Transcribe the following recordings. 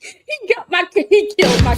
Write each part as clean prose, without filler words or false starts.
He killed my.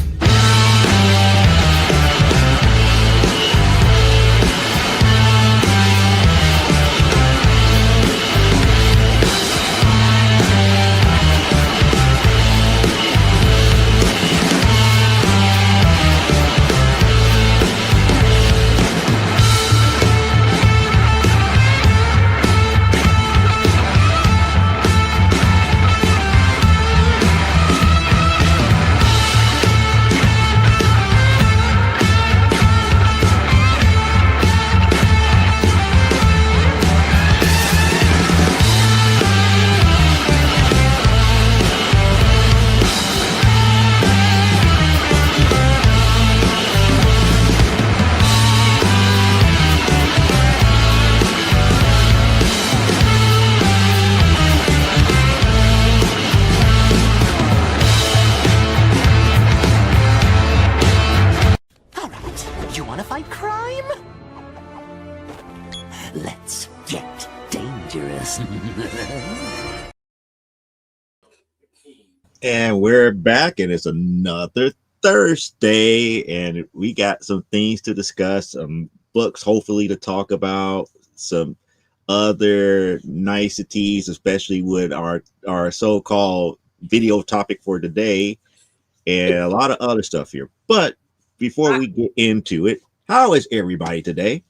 All right, you want to fight crime? Let's get dangerous. And we're back, and it's another Thursday, and we got some things to discuss, some books hopefully to talk about, some other niceties, especially with our so-called video topic for today, and a lot of other stuff here. But before we get into it, how is everybody today?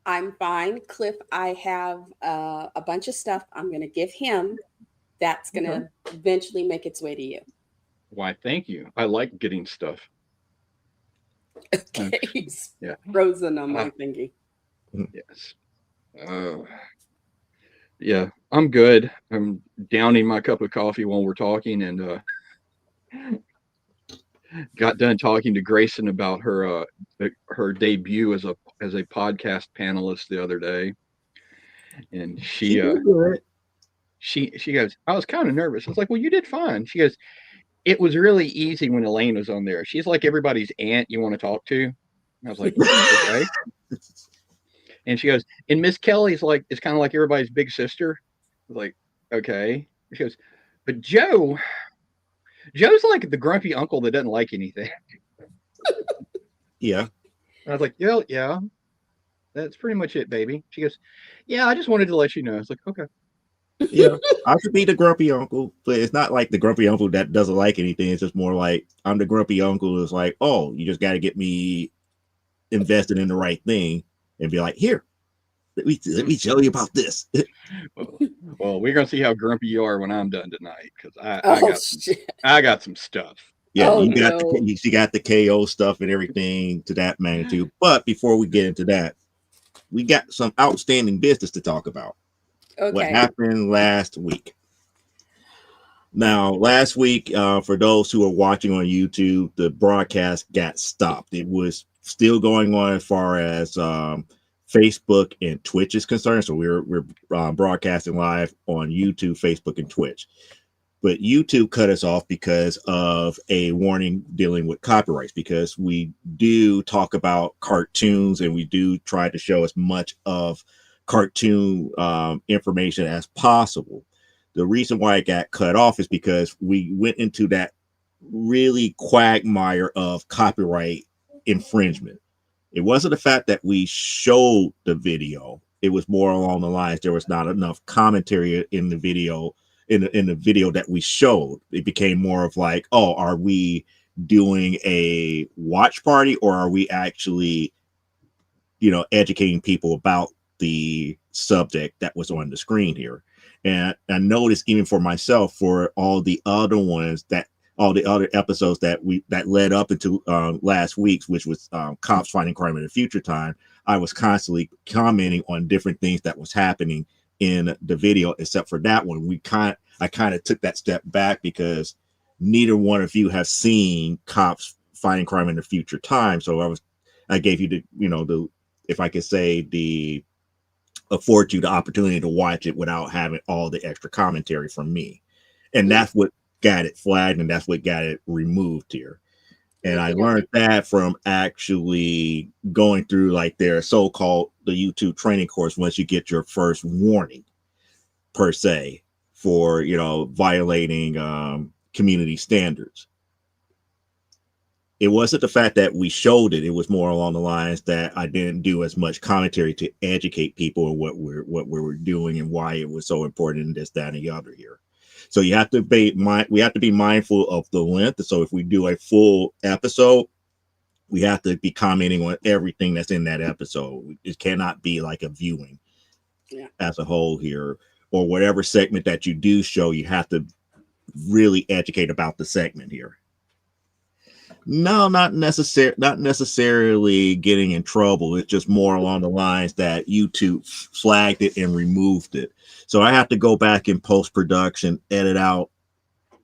I'm fine, Cliff. I have a bunch of stuff I'm going to give him. That's going to eventually make its way to you. Why, thank you. I like getting stuff. Okay. Yeah. Frozen on my thingy. Yes. Yeah, I'm good. I'm downing my cup of coffee while we're talking, and got done talking to Grayson about her debut as a podcast panelist the other day, and she goes, I was kind of nervous. I was like, well, you did fine. She goes, it was really easy when Elaine was on there. She's like everybody's aunt you want to talk to. And I was like, okay. And she goes, and Miss Kelly's like, it's kind of like everybody's big sister. I was like, okay. She goes, but Joe's like the grumpy uncle that doesn't like anything. Yeah. And I was like, yeah, that's pretty much it, baby. She goes, yeah, I just wanted to let you know. I was like, okay. Yeah, I should be the grumpy uncle, but it's not like the grumpy uncle that doesn't like anything. It's just more like I'm the grumpy uncle who's like, oh, you just got to get me invested in the right thing and be like, here, let me tell you about this. Well, we're gonna see how grumpy you are when I'm done tonight, because I got some stuff. Yeah, you got the KO stuff and everything to that magnitude. But before we get into that, we got some outstanding business to talk about. Okay. What happened last week? Now, last week, for those who are watching on YouTube, the broadcast got stopped. It was still going on as far as Facebook and Twitch is concerned. So we're broadcasting live on YouTube, Facebook, and Twitch. But YouTube cut us off because of a warning dealing with copyrights, because we do talk about cartoons and we do try to show as much of cartoon information as possible. The reason why it got cut off is because we went into that really quagmire of copyright infringement. It wasn't the fact that we showed the video. It was more along the lines there was not enough commentary in the video, in the video that we showed. It became more of like, oh, are we doing a watch party, or are we actually, educating people about the subject that was on the screen here? And I noticed, even for myself, for all the other episodes that led up into last week's, which was Cops Fighting Crime in the Future Time, I was constantly commenting on different things that was happening in the video. Except for that one, I kind of took that step back because neither one of you have seen Cops Fighting Crime in the Future Time. So I gave you the if I could say, afford you the opportunity to watch it without having all the extra commentary from me. And that's what got it flagged, and that's what got it removed here. And I learned that from actually going through like their so-called the YouTube training course. Once you get your first warning per se for violating community standards. It wasn't the fact that we showed it. It was more along the lines that I didn't do as much commentary to educate people on what we were doing and why it was so important and this, that, and the other here. So you have to we have to be mindful of the length. So if we do a full episode, we have to be commenting on everything that's in that episode. It cannot be like a viewing as a whole here, or whatever segment that you do show, you have to really educate about the segment here. No, not necessarily getting in trouble. It's just more along the lines that YouTube flagged it and removed it. So I have to go back in post-production, edit out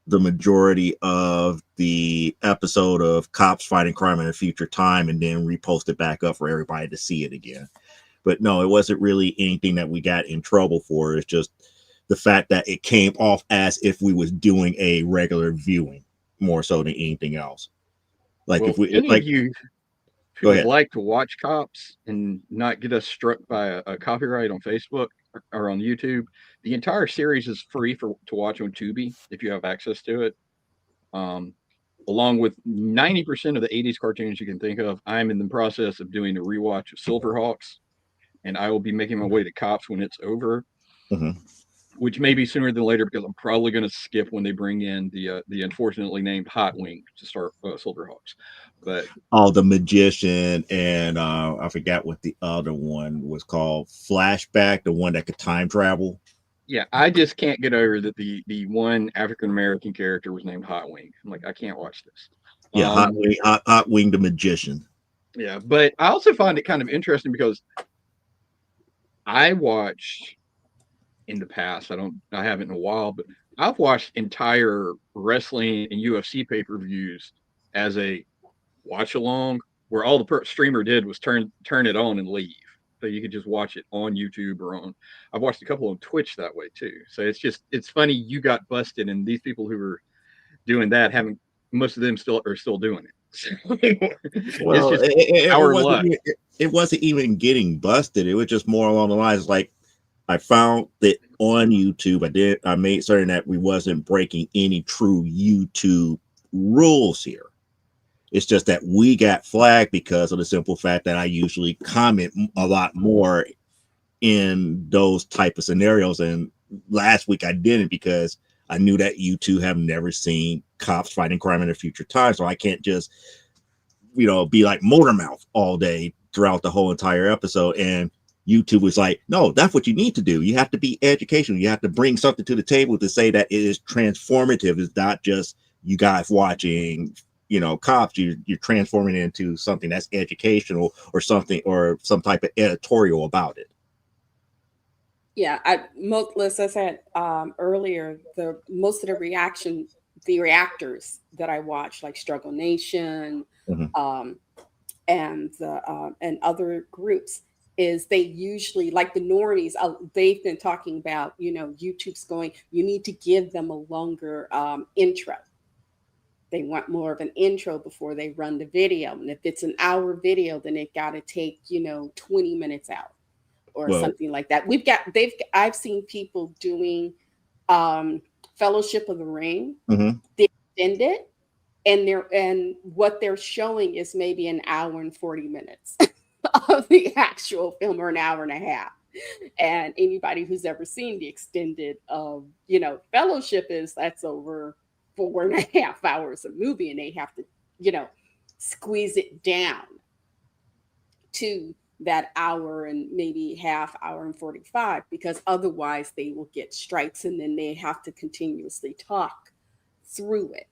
the majority of the episode of Cops Fighting Crime in a Future Time and then repost it back up for everybody to see it again. But no, it wasn't really anything that we got in trouble for. It's just the fact that it came off as if we was doing a regular viewing more so than anything else. Like, well, if we any like, of you who would like to watch Cops and not get us struck by a copyright on Facebook or on YouTube, the entire series is free to watch on Tubi if you have access to it. Along with 90% of the 80s cartoons you can think of, I'm in the process of doing a rewatch of Silverhawks, and I will be making my way to Cops when it's over. Which may be sooner than later because I'm probably going to skip when they bring in the unfortunately named Hot Wing to start Silverhawks. But the Magician and I forgot what the other one was called. Flashback, the one that could time travel. Yeah, I just can't get over that the one African American character was named Hot Wing. I'm like, I can't watch this. Yeah, Hot Wing, the Magician. Yeah, but I also find it kind of interesting because I watched in the past, I haven't in a while, but I've watched entire wrestling and UFC pay-per-views as a watch along, where all the streamer did was turn it on and leave, so you could just watch it on YouTube or on. I've watched a couple on Twitch that way too. So it's funny you got busted, and these people who were doing that most of them are still doing it. Well, it's just our luck. It wasn't even getting busted. It was just more along the lines like, I found that on YouTube, I made certain that we wasn't breaking any true YouTube rules here. It's just that we got flagged because of the simple fact that I usually comment a lot more in those type of scenarios. And last week I didn't because I knew that YouTube have never seen Cops Fighting Crime in a Future Time. So I can't just, be like Motormouth all day throughout the whole entire episode. And YouTube was like, no, that's what you need to do. You have to be educational. You have to bring something to the table to say that it is transformative. It's not just you guys watching, Cops. You're transforming it into something that's educational or something, or some type of editorial about it. Yeah, as I said earlier, most of the reactors that I watch, like Struggle Nation, and other groups, is they usually, like the normies, they've been talking about, YouTube's going, you need to give them a longer intro. They want more of an intro before they run the video. And if it's an hour video, then it got to take, 20 minutes out or something like that. I've seen people doing Fellowship of the Ring. They extend it, and what they're showing is maybe an hour and 40 minutes. Of the actual film, or an hour and a half. And anybody who's ever seen the extended Fellowship that's over 4.5 hours of movie, and they have to squeeze it down to that hour and maybe half hour and 45, because otherwise they will get strikes, and then they have to continuously talk through it.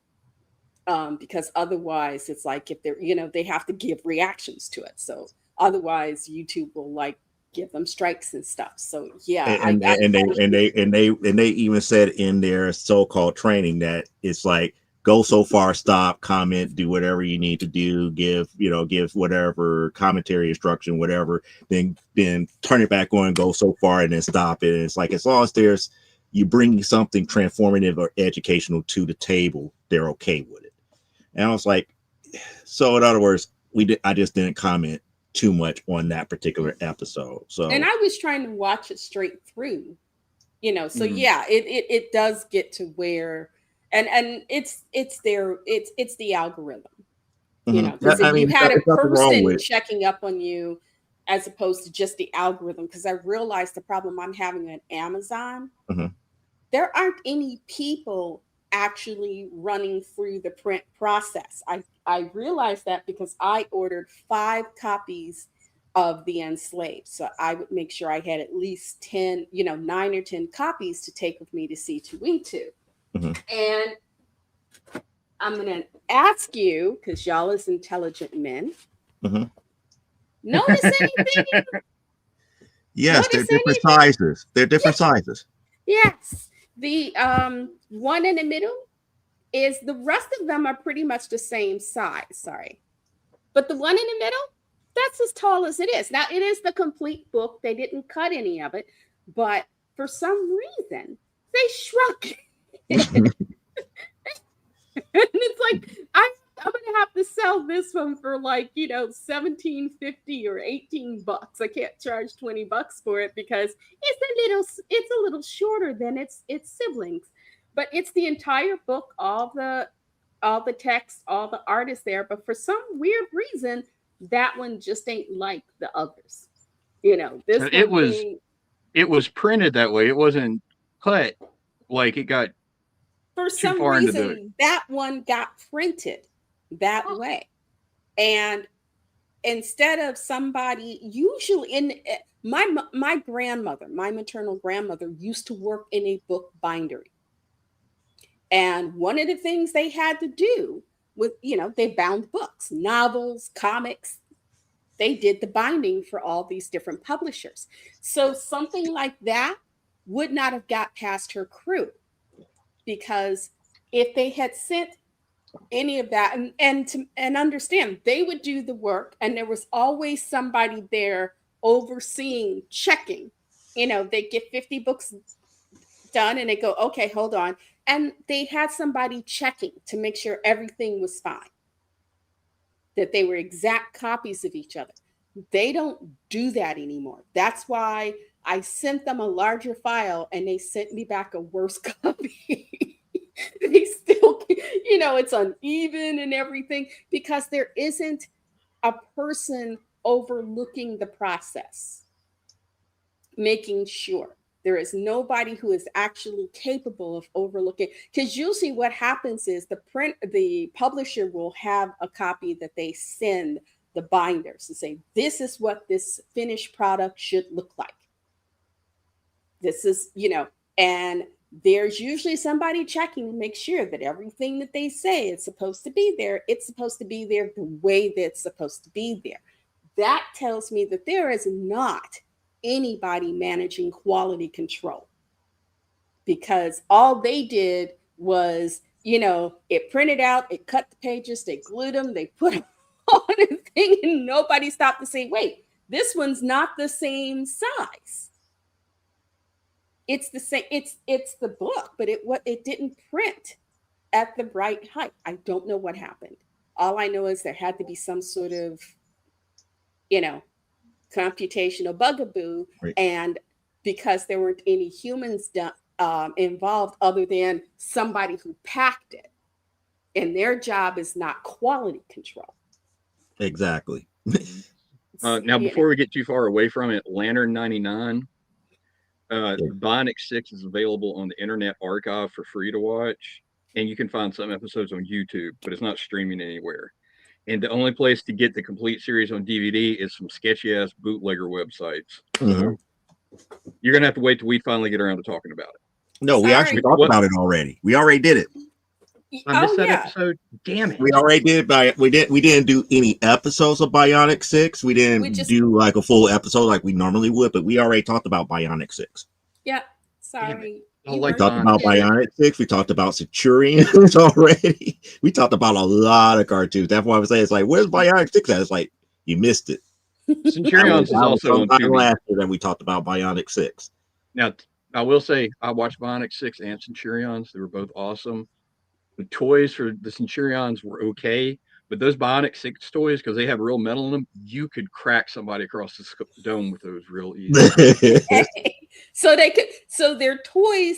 Because otherwise it's like, if they're they have to give reactions to it, so otherwise YouTube will give them strikes and stuff. So yeah, and they even said in their so-called training that it's like, go so far, stop, comment, do whatever you need to do, give whatever commentary instruction, whatever, then turn it back on, go so far, and then stop it. And it's like, as long as you bring something transformative or educational to the table, they're okay with it. And I was like, so in other words, I just didn't comment too much on that particular episode. So, and I was trying to watch it straight through, so yeah, it does get to where And it's the algorithm, because I if you mean, had a it's nothing wrong person with. checking up on you as opposed to just the algorithm, because I realized the problem I'm having at Amazon, Mm-hmm. there aren't any people actually running through the print process. I realized that because I ordered 5 copies of The Enslaved. So I would make sure I had at least 10, 9 or 10 copies to take with me to C2E2. Mm-hmm. And I'm going to ask you, because y'all is intelligent men, Mm-hmm. notice anything? Yes, they're Notice different anything? sizes. They're different sizes. Yes. The one in the middle is, the rest of them are pretty much the same size. Sorry. But the one in the middle, that's as tall as it is. Now, it is the complete book. They didn't cut any of it, but for some reason, they shrunk it. And it's like, I'm gonna have to sell this one for like, 17.50 or $18. I can't charge $20 for it because it's a little shorter than its siblings. But it's the entire book, all the text, all the art is there. But for some weird reason, that one just ain't like the others. This It one was being, it was printed that way. It wasn't cut like it got for too some far into the. reason, that one got printed that way. And instead of somebody, usually in my grandmother, my maternal grandmother, used to work in a book bindery. And one of the things they had to do with, they bound books, novels, comics. They did the binding for all these different publishers. So something like that would not have got past her crew, because if they had sent any of that, and understand, they would do the work and there was always somebody there overseeing, checking. They get 50 books done and they go, okay, hold on, and they had somebody checking to make sure everything was fine, that they were exact copies of each other. They don't do that anymore. That's why I sent them a larger file and they sent me back a worse copy. They still, it's uneven and everything, because there isn't a person overlooking the process, making sure. There is nobody who is actually capable of overlooking, because usually what happens is the publisher will have a copy that they send the binders and say, this is what this finished product should look like. This is, and there's usually somebody checking to make sure that everything that they say it's supposed to be there, it's supposed to be there the way that it's supposed to be there. That tells me that there is not anybody managing quality control, because all they did was, it printed out, it cut the pages, they glued them, they put them on a thing, and nobody stopped to say, wait, this one's not the same size. It's the same, it's the book, but it didn't print at the right height. I don't know what happened. All I know is there had to be some sort of, you know, computational bugaboo, Right. and because there weren't any humans involved other than somebody who packed it, and their job is not quality control. Exactly. Now, before we get too far away from it, Lantern 99, Yeah. Bionic 6 is available on the Internet Archive for free to watch, and you can find some episodes on YouTube, but it's not streaming anywhere. And the only place to get the complete series on DVD is some sketchy ass bootlegger websites. So you're gonna have to wait till we finally get around to talking about it. No, we actually Sorry. talked about it already. We already did it. I missed Oh that yeah, episode. Damn it. We already did. We didn't do any episodes of Bionic 6. We didn't we just do like a full episode like we normally would, but we already talked about Bionic 6. yeah. Damn it. Sorry, I you We like weren't talked Bionic about in it. 6. Bionic 6. We talked about Centurions already. We talked about a lot of cartoons. That's why I was saying it's like, where's Bionic 6 at? It's like you missed it. Centurions is That was also on sometime Tubi. last year that we talked about Bionic 6. Now, I will say I watched Bionic 6 and Centurions. They were both awesome. The toys for the Centurions were okay, but those Bionic 6 toys, because they have real metal in them, you could crack somebody across the dome with those real easy. So they could, so they're toys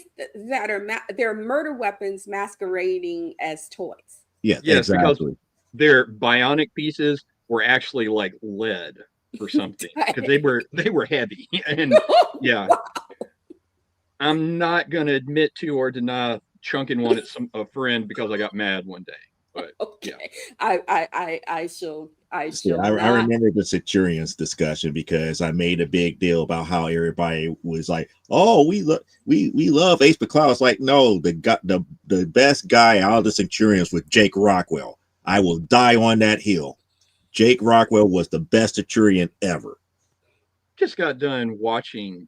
that are they're murder weapons masquerading as toys. Yes, Yes, because exactly. their bionic pieces were actually like lead or something because they were heavy. And yeah, Wow. I'm not gonna admit to or deny chunking one at a friend because I got mad one day. But yeah, Okay. I shall I not. remember the Centurions discussion because I made a big deal about how everybody was like, "Oh, we love Ace McCloud." It's like, no, the best guy out of the Centurions was Jake Rockwell. I will die on that hill. Jake Rockwell was the best Centurion ever. just got done watching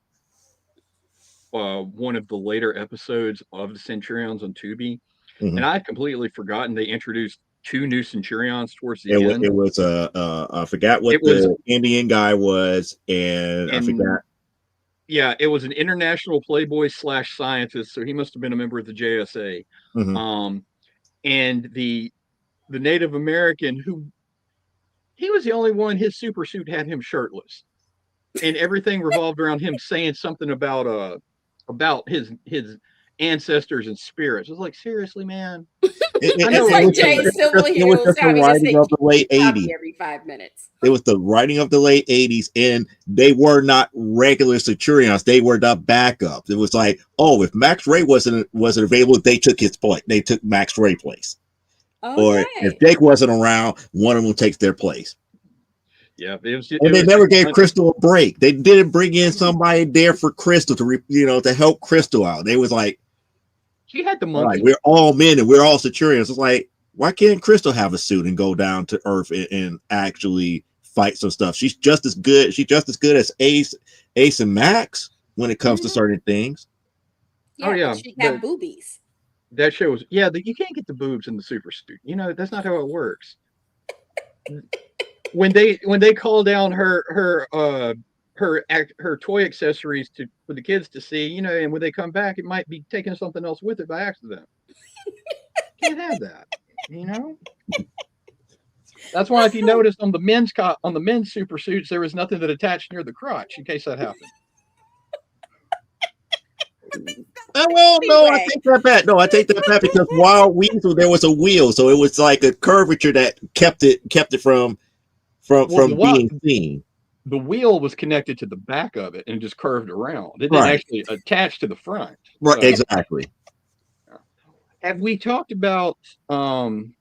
one of the later episodes of the Centurions on Tubi, Mm-hmm. and I had completely forgotten they introduced two new Centurions towards the It end. was I forgot what It was the Indian guy was, and I in forgot. yeah, it was an international playboy slash scientist, so he must have been a member of the JSA. Mm-hmm. Um, and the Native American who he was the only one. His super suit had him shirtless, and everything revolved around him saying something about his ancestors and spirits. I was like, seriously, man. I It's know like everything. Jay's It was superheroes just the having to writing say of the late copy 80s. every 5 minutes. It was the writing of the late 80s, and they were not regular Centurions. They were the backup. It was like, oh, if Max Ray wasn't available, they took his place. They took Max Ray's place. Or if Okay. Jake wasn't around, one of them takes their place. Yeah, And it they was never just gave fun. Crystal a break. They didn't bring in somebody there for Crystal to help Crystal out. They was like, She had the all right, monkey. we're all men and we're all Centurions. It's like, why can't Crystal have a suit and go down to Earth and actually fight some stuff? She's just as good. She's just as good as Ace and Max when it comes to Hmm. certain things. Oh Yeah, but yeah, she but had boobies. that show was you can't get the boobs in the super suit. That's not how it works. When they call down her toy accessories for the kids to see, and when they come back, it might be taking something else with it by accident. Can't have that. You know. That's why if you notice on the men's super suits, there was nothing that attached near the crotch in case that happened. Well, no, I Anyway, take that back. No, I take that back because Wild Weasel there was a wheel, so it was like a curvature that kept it from Well, being seen. the wheel was connected to the back of it and just curved around. It didn't Right, actually attach to the front. right, So, exactly. have we talked about Conan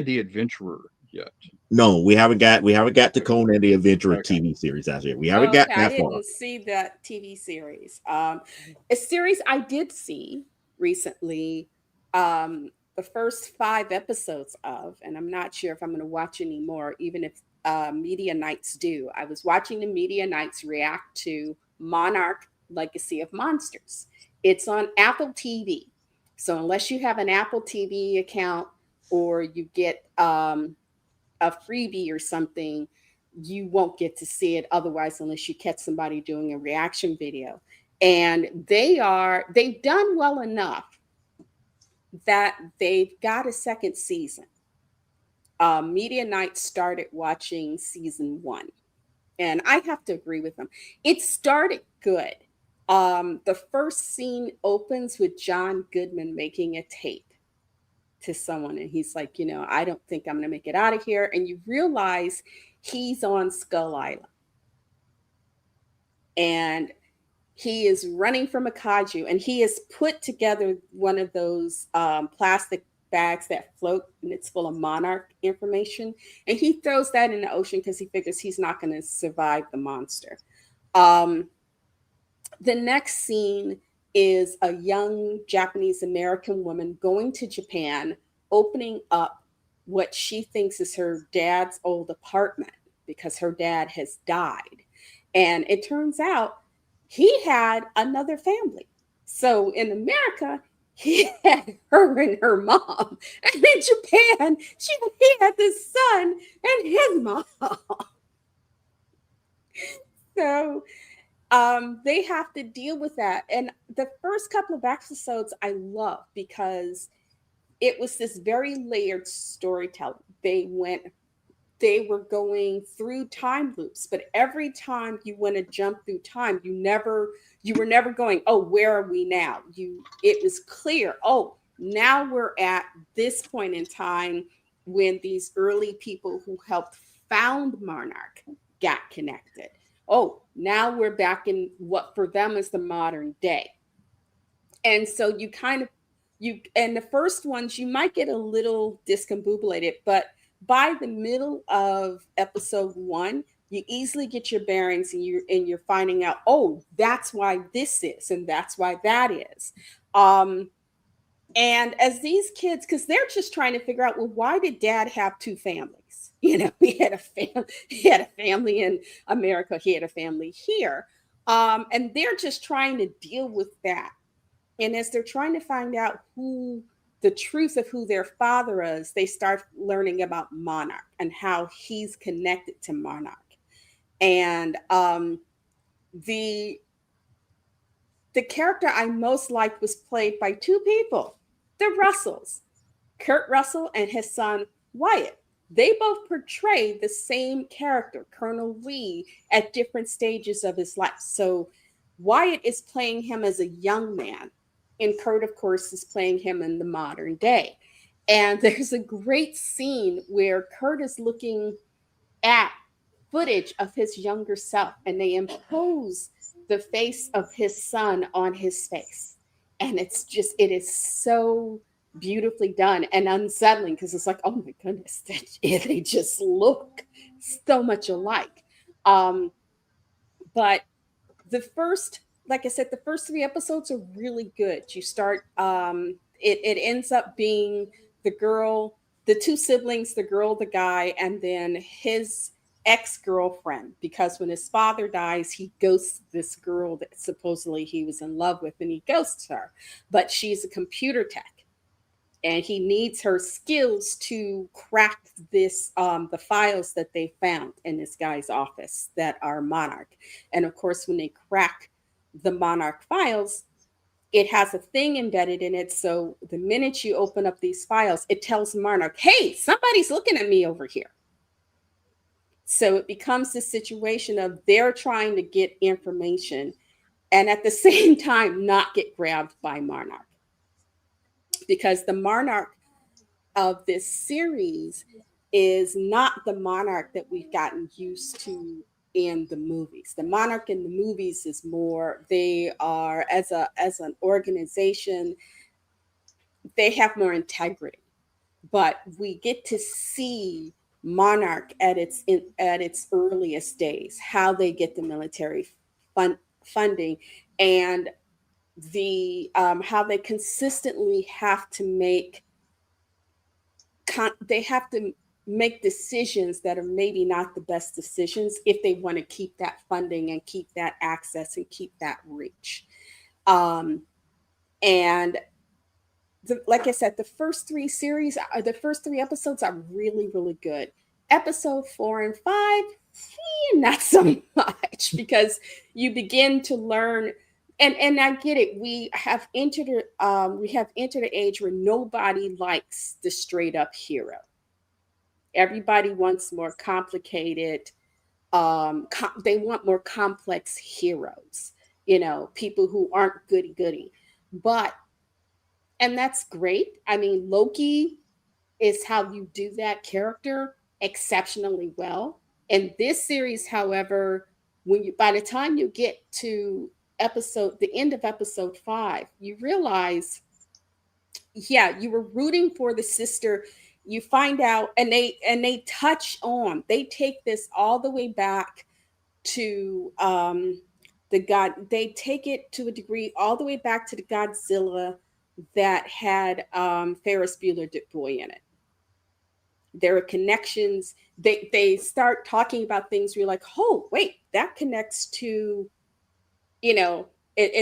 the Adventurer yet? No, we haven't got the Okay. Conan the Adventurer Okay. TV series out here. We haven't got okay, I that far. didn't see that TV series. A series I did see recently, the first 5 episodes of, and I'm not sure if I'm going to watch any more, even if Media Nights do. I was watching the Media Nights react to Monarch Legacy of Monsters. It's on Apple TV. So unless you have an Apple TV account or you get a freebie or something, you won't get to see it otherwise unless you catch somebody doing a reaction video. And they've done well enough that they've got a second season. Media Night started watching season 1, and I have to agree with them. It started good. The first scene opens with John Goodman making a tape to someone, and he's like, I don't think I'm going to make it out of here. And you realize he's on Skull Island and he is running from a kaiju, and he has put together one of those plastic bags that float, and it's full of monarch information, and he throws that in the ocean because he figures he's not going to survive the monster. um, the next scene is a young Japanese American woman going to Japan, opening up what she thinks is her dad's old apartment because her dad has died. And it turns out he had another family. So in America, he had her and her mom. And in Japan, he had this son and his mom. So they have to deal with that. And the first couple of episodes I love because it was this very layered storytelling. They went they were going through time loops, but every time you want to jump through time, you were never going, oh, where are we now? It was clear, oh, now we're at this point in time when these early people who helped found Monarch got connected. Oh, now we're back in what for them is the modern day. And so you kind of you and the first ones you might get a little discombobulated, but by the middle of episode 1, you easily get your bearings, and you're finding out, oh, that's why this is and that's why that is. um and as these kids, because they're just trying to figure out, well, why did dad have two families? He had a family in America, he had a family here. And they're just trying to deal with that. And as they're trying to find out who the truth of who their father is, they start learning about Monarch and how he's connected to Monarch. And the the character I most liked was played by two people, the Russells, Kurt Russell and his son Wyatt. They both portray the same character, Colonel Lee, at different stages of his life. So Wyatt is playing him as a young man, and Kurt, of course, is playing him in the modern day. And there's a great scene where Kurt is looking at footage of his younger self, and they impose the face of his son on his face. And it is so beautifully done and unsettling, because it's like, oh my goodness, they just look so much alike. But the first, like I said, the first 3 episodes are really good. You start, it ends up being the girl, the two siblings, the girl, the guy, and then his ex-girlfriend, because when his father dies, he ghosts this girl that supposedly he was in love with, and he ghosts her. But she's a computer tech, and he needs her skills to crack the files that they found in this guy's office that are Monarch. And of course, when they crack the Monarch files, it has a thing embedded in it. So the minute you open up these files, it tells Monarch, hey, somebody's looking at me over here. So it becomes this situation of they're trying to get information and at the same time not get grabbed by Monarch. Because the Monarch of this series is not the Monarch that we've gotten used to in the movies. The Monarch in the movies is more, they are, as an organization, they have more integrity. But we get to see Monarch at its earliest days, how they get the military funding, and the how they consistently have to make decisions that are maybe not the best decisions if they want to keep that funding and keep that access and keep that reach. And like I said, the first 3 episodes are really, really good. Episode 4 and 5, not so much, because you begin to learn. And I get it. We have entered the age where nobody likes the straight up hero. Everybody wants more complicated. They want more complex heroes. People who aren't goody goody. And that's great. I mean, Loki is how you do that character exceptionally well. In this series, however, by the time you get to the end of episode 5, you realize, yeah, you were rooting for the sister. You find out, and they take this all the way back to they take it to a degree all the way back to the Godzilla that had Ferris Bueller Boy in it. There are connections. They start talking about things where you're like, oh, wait, that connects to, in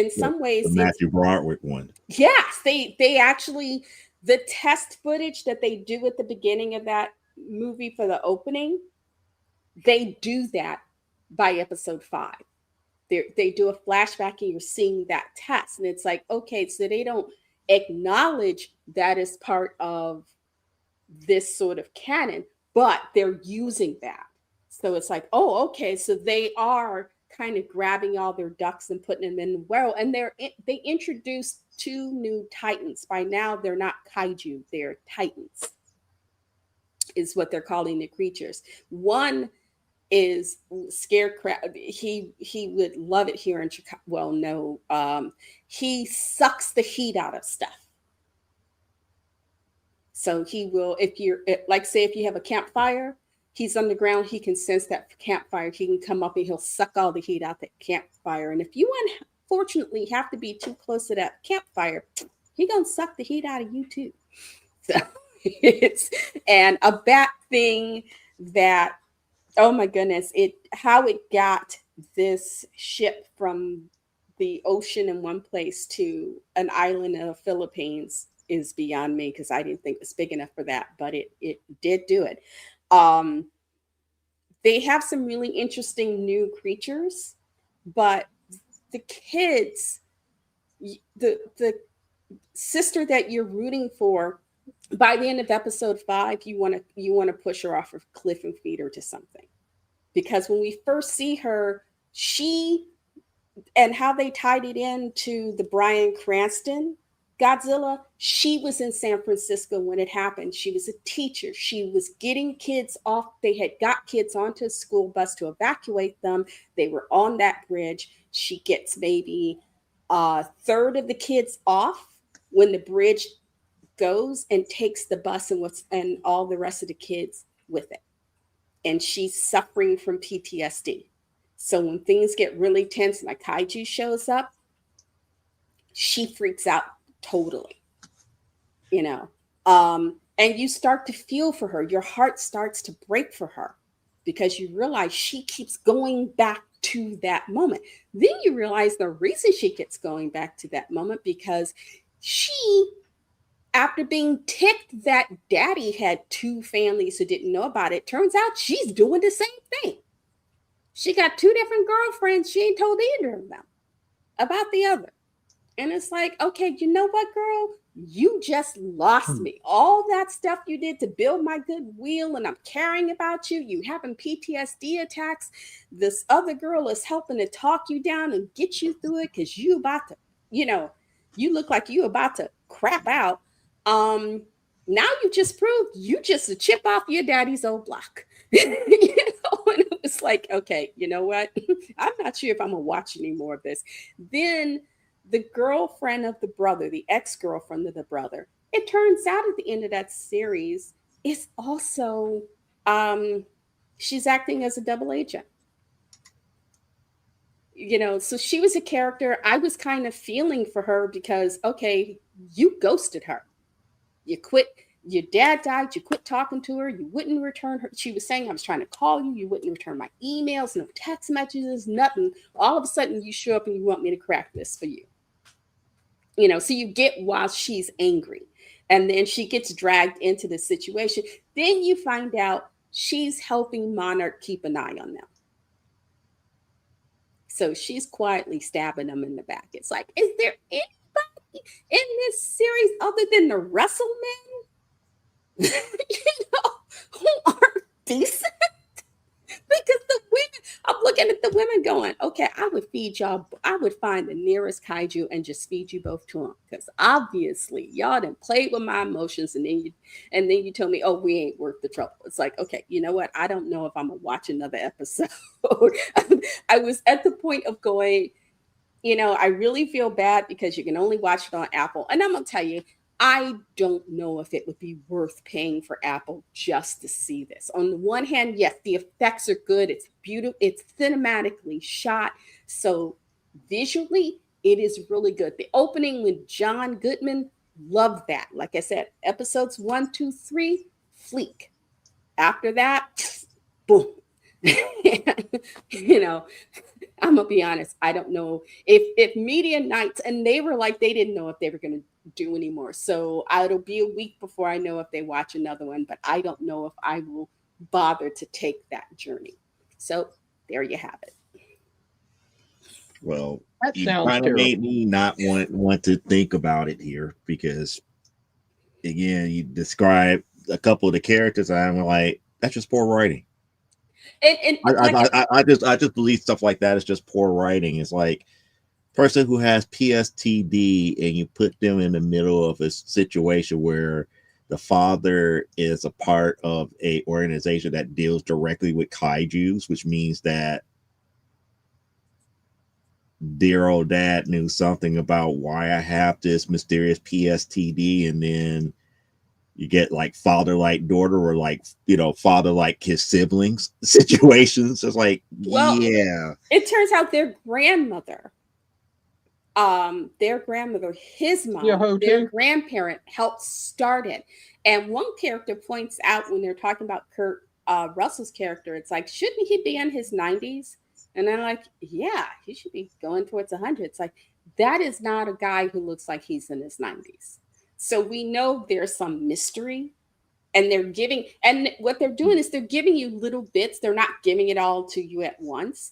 some ways. The Matthew Broderick one. Yes, they actually, the test footage that they do at the beginning of that movie for the opening, they do that by episode 5. They do a flashback and you're seeing that test. And it's like, okay, so they don't acknowledge that as part of this sort of canon, but they're using that. So it's like, oh, okay, so they are kind of grabbing all their ducks and putting them in the well, and they introduced two new titans. By now, they're not kaiju; they're titans, is what they're calling the creatures. One is Scarecrow. He would love it here in Chicago. Well, no, he sucks the heat out of stuff. So he will, if you're like, say, if you have a campfire, he's underground. He can sense that campfire. He can come up and he'll suck all the heat out the campfire. And if you unfortunately have to be too close to that campfire, he gonna suck the heat out of you too. So it's and a bat thing that, oh my goodness, how it got this ship from the ocean in one place to an island in the Philippines is beyond me, because I didn't think it was big enough for that, but it did do it. They have some really interesting new creatures, but the kids, the sister that you're rooting for, by the end of episode 5, you want to push her off a cliff and feed her to something, because when we first see her, she and how they tied it into the Bryan Cranston Godzilla, she was in San Francisco when it happened. She was a teacher. She was getting kids off. They had got kids onto a school bus to evacuate them. They were on that bridge. She gets maybe a third of the kids off when the bridge goes, and takes the bus and all the rest of the kids with it. And she's suffering from PTSD. So when things get really tense and a kaiju shows up, she freaks out totally, and you start to feel for her. Your heart starts to break for her, because you realize she keeps going back to that moment. Then you realize the reason she keeps going back to that moment, because she, after being ticked that daddy had 2 families who didn't know about it, turns out she's doing the same thing. She got 2 different girlfriends. She ain't told either of them about the other. And it's like, okay, you know what, girl? You just lost me. All that stuff you did to build my goodwill, and I'm caring about you. You having PTSD attacks. This other girl is helping to talk you down and get you through it, because you about to, you look like you about to crap out. Now you just proved you just a chip off your daddy's old block. And it was like, okay, you know what? I'm not sure if I'm gonna watch any more of this. Then the girlfriend of the brother, the ex-girlfriend of the brother, it turns out at the end of that series is also she's acting as a double agent. So she was a character I was kind of feeling for her, because, okay, you ghosted her. You quit. Your dad died. You quit talking to her. You wouldn't return her. She was saying, I was trying to call you. You wouldn't return my emails, no text messages, nothing. All of a sudden you show up and you want me to crack this for you. So you get why she's angry. And then she gets dragged into the situation. Then you find out she's helping Monarch keep an eye on them. So she's quietly stabbing them in the back. It's like, is there anybody in this series other than the Wrestlemen, who are decent? Because the women, I'm looking at the women going, okay, I would feed y'all. I would find the nearest kaiju and just feed you both to them, because obviously y'all done played with my emotions, and then you tell me, oh, we ain't worth the trouble. It's like, okay, you know what? I don't know if I'm gonna watch another episode. I was at the point of going, I really feel bad, because you can only watch it on Apple, and I'm gonna tell you, I don't know if it would be worth paying for Apple just to see this. On the one hand, yes, the effects are good. It's beautiful. It's cinematically shot. So visually, it is really good. The opening with John Goodman, love that. Like I said, episodes 1, 2, 3, fleek. After that, boom. I'm gonna be honest. I don't know if Media Nights, and they were like, they didn't know if they were gonna do anymore. So it'll be a week before I know if they watch another one, but I don't know if I will bother to take that journey. So there you have it. Well, that you kind of made me not want to think about it here, because again, you described a couple of the characters, and I'm like, That's just poor writing. And I just believe stuff like that is just poor writing. It's like person who has PSTD and you put them in the middle of a situation where the father is a part of a organization that deals directly with kaijus, which means that dear old dad knew something about why I have this mysterious PSTD, and then you get like father like daughter, or like, you know, father like his siblings situations. It's like, well, yeah. it turns out their grandmother, his mom, their too. grandparent helped start it. And one character points out when they're talking about Kurt Russell's character, it's like, shouldn't he be in his 90s? And they're like, yeah, he should be going towards 100. It's like, that is not a guy who looks like he's in his 90s. So we know there's some mystery, and and what they're doing is they're giving you little bits. They're not giving it all to you at once,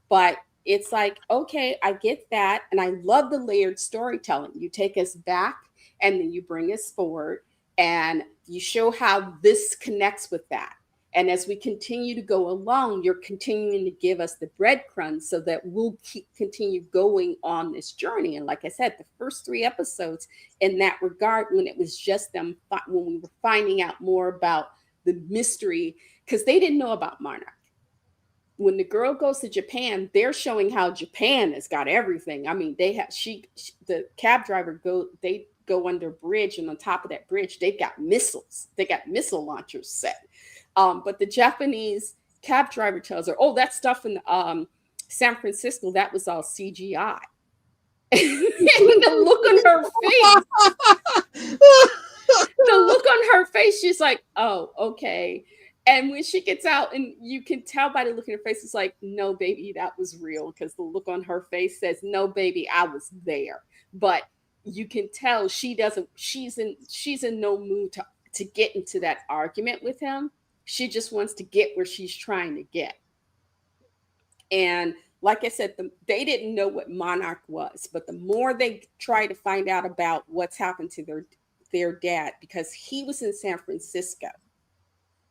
but it's like, okay, I get that. And I love the layered storytelling. You take us back and then you bring us forward, and you show how this connects with that. And as we continue to go along, you're continuing to give us the breadcrumbs so that we'll continue going on this journey. And like I said, the first 3 episodes in that regard, when it was just them, when we were finding out more about the mystery, because they didn't know about Monarch. When the girl goes to Japan, they're showing how Japan has got everything. I mean, they have the cab driver they go under a bridge, and on top of that bridge, they've got missiles. They got missile launchers set. But the Japanese cab driver tells her, "Oh, that stuff in San Francisco, that was all CGI." And the look on her face, she's like, "Oh, okay." And when she gets out, and you can tell by the look in her face, it's like, "No, baby, that was real." Because the look on her face says, "No, baby, I was there." But you can tell she doesn't. She's in no mood to get into that argument with him. She just wants to get where she's trying to get. And like I said, they didn't know what Monarch was, but the more they try to find out about what's happened to their dad, because he was in San Francisco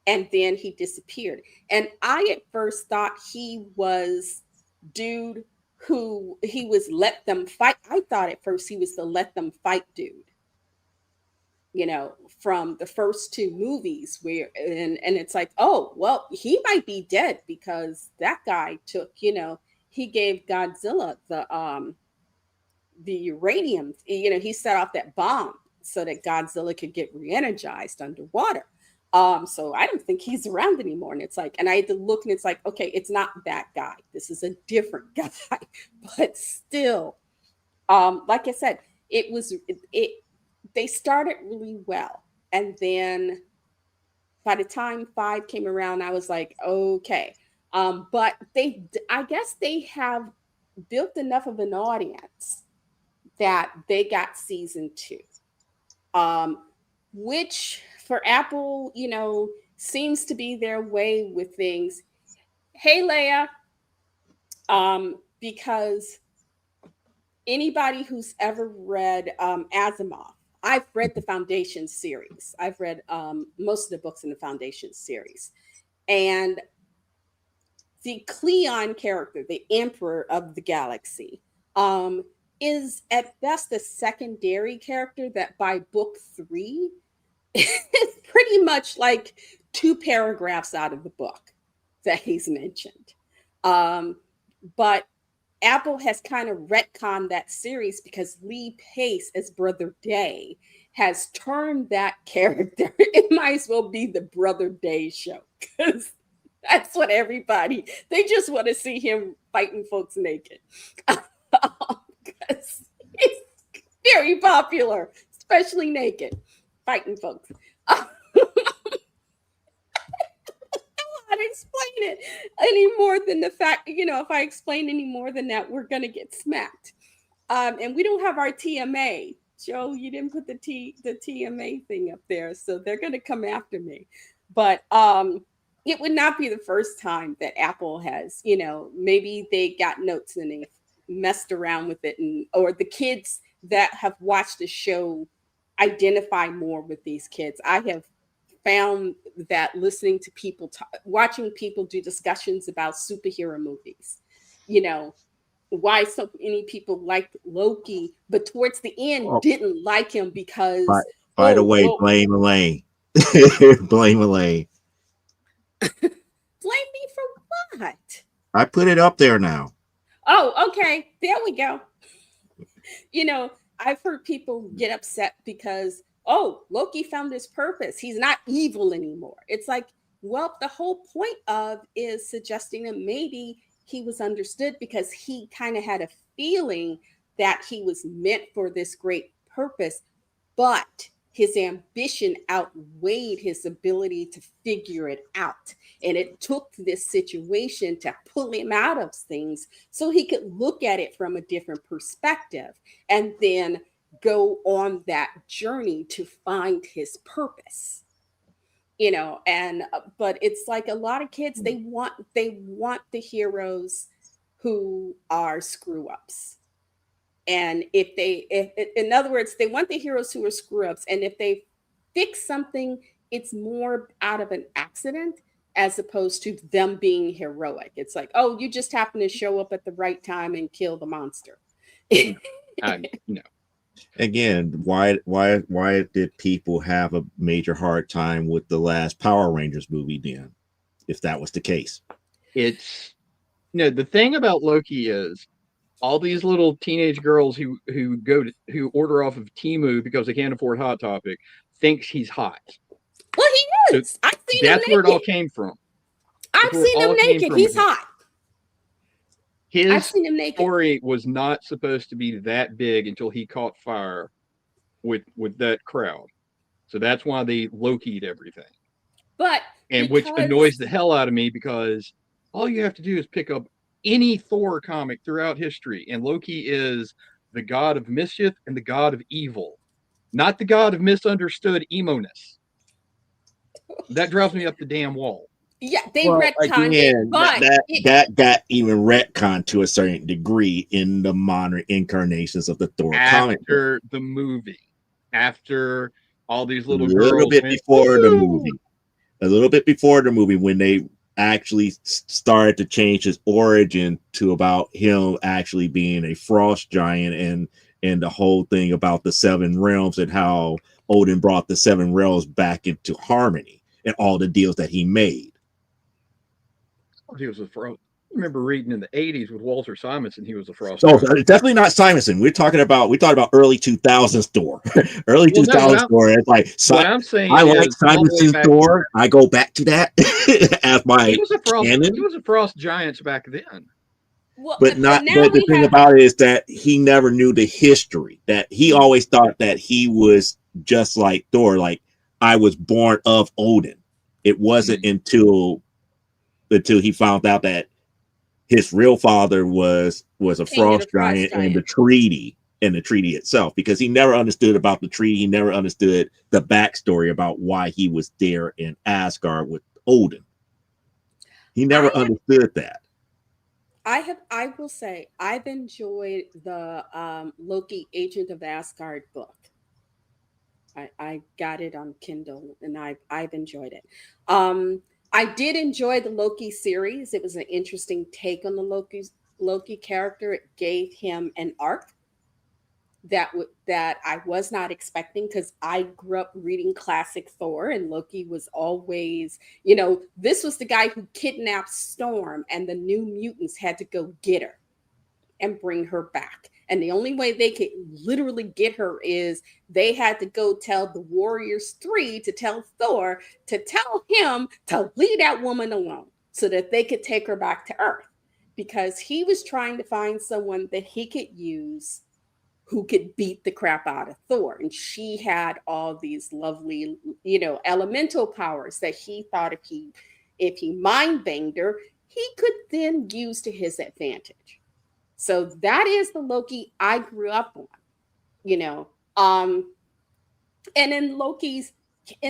and then he disappeared. And I at first thought he was dude who he was let them fight. I thought at first he was the let them fight dude, you know, from the first 2 movies, where and it's like, oh, well, he might be dead because that guy took, you know, he gave Godzilla the uranium, you know, he set off that bomb so that Godzilla could get re-energized underwater. So I don't think he's around anymore. And it's like, and I had to look, and it's like, okay, it's not that guy. This is a different guy. But still, like I said, they started really well. And then by the time 5 came around, I was like, okay. But I guess they have built enough of an audience that they got season 2, which for Apple, you know, seems to be their way with things. Hey, Leia, because anybody who's ever read Asimov, I've read the Foundation series. I've read most of the books in the Foundation series. And the Cleon character, the Emperor of the Galaxy, is at best a secondary character that by book 3 is pretty much like 2 paragraphs out of the book that he's mentioned. But Apple has kind of retconned that series because Lee Pace as Brother Day has turned that character. It might as well be the Brother Day show, because that's what they just want to see him fighting folks naked. Because he's very popular, especially naked, fighting folks. To explain it any more than the fact, you know, if I explain any more than that, we're gonna get smacked. And we don't have our TMA. Joe, you didn't put the TMA thing up there, so they're gonna come after me. But it would not be the first time that Apple has, you know, maybe they got notes and they messed around with it, or the kids that have watched the show identify more with these kids. I have found that listening to people watching people do discussions about superhero movies, you know, why so many people liked Loki, but towards the end Oh, didn't like him by, because, by the oh, way, well, blame Elaine. Blame Elaine. blame me for what? I put it up there now. Oh, okay, there we go. You know, I've heard people get upset because, oh, Loki found his purpose. He's not evil anymore. It's like, well, the whole point of is suggesting that maybe he was understood because he kind of had a feeling that he was meant for this great purpose, but his ambition outweighed his ability to figure it out. And it took this situation to pull him out of things so he could look at it from a different perspective and then go on that journey to find his purpose. You know, and but it's like a lot of kids, they want the heroes who are screw ups. And if in other words, they want the heroes who are screw ups, and if they fix something, it's more out of an accident as opposed to them being heroic. It's like, oh, you just happen to show up at the right time and kill the monster. No, no. Again, why did people have a major hard time with the last Power Rangers movie then, if that was the case? It's the thing about Loki is all these little teenage girls who order off of Temu because they can't afford Hot Topic thinks he's hot. Well, he So is. I've seen him that's where it all naked. came from. I've seen him naked. He's hot. I've His seen him naked. story was not supposed to be that big until he caught fire with that crowd. So that's why they Loki'd everything. But And which annoys because the hell out of me because all you have to do is pick up any Thor comic throughout history, and Loki is the god of mischief and the god of evil, not the god of misunderstood emo-ness. That drives me up the damn wall. yeah, they Well, retconned it, again, but that got even retconned to a certain degree in the modern incarnations of the Thor comic book. After the movie, after all these A little little girls bit went, before the woo! movie, a little bit before the movie, when they actually started to change his origin to about him actually being a frost giant, and the whole thing about the seven realms and how Odin brought the seven realms back into harmony and all the deals that he made. He was a frost. I remember reading in the 80s with Walter Simonson, he was a frost So giant. definitely not Simonson. We talked about early 2000s Thor. Early Well, no, 2000s Thor. It's like what I'm saying I like is all the way Simonson's back. Thor. I go back to that as my canon. He was a frost giant back then. well, But but not. now But the we thing have about it is that he never knew the history. That he always thought that he was just like Thor. Like, I was born of Odin. It wasn't until he found out that his real father was a King and a frost frost giant, and giant. the treaty itself, because he never understood about the treaty. He never understood the backstory about why he was there in Asgard with Odin. He I never have, understood that. I will say, I've enjoyed the Loki Agent of Asgard book. I got it on Kindle and I've enjoyed it. I did enjoy the Loki series. It was an interesting take on the Loki character. It gave him an arc that I was not expecting because I grew up reading classic Thor, and Loki was always, this was the guy who kidnapped Storm, and the New Mutants had to go get her and bring her back. And the only way they could literally get her is they had to go tell the Warriors 3 to tell Thor to tell him to leave that woman alone so that they could take her back to Earth, because he was trying to find someone that he could use who could beat the crap out of Thor. And she had all these lovely, elemental powers that he thought if he mind banged her, he could then use to his advantage. So that is the Loki I grew up on, you know. And in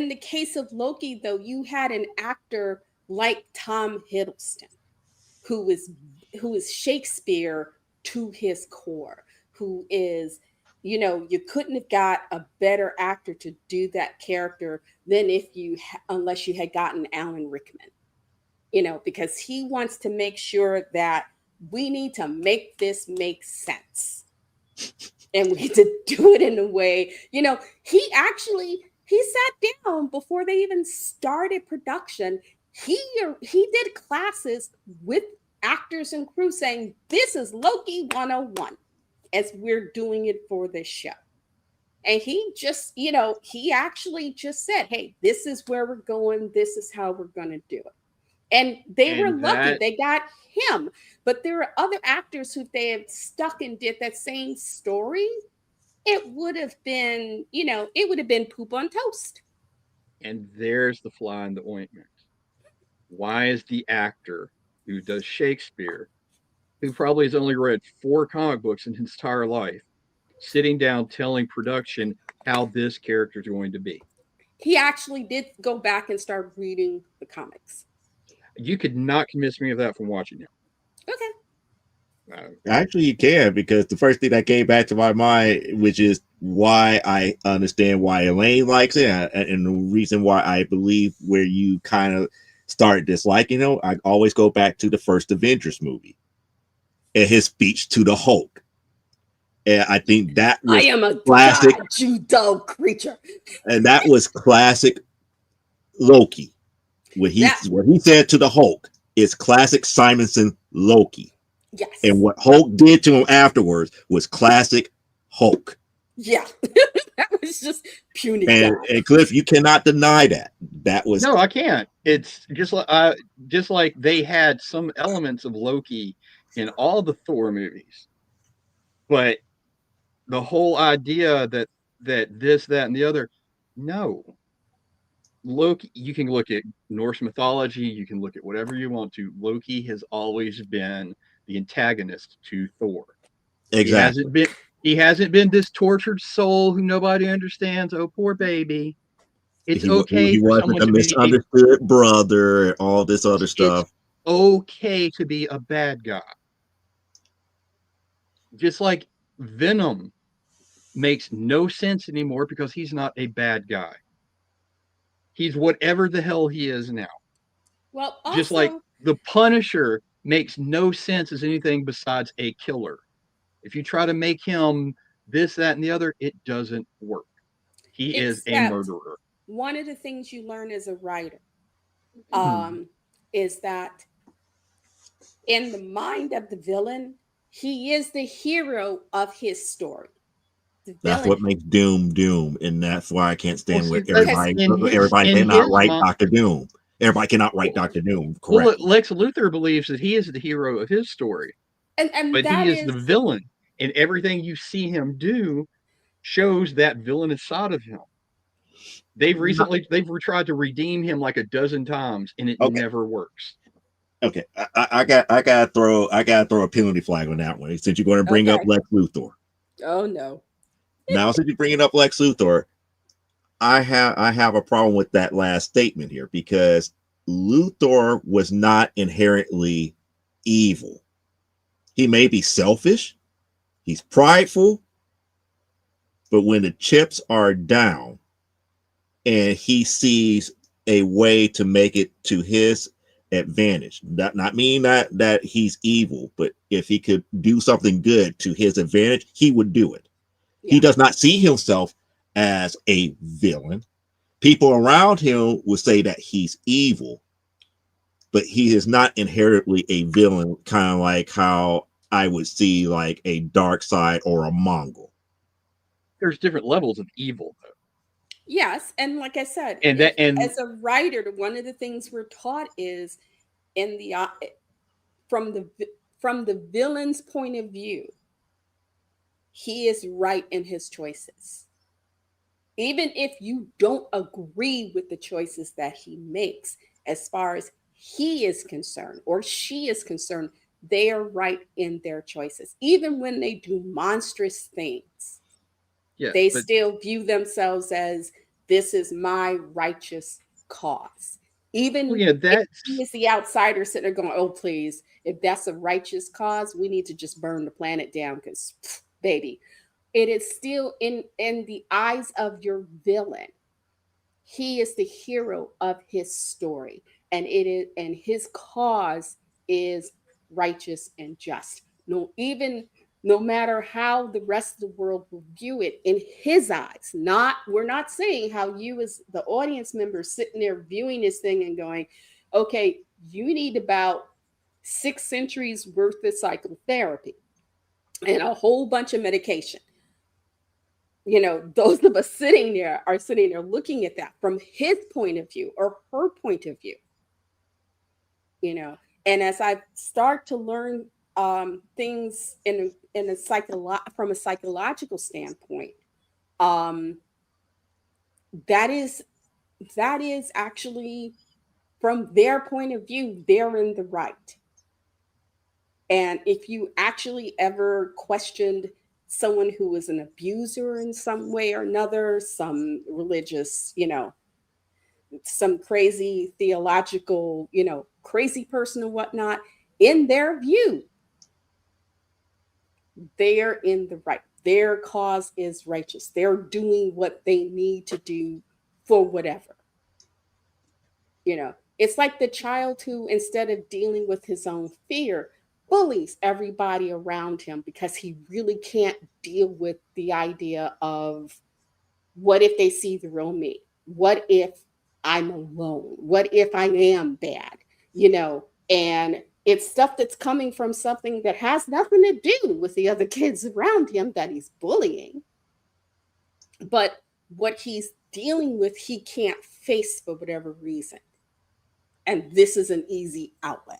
the case of Loki, though, you had an actor like Tom Hiddleston, who is Shakespeare to his core, who is you couldn't have got a better actor to do that character than unless you had gotten Alan Rickman, because he wants to make sure that we need to make this make sense. And we need to do it in a way, he sat down before they even started production. He did classes with actors and crew saying, this is Loki 101 as we're doing it for this show. And he just, he actually just said, hey, this is where we're going. This is how we're going to do it. And they were lucky. They got him. But there are other actors who, if they had stuck and did that same story, it would have been, it would have been poop on toast. And there's the fly in the ointment. Why is the actor who does Shakespeare, who probably has only read 4 comic books in his entire life, sitting down telling production how this character is going to be? He actually did go back and start reading the comics. You could not convince me of that from watching him. Okay. Actually, you can, because the first thing that came back to my mind, which is why I understand why Elaine likes it, and the reason why I believe where you kind of start disliking him, I always go back to the first Avengers movie and his speech to the Hulk. And I think that was I am a classic, god, you dull creature. and that was classic Loki. What he said to the Hulk is classic Simonson Loki. Yes. And what Hulk did to him afterwards was classic Hulk. Yeah. That was just puny. And Cliff, you cannot deny that. That was no, I can't. It's just like they had some elements of Loki in all the Thor movies, but the whole idea that this, that, and the other, no. Loki, you can look at Norse mythology, you can look at whatever you want to. Loki has always been the antagonist to Thor. exactly. He hasn't been this tortured soul who nobody understands. Oh, poor baby. It's okay he for wasn't someone a to be misunderstood brother and all this other stuff. It's okay to be a bad guy. Just like Venom makes no sense anymore because he's not a bad guy. He's whatever the hell he is now. Well, also, just like the Punisher makes no sense as anything besides a killer. If you try to make him this, that, and the other, it doesn't work. He is a murderer. One of the things you learn as a writer is that in the mind of the villain, he is the hero of his story. That's what makes Doom, and that's why I can't stand with everybody cannot write Dr. Doom. Everybody cannot write Dr. Doom. Correct. Well, Lex Luthor believes that he is the hero of his story, but he is the villain, and everything you see him do shows that villainous side of him. They've tried to redeem him like a dozen times, and it never works. Okay, I gotta throw a penalty flag on that one, since you're going to bring up Lex Luthor. Oh no! Now, since you're bringing up Lex Luthor, I have a problem with that last statement here, because Luthor was not inherently evil. He may be selfish, he's prideful, but when the chips are down and he sees a way to make it to his advantage, not meaning that he's evil, but if he could do something good to his advantage, he would do it. Yeah. He does not see himself as a villain. People around him would say that he's evil, but he is not inherently a villain, kind of like how I would see like a dark side or a Mongol. There's different levels of evil, though. Yes, and like I said, as a writer, one of the things we're taught is from the villain's point of view, he is right in his choices. Even if you don't agree with the choices that he makes, as far as he is concerned or she is concerned, they are right in their choices. Even when they do monstrous things, they still view themselves as, this is my righteous cause. Even if he is the outsider sitting there going, oh, please, if that's a righteous cause, we need to just burn the planet down because, baby, it is still in the eyes of your villain. He is the hero of his story, and it is, and his cause is righteous and just. No matter how the rest of the world will view it, in his eyes. Not We're not saying how you as the audience member sitting there viewing this thing and going, okay, you need about 6 centuries worth of psychotherapy and a whole bunch of medication. Those of us sitting there are sitting there looking at that from his point of view or her point of view. And as I start to learn things from a psychological standpoint, um, that is actually, from their point of view, they're in the right. And if you actually ever questioned someone who was an abuser in some way or another, some religious, some crazy theological, crazy person or whatnot, in their view, they're in the right. Their cause is righteous. They're doing what they need to do for whatever. It's like the child who, instead of dealing with his own fear, bullies everybody around him because he really can't deal with the idea of, what if they see the real me? What if I'm alone? What if I am bad? And it's stuff that's coming from something that has nothing to do with the other kids around him that he's bullying. But what he's dealing with, he can't face for whatever reason. And this is an easy outlet.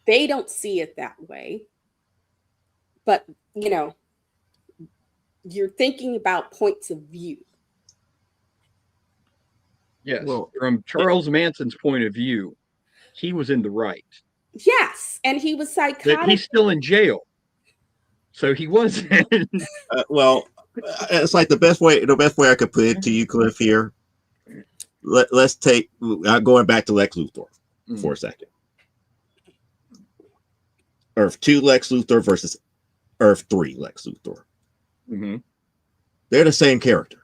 They don't see it that way. But, you're thinking about points of view. Yes. Well, from Charles Manson's point of view, he was in the right. Yes. And he was psychotic. But he's still in jail. So he wasn't. It's like the best way I could put it to you, Cliff, here. Let's take, going back to Lex Luthor for a second. Earth 2 Lex Luthor versus Earth 3 Lex Luthor. Mm-hmm. They're the same character.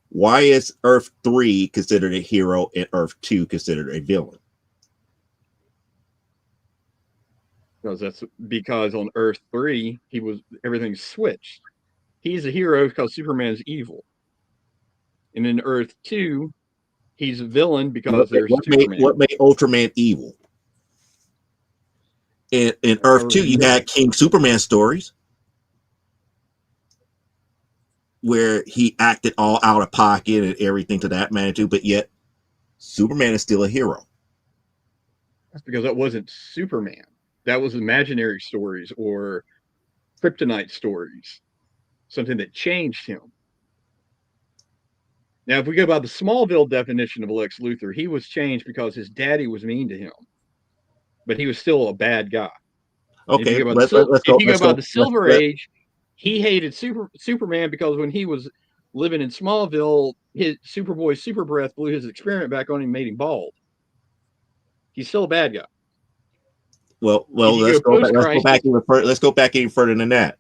Why is Earth 3 considered a hero and Earth 2 considered a villain? Because on Earth 3, everything's switched. He's a hero because Superman's evil. And in Earth 2, he's a villain because Superman. What made Ultraman evil? In Earth 2, you had King Superman stories where he acted all out of pocket and everything to that magnitude, but yet Superman is still a hero. That's because that wasn't Superman. That was imaginary stories or kryptonite stories, something that changed him. Now, if we go by the Smallville definition of Lex Luthor, he was changed because his daddy was mean to him, but he was still a bad guy. Okay, if you go by the Silver Age, he hated Superman because when he was living in Smallville, his Superboy's super breath blew his experiment back on him and made him bald. He's still a bad guy. Well, let's go back even further than that.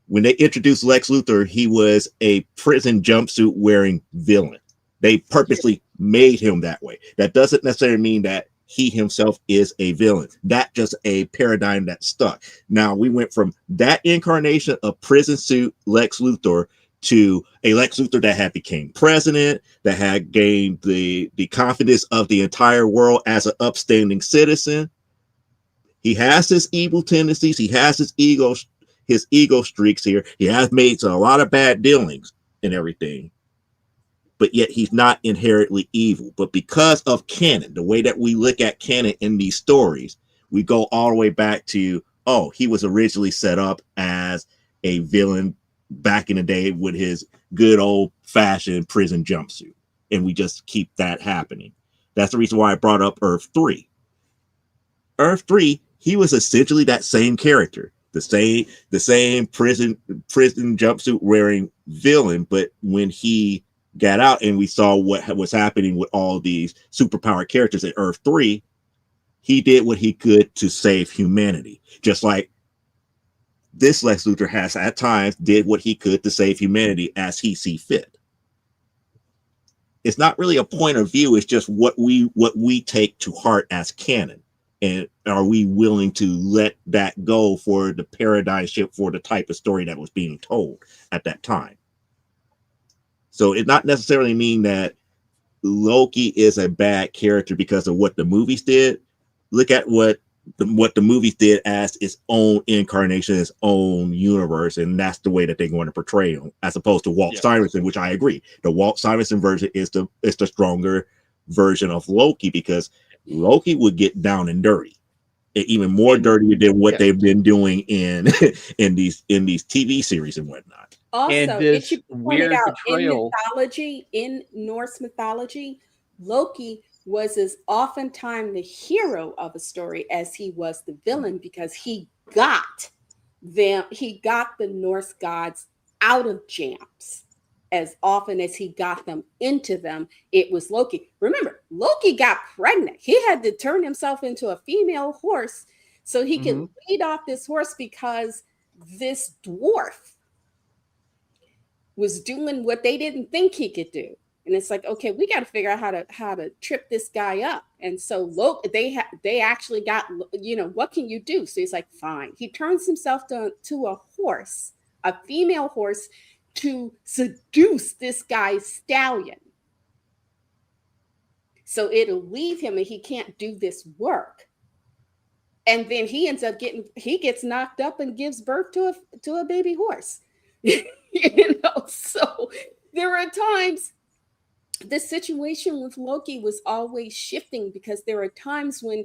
When they introduced Lex Luthor, he was a prison jumpsuit wearing villain. They purposely made him that way. That doesn't necessarily mean that he himself is a villain. That's just a paradigm that stuck. Now we went from that incarnation of prison suit Lex Luthor to a Lex Luthor that had became president, that had gained the confidence of the entire world as an upstanding citizen. He has his evil tendencies. He has his ego streaks here. He has made a lot of bad dealings and everything. But yet he's not inherently evil. But because of canon, the way that we look at canon in these stories, we go all the way back to, oh, he was originally set up as a villain back in the day with his good old fashioned prison jumpsuit. And we just keep that happening. That's the reason why I brought up Earth 3. Earth 3, he was essentially that same character, the same prison jumpsuit wearing villain. But when he got out and we saw what was happening with all these superpowered characters at Earth 3, he did what he could to save humanity. Just like this Lex Luthor has at times did what he could to save humanity as he see fit. It's not really a point of view. It's just what we take to heart as canon. And are we willing to let that go for the paradigm shift for the type of story that was being told at that time? So it not necessarily mean that Loki is a bad character because of what the movies did. Look at what the movies did as its own incarnation, its own universe, and that's the way that they're going to portray him, as opposed to Walt Simonson, which I agree. The Walt Simonson version is the stronger version of Loki, because Loki would get down and dirty, and even more dirty than what they've been doing in in these TV series and whatnot. Also, it should be pointed out in Norse mythology, Loki was as oftentimes the hero of a story as he was the villain, because he got the Norse gods out of jams. As often as he got them into them, it was Loki. Remember, Loki got pregnant. He had to turn himself into a female horse so he could lead off this horse, because this dwarf was doing what they didn't think he could do. And it's like, okay, we got to figure out how to trip this guy up. And so they actually got, what can you do? So he's like, fine. He turns himself to a horse, a female horse, to seduce this guy's stallion. So it'll leave him and he can't do this work. And then he ends up gets knocked up and gives birth to a baby horse. So there are times the situation with Loki was always shifting, because there are times when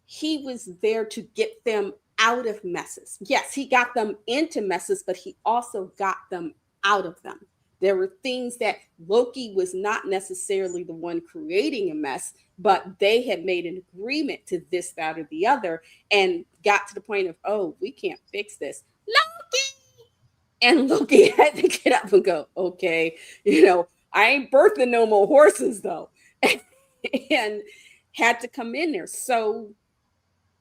he was there to get them out of messes. Yes, he got them into messes, but he also got them out of them. There were things that Loki was not necessarily the one creating a mess, but they had made an agreement to this, that, or the other, and got to the point of, oh, we can't fix this. Loki! And Loki had to get up and go, okay, I ain't birthing no more horses, though. And had to come in there. So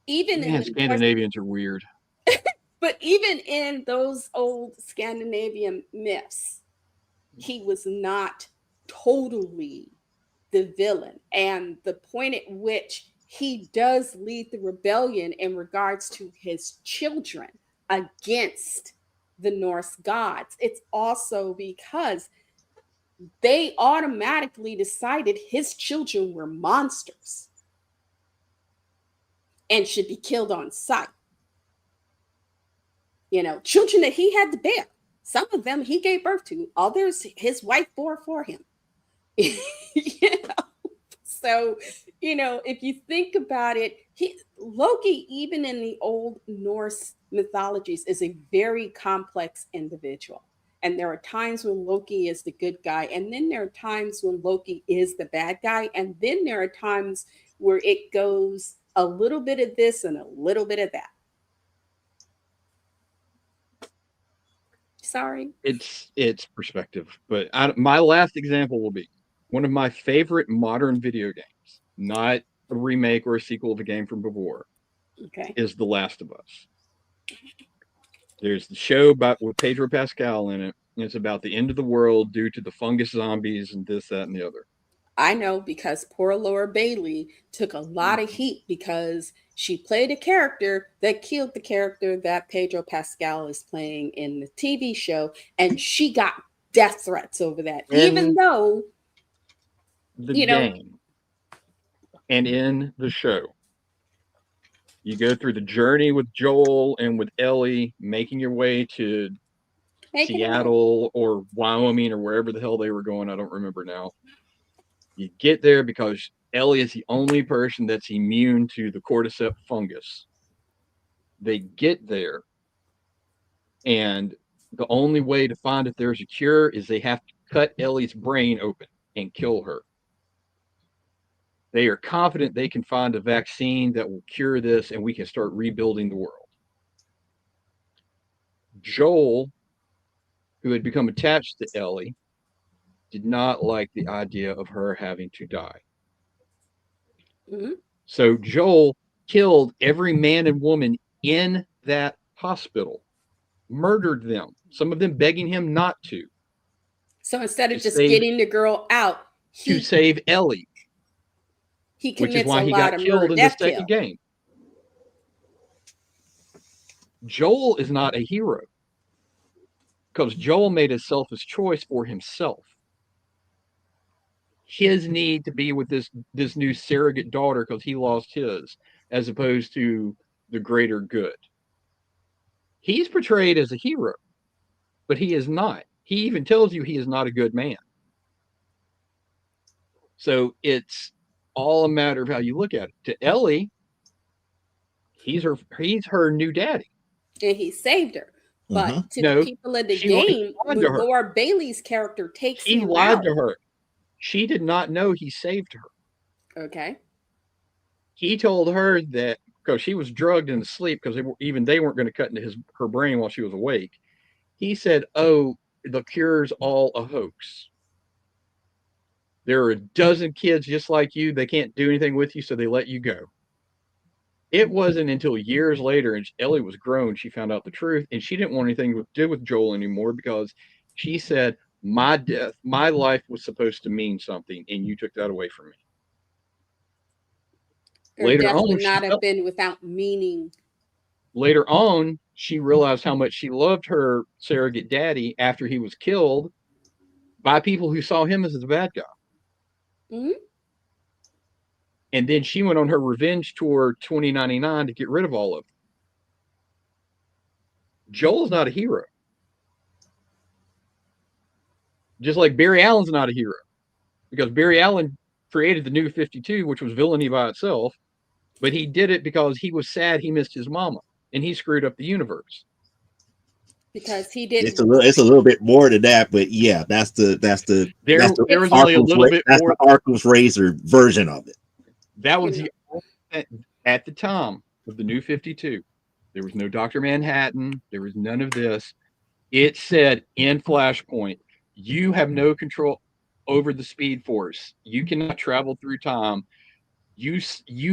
even in Scandinavians are weird. But even in those old Scandinavian myths, he was not totally the villain. And the point at which he does lead the rebellion in regards to his children against the Norse gods, it's also because they automatically decided his children were monsters and should be killed on sight. Children that he had to bear. Some of them he gave birth to, others his wife bore for him. So, if you think about it, Loki, even in the old Norse mythologies, is a very complex individual. And there are times when Loki is the good guy, and then there are times when Loki is the bad guy, and then there are times where it goes a little bit of this and a little bit of that. Sorry. It's perspective. But my last example will be one of my favorite modern video games, not a remake or a sequel of a game from before, is The Last of Us. There's the show with Pedro Pascal in it. And it's about the end of the world due to the fungus zombies and this, that, and the other. I know, because poor Laura Bailey took a lot of heat because she played a character that killed the character that Pedro Pascal is playing in the TV show, and she got death threats over that, even though the game and in the show, you go through the journey with Joel and with Ellie, making your way to Seattle or Wyoming or wherever the hell they were going. I don't remember now. You get there because Ellie is the only person that's immune to the cordyceps fungus. They get there, and the only way to find if there's a cure is they have to cut Ellie's brain open and kill her. They are confident they can find a vaccine that will cure this, and we can start rebuilding the world. Joel, who had become attached to Ellie, did not like the idea of her having to die. Mm-hmm. So Joel killed every man and woman in that hospital murdered them. Some of them begging him not to. So instead of To just save, getting the girl out, to save Ellie, he which is commits a why he lot got of killed murder, in the death second kill. game. Joel is not a hero because Joel made a selfish choice for himself. His need to be with this new surrogate daughter because he lost his, as opposed to the greater good. He's portrayed as a hero, but he is not. He even tells you he is not a good man. So it's all a matter of how you look at it. To Ellie, he's her new daddy. And he saved her. But Mm-hmm. to the No, people in the he lied game, to when her. Laura Bailey's character takes He him lied out. to her. She did not know he saved her. Okay. He told her that because she was drugged into sleep because they weren't going to cut into her brain while she was awake. He said, "Oh, the cure's all a hoax. There are a dozen kids just like you. They can't do anything with you, so they let you go." It wasn't until years later, and Ellie was grown, she found out the truth, and she didn't want anything to do with Joel anymore because she said, "My death, my life was supposed to mean something, and you took that away from me." Her Later death on, would not have been without meaning. she realized how much she loved her surrogate daddy after he was killed by people who saw him as the bad guy. Mm-hmm. And then she went on her revenge tour 2099 to get rid of all of them. Joel's not a hero. Just like Barry Allen's not a hero. Because Barry Allen created the New 52, which was villainy by itself, but he did it because he was sad he missed his mama and he screwed up the universe. Because he It's didn't. a little bit more than that, but yeah, that's the There was only a little bit that's more. the Arkham's Razor version of it. That was the at the time of the New 52. There was no Dr. Manhattan. There was none of this. It said in Flashpoint, you have no control over the Speed Force. You cannot travel through time. You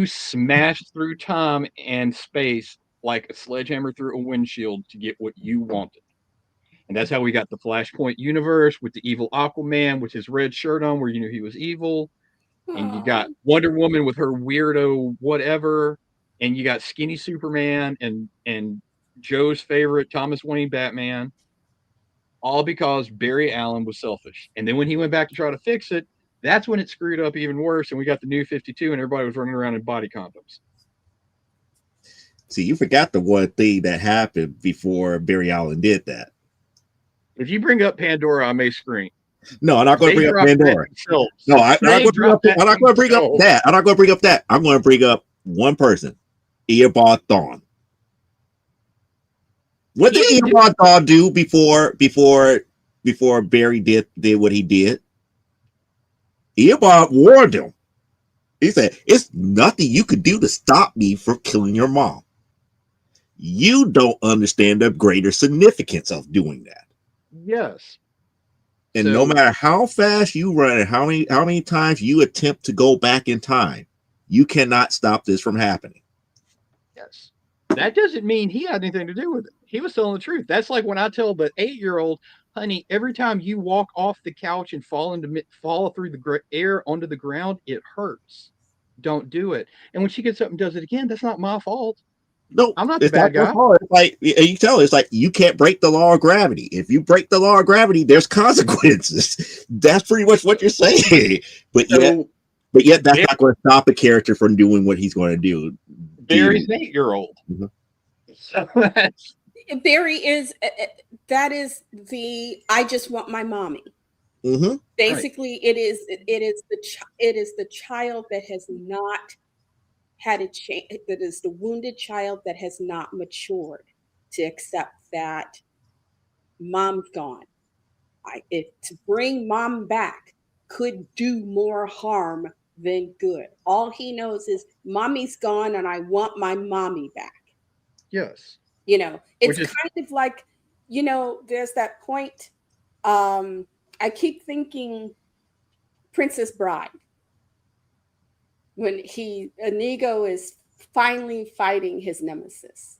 smash through time and space like a sledgehammer through a windshield to get what you wanted. And that's how we got the Flashpoint universe with the evil Aquaman with his red shirt on, where you knew he was evil. And you got Oh, Wonder Woman with her weirdo whatever, and you got skinny Superman and Joe's favorite Thomas Wayne Batman, all because Barry Allen was selfish. And then when he went back to try to fix it, that's when it screwed up even worse, and we got the New 52, and everybody was running around in body condoms. See, you forgot the one thing that happened before Barry Allen did that. If you bring up Pandora, I may scream. No, I'm not going to bring up Pandora. No, I'm not going to bring up. I'm not going to bring up that. I'm not going to bring up that. I'm going to bring up one person, Eobard Thawne. What did Eobard Thawne do before Barry did what he did? Eobard warned him. He said, "It's nothing you could do to stop me from killing your mom. You don't understand the greater significance of doing that." Yes. And so, no matter how fast you run and how many times you attempt to go back in time, you cannot stop this from happening. Yes. That doesn't mean he had anything to do with it. He was telling the truth. That's like when I tell the 8-year-old, honey, every time you walk off the couch and fall through the air onto the ground, it hurts. Don't do it. And when she gets up and does it again, that's not my fault. No, I'm not the bad guy. It's like you tell her, it's like you can't break the law of gravity. If you break the law of gravity, there's consequences. That's pretty much what you're saying. But yet that's not going to stop a character from doing what he's going to do. Barry's an 8-year-old. Mm-hmm. So Barry is I just want my mommy. Mm-hmm. Basically, right. It is the child that has not had a change. That is the wounded child that has not matured to accept that mom's gone. To bring mom back could do more harm than good. All he knows is mommy's gone, and I want my mommy back. Yes. It's kind of like, there's that point. I keep thinking Princess Bride. When Inigo is finally fighting his nemesis.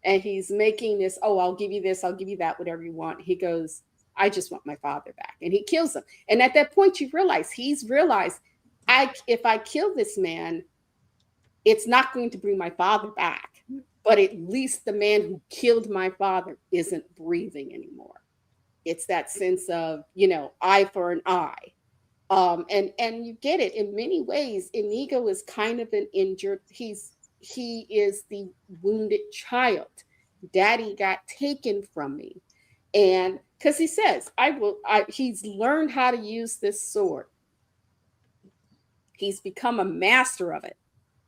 and he's making this, oh, I'll give you this, I'll give you that, whatever you want. He goes, I just want my father back. And he kills him. And at that point, you realize he's realized, if I kill this man, it's not going to bring my father back. But at least the man who killed my father isn't breathing anymore. It's that sense of, eye for an eye. And you get it in many ways. Inigo is kind of an injured, he is the wounded child. Daddy got taken from me. And because he says, he's learned how to use this sword. He's become a master of it,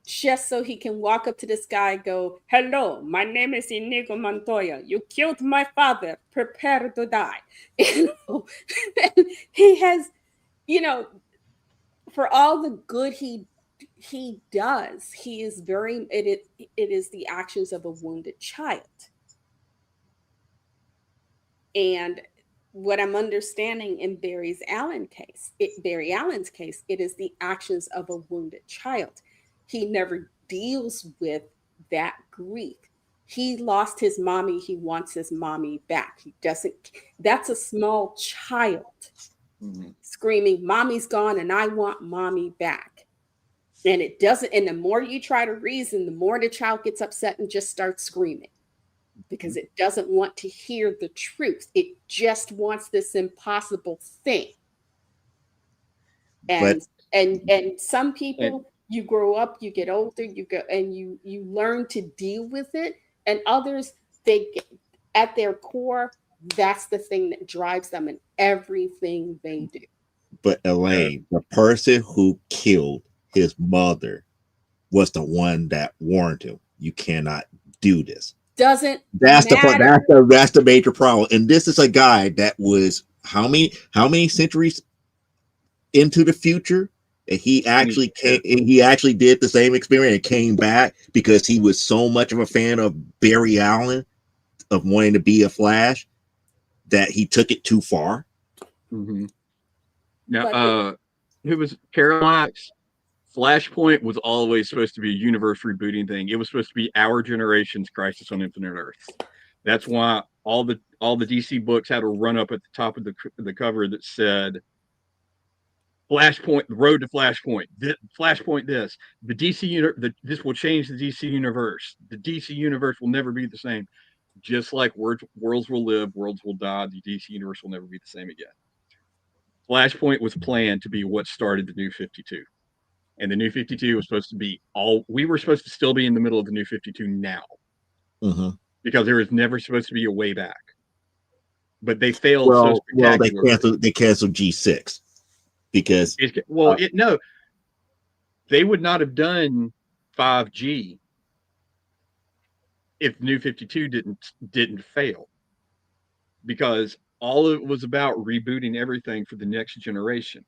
just so he can walk up to this guy and go, hello, my name is Inigo Montoya. You killed my father. Prepare to die. He has, for all the good he does, he is it is the actions of a wounded child. And what I'm understanding in Barry Allen's case, it is the actions of a wounded child. He never deals with that grief. He lost his mommy. He wants his mommy back. He doesn't. That's a small child screaming, mommy's gone and I want mommy back. And it doesn't. And the more you try to reason, the more the child gets upset and just starts screaming, because it doesn't want to hear the truth. It just wants this impossible thing. And some people, you grow up, you get older, you go and you learn to deal with it. And others, at their core, that's the thing that drives them in everything they do. But Elaine, the person who killed his mother was the one that warned him, you cannot do this. That's the major problem. And this is a guy that was how many centuries into the future, and he actually did the same experiment and came back because he was so much of a fan of Barry Allen, of wanting to be a Flash, that he took it too far. Now, who was Parallax? Flashpoint was always supposed to be a universe rebooting thing. It was supposed to be our generation's Crisis on Infinite Earths. That's why all the DC books had a run up at the top of the cover that said Flashpoint, the road to Flashpoint. Flashpoint, this this will change the DC universe. The DC universe will never be the same. Just like worlds will live, worlds will die. The DC universe will never be the same again. Flashpoint was planned to be what started the New 52. And the New 52 was supposed to be we were supposed to still be in the middle of the New 52 now. Because there was never supposed to be a way back. But they failed so spectacularly. Well, they canceled G6 because they would not have done 5G if New 52 didn't fail. Because all it was about rebooting everything for the next generation.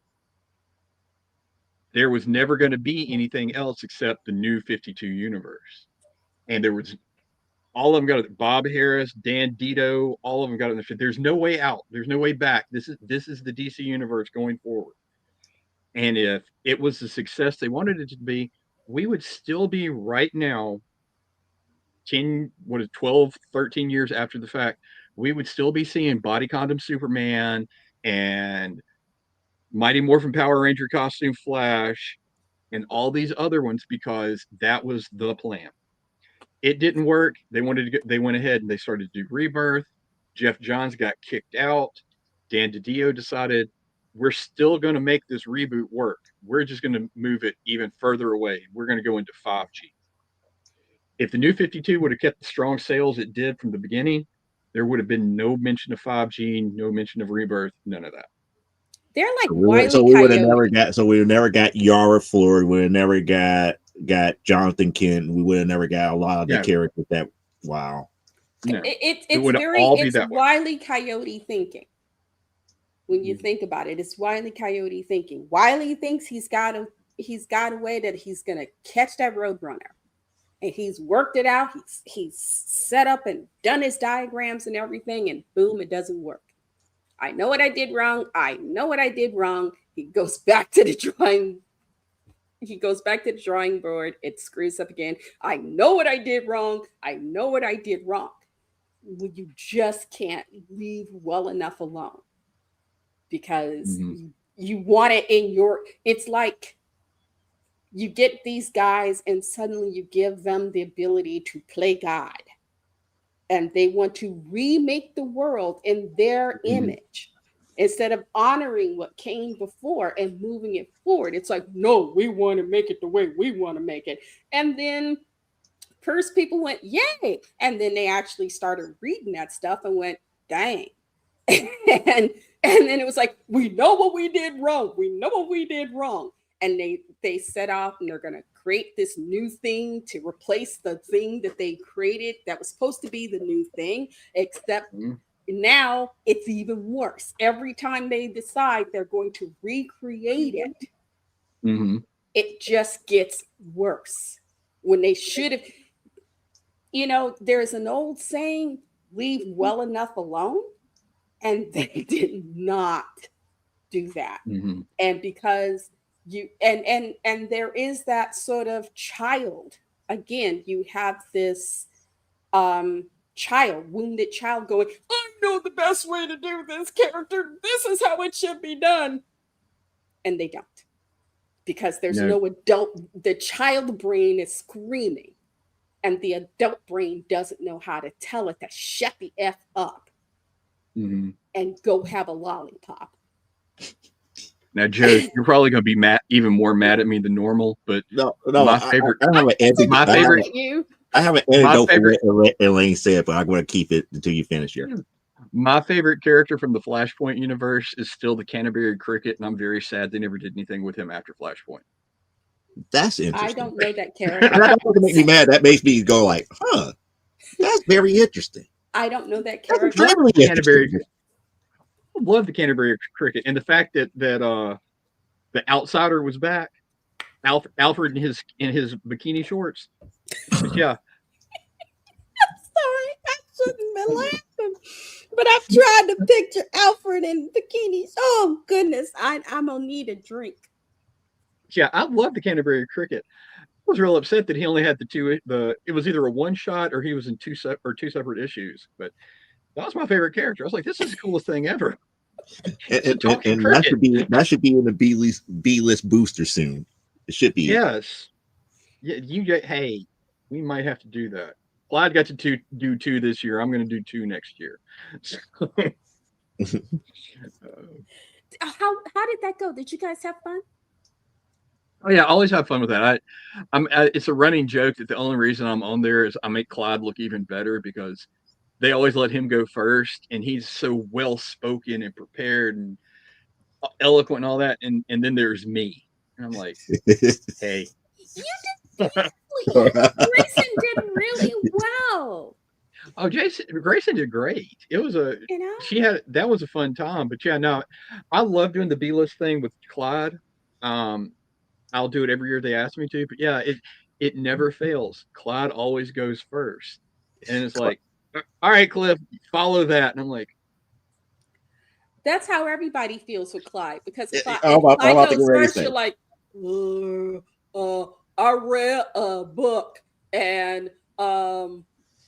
There was never going to be anything else except the New 52 universe. And there was all of them got it. Bob Harris, Dan Dito, all of them got it. There's no way out. There's no way back. This is the DC universe going forward. And if it was the success they wanted it to be, we would still be right now 12, 13 years after the fact, we would still be seeing Body Condom Superman and Mighty Morphin Power Ranger costume Flash and all these other ones, because that was the plan. It didn't work. They went ahead and they started to do Rebirth. Jeff Johns got kicked out. Dan DiDio decided, we're still going to make this reboot work. We're just going to move it even further away. We're going to go into 5G. If the New 52 would have kept the strong sales it did from the beginning, there would have been no mention of 5G, no mention of Rebirth, none of that. They're like we would have never got Yara Flor. We would have never got Jonathan Kent. We would have never got a lot of the characters that. Wow. No. It's Wile E. Coyote thinking. When you think about it, it's Wile E. Coyote thinking. Wile thinks he's got a way that he's gonna catch that Roadrunner. And he's worked it out. He's set up and done his diagrams and everything, and boom, it doesn't work. I know what I did wrong. He goes back to the drawing he goes back to the drawing board. It screws up again. I know what I did wrong. I know what I did wrong. Well, you just can't leave well enough alone because Mm-hmm. you want it in your. It's like you get these guys and suddenly you give them the ability to play God, and they want to remake the world in their Mm-hmm. image instead of honoring what came before and moving it forward. It's like, no, we want to make it the way we want to make it. And then first people went, yay. And then they actually started reading that stuff and went, dang. and then it was like, we know what we did wrong. We know what we did wrong. And they set off and they're gonna create this new thing to replace the thing that they created that was supposed to be the new thing, except Mm-hmm. now it's even worse. Every time they decide they're going to recreate it, Mm-hmm. it just gets worse. When they should have, there's an old saying, leave well enough alone. And they did not do that. Mm-hmm. And because and there is that sort of child, again, you have this wounded child going, I know the best way to do this character. This is how it should be done. And they don't. Because there's No. no adult, the child brain is screaming. And the adult brain doesn't know how to tell it to shut the F up Mm-hmm. and go have a lollipop. Now, Joe, you're probably going to be even more mad at me than normal, but No, my favorite, I have an antidote. my favorite, I have an antidote for what Elaine said, but I'm going to keep it until you finish here. my favorite character from the Flashpoint universe is still the Canterbury Cricket, and I'm very sad they never did anything with him after Flashpoint. That's interesting. I don't know that character. That doesn't make me mad. That makes me go like, huh, that's very interesting. I don't know that That's character. extremely Canterbury, interesting. I love the Canterbury Cricket, and the fact that the Outsider was back, Alfred in his bikini shorts. But yeah, Sorry, I shouldn't be laughing. But I've tried to picture Alfred in bikinis. Oh goodness, I'm gonna need a drink. yeah, I love the Canterbury Cricket. I was real upset that he only had it was either a one shot or he was in two separate issues. But that was my favorite character. I was like, this is the coolest thing ever. And that should be in the B list booster soon. It should be. Yes. Yeah, hey, we might have to do that. Clyde got to do two this year. I'm going to do two next year. How did that go? Did you guys have fun? Oh yeah, I always have fun with that. It's a running joke that the only reason I'm on there is I make Clyde look even better because they always let him go first, and he's so well spoken and prepared and eloquent and all that. And then there's me, and I'm like, hey, You did Grayson did really well. oh, Grayson did great. It was that was a fun time. But yeah, no, I love doing the B list thing with Clyde. I'll do it every year they ask me to. But yeah, it never fails. Clyde always goes first, and it's like, all right, Cliff, follow that. And I'm like, that's how everybody feels with Clyde because Clyde goes first, you're like, I read a book and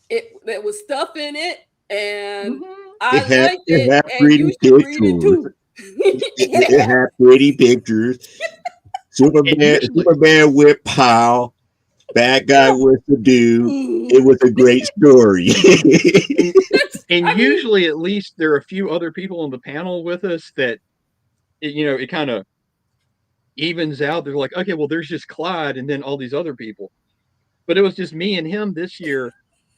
it was stuff in it and I liked it. It had pretty pictures. It had pretty pictures. Superman whip pile. Bad guy with to do. It was a great story. and usually, at least, there are a few other people on the panel with us that, it kind of evens out. They're like, okay, well, there's just Clyde and then all these other people. But it was just me and him this year.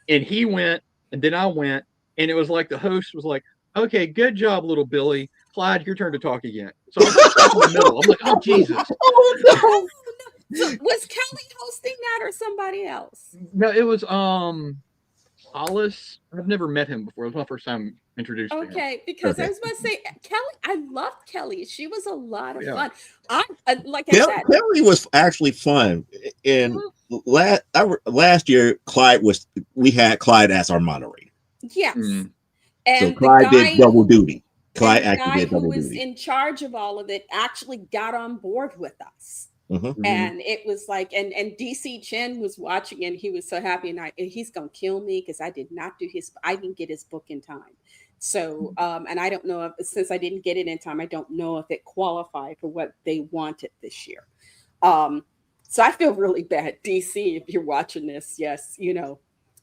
And he went, and then I went. And it was like the host was like, okay, good job, little Billy. Clyde, your turn to talk again. So I'm in the middle. I'm like, oh, Jesus. Oh, no. So was Kelly hosting that or somebody else? No, it was Hollis. I've never met him before. It was my first time introduced to him. Okay, because I was about to say Kelly. I loved Kelly. She was a lot of fun. I said, Kelly was actually fun. And last year, we had Clyde as our moderator. Yes, and so Clyde did double duty. Clyde actually did double duty. Who was in charge of all of it actually got on board with us. And it was like, and DC Chen was watching, and he was so happy, and he's gonna kill me because I didn't get his book in time. So and I don't know if, since I didn't get it in time, I don't know if it qualified for what they wanted this year. So I feel really bad, DC, if you're watching this. Yes,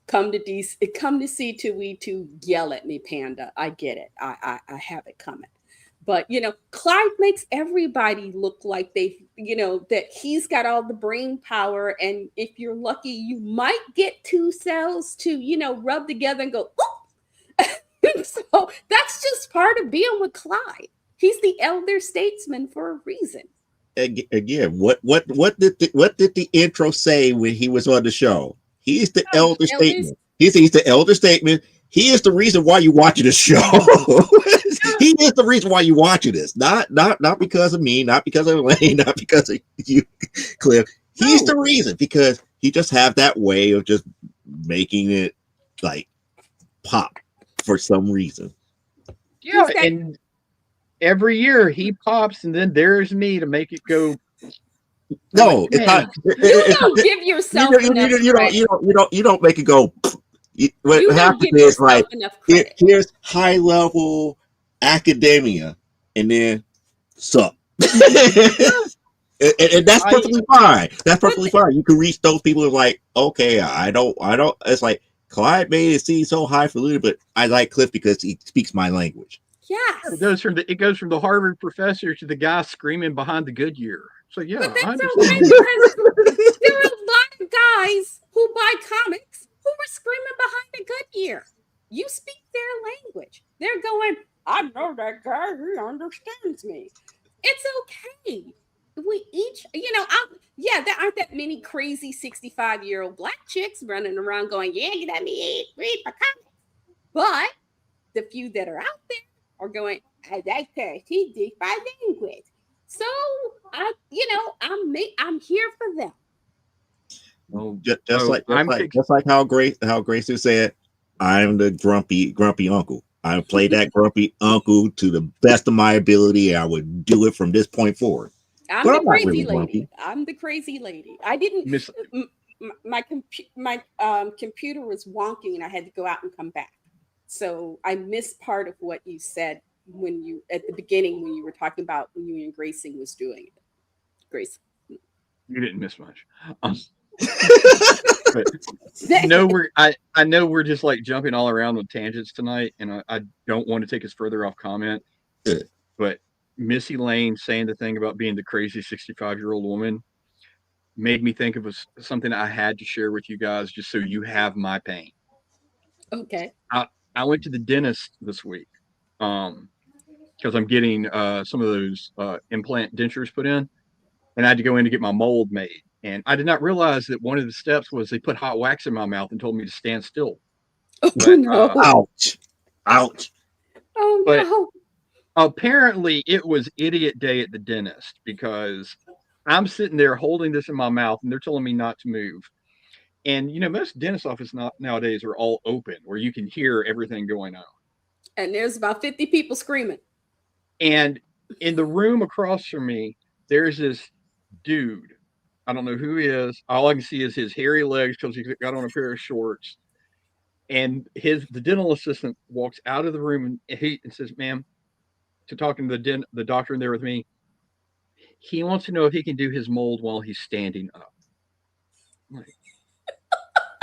come to DC, come to C2E2, yell at me, Panda. I get it. I have it coming. But Clyde makes everybody look like that he's got all the brain power, and if you're lucky, you might get two cells to rub together and go. So that's just part of being with Clyde. He's the elder statesman for a reason. Again, what did the intro say when he was on the show? He's the elder statesman. He's the elder statesman. He is the reason why you watching this show. He is the reason why you watching this. Not because of me, not because of Elaine, not because of you, Cliff. He's the reason, because he just have that way of just making it like pop for some reason. Yeah, and every year he pops, and then there's me to make it go. No, it's not. You don't give yourself enough credit. You don't make it go. What happens is like here's high level academia, and then sup. and that's perfectly fine. That's perfectly fine. You can reach those people who are like, okay, I don't. It's like Clyde made it seem so highfalutin, but I like Cliff because he speaks my language. Yes. It goes from the Harvard professor to the guy screaming behind the Goodyear. So yeah, but I that's understand. okay, because there are a lot of guys who buy comics who were screaming behind the Goodyear. You speak their language. They're going, I know that guy. He understands me. It's okay. We each, there aren't that many crazy 65-year-old black chicks running around going, yeah, you let me read my comics. But the few that are out there are going, I like her. He did my language. So I'm here for them. Well, just like how Grace said, I'm the grumpy uncle. I play that grumpy uncle to the best of my ability. I would do it from this point forward. I'm the crazy lady. I'm the crazy lady. I didn't. My computer was wonking, and I had to go out and come back. So I missed part of what you said at the beginning when you were talking about when you and Gracie was doing it. Grace, you didn't miss much. I know we're just like jumping all around with tangents tonight, and I don't want to take us further off comment. But Missy Lane saying the thing about being the crazy 65-year-old woman made me think of something I had to share with you guys, just so you have my pain. Okay. I went to the dentist this week because I'm getting some of those implant dentures put in, and I had to go in to get my mold made. And I did not realize that one of the steps was they put hot wax in my mouth and told me to stand still. Oh, no. Ouch. Oh, but no. Apparently it was idiot day at the dentist, because I'm sitting there holding this in my mouth and they're telling me not to move. And, most dentist offices nowadays are all open where you can hear everything going on. And there's about 50 people screaming. And in the room across from me, there's this dude. I don't know who he is. All I can see is his hairy legs because he got on a pair of shorts. And the dental assistant walks out of the room and says, ma'am, to talking to the doctor in there with me, he wants to know if he can do his mold while he's standing up. I'm like,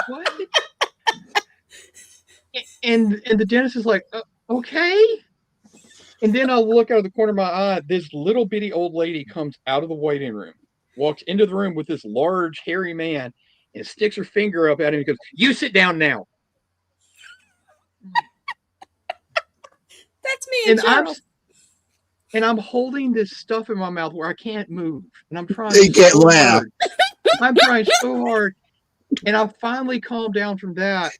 what? And the dentist is like, okay. And then I look out of the corner of my eye. This little bitty old lady comes out of the waiting room, walks into the room with this large, hairy man, and sticks her finger up at him and goes, you sit down now. That's me and Charles. I'm holding this stuff in my mouth where I can't move. And I'm trying so hard. I'm trying so hard. And I finally calmed down from that.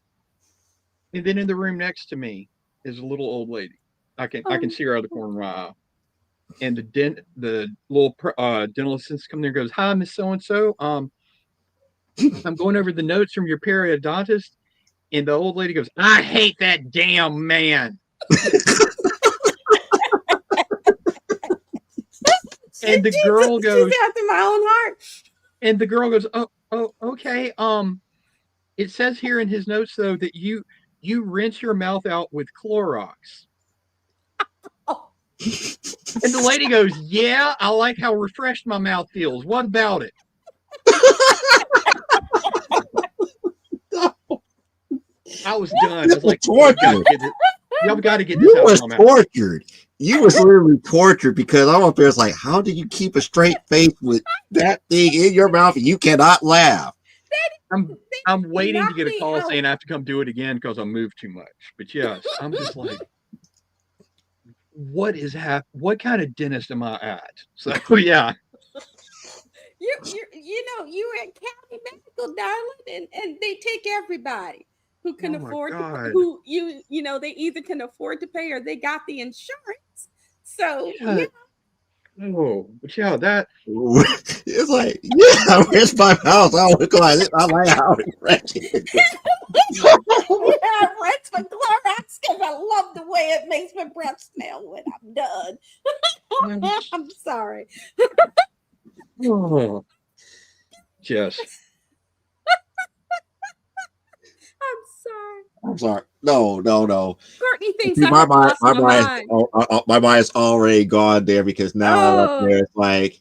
And then in the room next to me is a little old lady. I can see her out of the corner of my eye. And the little dental assistant comes there and goes, hi, Miss So-and-so. I'm going over the notes from your periodontist. And the old lady goes, I hate that damn man. And the girl goes, she's after my own heart. and the girl goes, oh, okay. It says here in his notes though that you rinse your mouth out with Clorox. Oh. And the lady goes, yeah, I like how refreshed my mouth feels. What about it? I was done. I was like, y'all got to get this you out was of my mouth. tortured. You was literally tortured because I'm up there. It's like, how do you keep a straight face with that thing in your mouth and you cannot laugh? I'm waiting to get a call saying I have to come do it again because I moved too much. But yes, I'm just like, what kind of dentist am I at? So yeah. You were at county medical, darling, and they take everybody who can afford to, who they either can afford to pay or they got the insurance. So yeah. Oh, but yeah, that it's like, yeah, where's my mouth? I would like it. I like how it ratchet. Yeah, rinse with Clorox because I love the way it makes my breath smell when I'm done. I'm sorry. oh, just I'm sorry. No. Courtney thinks See, I have lost my mind. My mind's already gone there because now up there it's like,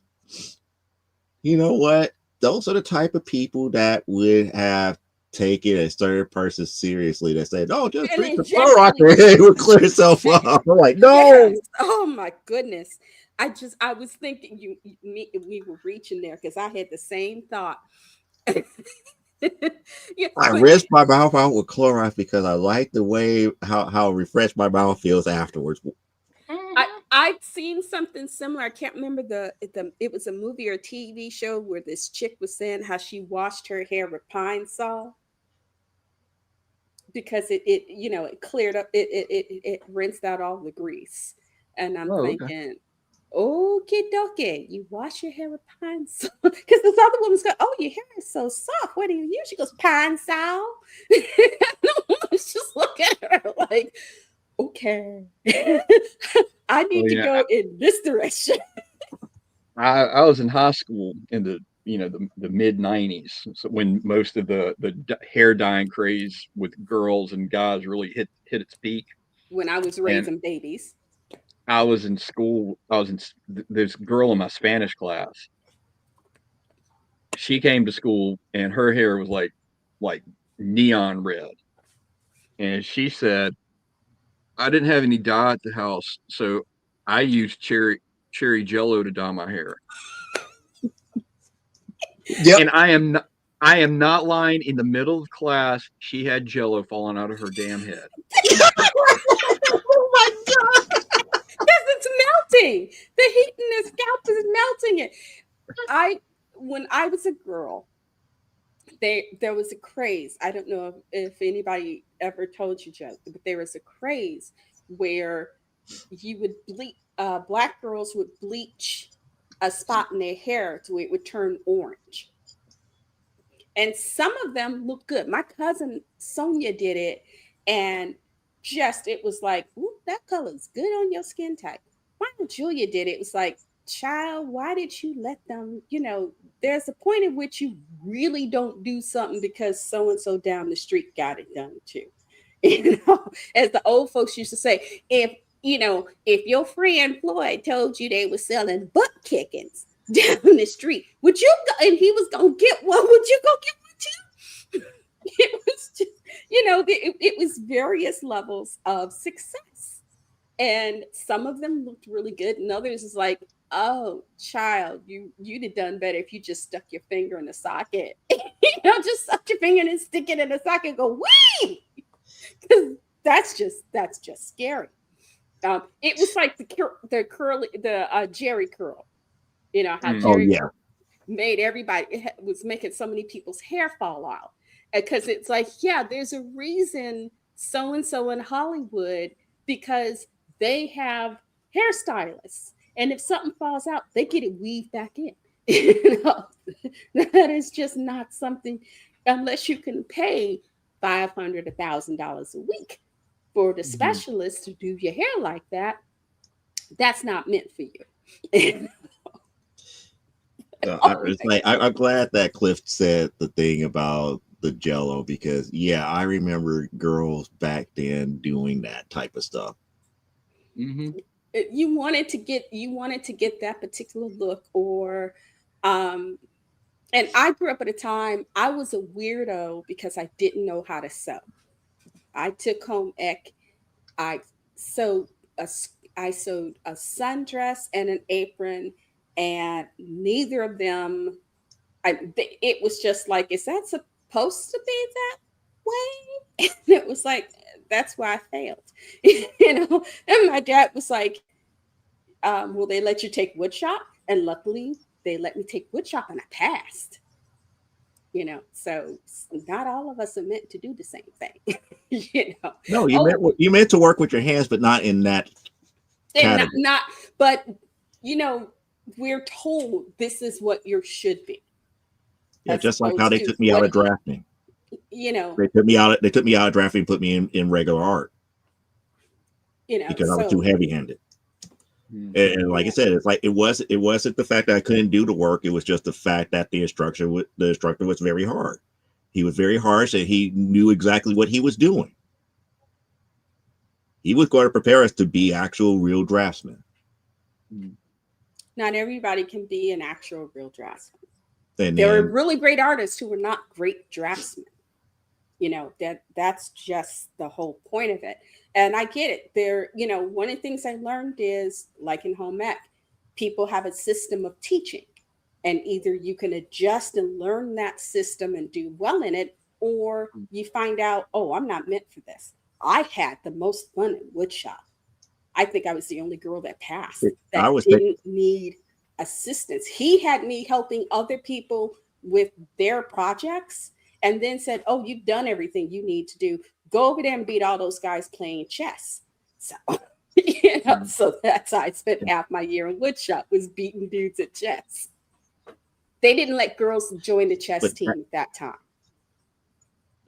you know what? Those are the type of people that would have taken a certain person seriously that said, "Oh, just drink the Clorox and it would clear itself up." I'm like, no. Yes. Oh my goodness. I was thinking we were reaching there because I had the same thought. Yeah, I rinse my mouth out with Clorox because I like the way how refreshed my mouth feels afterwards. I'd seen something similar. I can't remember it was a movie or TV show where this chick was saying how she washed her hair with Pine Sol because it cleared up, it rinsed out all the grease. And I'm thinking, okay, dokie, you wash your hair with Pine Sol. Because this other woman's going, oh, your hair is so soft. What do you use? She goes, Pine Sol. Let's just look at her like, okay. I need to go in this direction. I was in high school in the mid 90s, so when most of the hair dyeing craze with girls and guys really hit its peak. When I was raising babies, I was in school. This girl in my Spanish class. She came to school and her hair was like neon red, and she said, I didn't have any dye at the house, so I used cherry Jello to dye my hair. Yep. And I am not lying. In the middle of class, she had Jello falling out of her damn head. Oh my god! Because it's melting. The heat in the scalp is melting it. When I was a girl, there was a craze. I don't know if anybody ever told you, Joe, but there was a craze where you would black girls would bleach a spot in their hair so it would turn orange. And some of them look good. My cousin Sonia did it, and it was like, ooh, that color's good on your skin type. When Julia did it, it was like, child, why did you let them? There's a point at which you really don't do something because so and so down the street got it done too. As the old folks used to say, if your friend Floyd told you they were selling butt kickings down the street, would you go? And he was gonna get one. Would you go get one too? It was just, it was various levels of success, and some of them looked really good, and others is like, oh, child, you'd have done better if you just stuck your finger in the socket. Just suck your finger and stick it in the socket and go wee, because that's just scary. It was like the Jerry curl. How Jerry made everybody, was making so many people's hair fall out. Because it's like, yeah, there's a reason so-and-so in Hollywood, because they have hairstylists. And if something falls out, they get it weaved back in. That is just not something, unless you can pay $500, $1,000 a week for the specialist to do your hair like that. That's not meant for you. Oh It's my like I'm glad that Cliff said the thing about the Jello because yeah, I remember girls back then doing that type of stuff. Mm-hmm. You wanted to get that particular look, or um and I grew up at a time I was a weirdo because I didn't know how to sew. I took home ec. I sewed I sewed a sundress and an apron, and neither of them. It was just like, is that supposed to be that way? And it was like, that's why I failed, And my dad was like, "Will they let you take wood shop?" And luckily, they let me take wood shop, and I passed. So not all of us are meant to do the same thing. you know. No, Oh, you meant to work with your hands, but not in that and not, category. not but you know, we're told this is what you should be, Yeah, as just like how opposed they to took me out of drafting. you know, They took me out. They took me out of drafting, and put me in regular art because I was too so heavy handed. Mm-hmm. And like I yeah. said, it's like it wasn't the fact that I couldn't do the work. It was just the fact that the instructor was very hard. He was very harsh, and he knew exactly what he was doing. He was going to prepare us to be actual real draftsmen. Not everybody can be an actual real draftsman. And There are then really great artists who are not great draftsmen. That's just the whole point of it. And I get it. One of the things I learned is, like in home ec, people have a system of teaching, and either you can adjust and learn that system and do well in it, or you find out, oh, I'm not meant for this. I had the most fun in woodshop. I think I was the only girl that passed I that was thinking, didn't need assistance. He had me helping other people with their projects, and then said, "Oh, you've done everything you need to do. Go over there and beat all those guys playing chess." So, so that's how I spent half my year in woodshop, was beating dudes at chess. They didn't let girls join the chess but team at that time.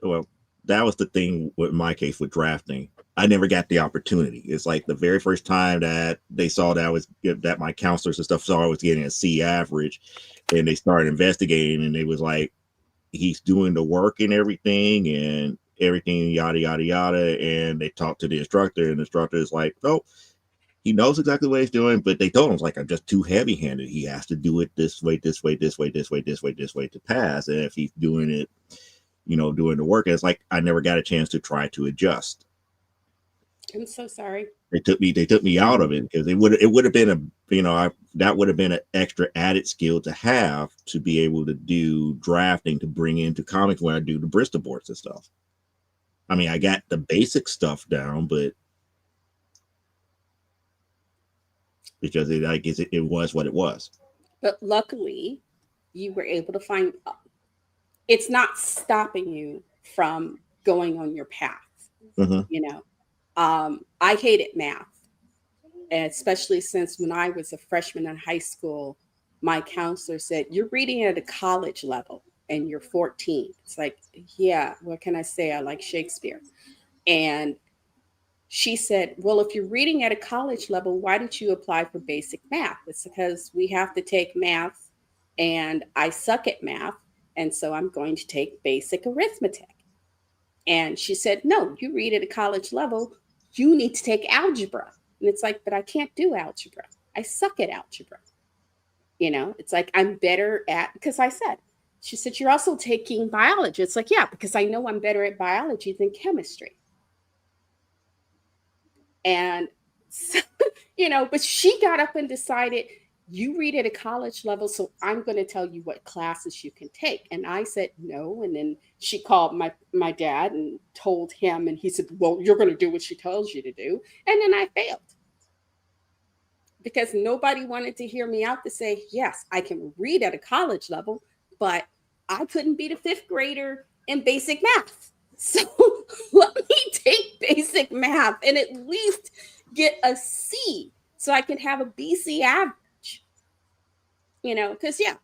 well, that was the thing with my case with drafting. I never got the opportunity. It's like the very first time that they saw that my counselors and stuff saw I was getting a C average, and they started investigating, and they was like, he's doing the work and everything, yada yada yada. And they talked to the instructor, and the instructor is like, "Oh, he knows exactly what he's doing," but they told him, like, I'm just too heavy handed. He has to do it this way, this way, this way, this way, this way, this way to pass. And if he's doing it, doing the work, it's like I never got a chance to try to adjust. I'm so sorry. They took me out of it because it would have been that would have been an extra added skill to have to be able to do drafting to bring into comics when I do the Bristol boards and stuff. I mean, I got the basic stuff down, but because it was what it was. But luckily, you were able to find, it's not stopping you from going on your path. Mm-hmm. You know, I hated math, especially since when I was a freshman in high school, my counselor said, "You're reading at a college level and you're 14." It's like, yeah, what can I say? I like Shakespeare. And she said, "Well, if you're reading at a college level, why did you apply for basic math?" It's because we have to take math, and I suck at math. And so I'm going to take basic arithmetic. And she said, "No, you read at a college level, you need to take algebra." And it's like, but I can't do algebra. I suck at algebra. It's like I'm better at, because I said, she said, "You're also taking biology." It's like, yeah, because I know I'm better at biology than chemistry. And so, but she got up and decided, "You read at a college level, so I'm going to tell you what classes you can take." And I said, "No." And then she called my dad and told him, and he said, "Well, you're going to do what she tells you to do." And then I failed because nobody wanted to hear me out to say, yes, I can read at a college level, but I couldn't beat a fifth grader in basic math. So let me take basic math and at least get a C so I can have a BC average, because, yeah,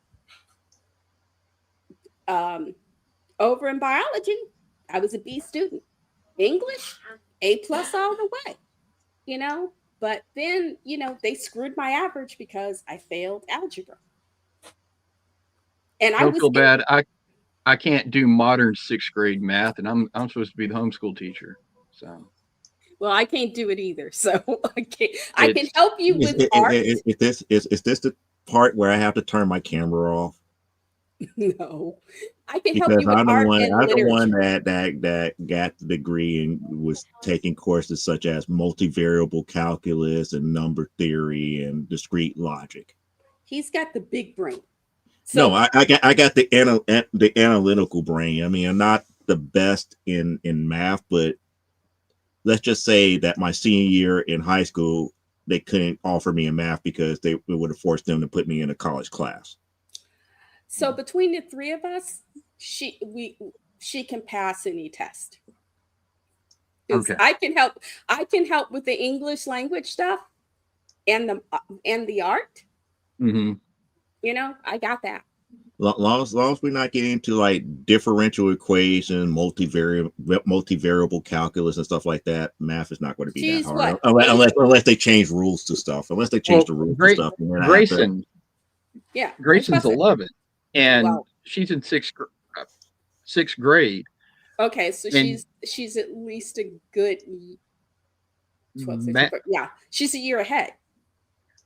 um, over in biology, I was a B student. English, A plus all the way, you know. But then, they screwed my average because I failed algebra. And I Don't was feel in, bad. I can't do modern sixth grade math, and I'm supposed to be the homeschool teacher. So well, I can't do it either. So I can it's help you with art. Is this the part where I have to turn my camera off? No, I can help Because you with art and I'm the one literature. that got the degree and was taking courses such as multivariable calculus and number theory and discrete logic. He's got the big brain. No, So I got the analytical brain. I mean, I'm not the best in math, but let's just say that my senior year in high school, they couldn't offer me a math because they would have forced them to put me in a college class. so between the three of us, she can pass any test. Because okay. I can help with the English language stuff and the art. Mm-hmm. You know, I got that. Long as we're not getting into like differential equation, multivariable calculus and stuff like that, math is not going to be that She's hard what, eight? unless they change rules to stuff. Unless they change Well, the rules to stuff, and then I have to. Grayson Yeah, that's what I Grayson's said. 11, and Well, she's in sixth grade. okay, so And she's at least a good 12, 13, ma- 14. Yeah, she's a year ahead.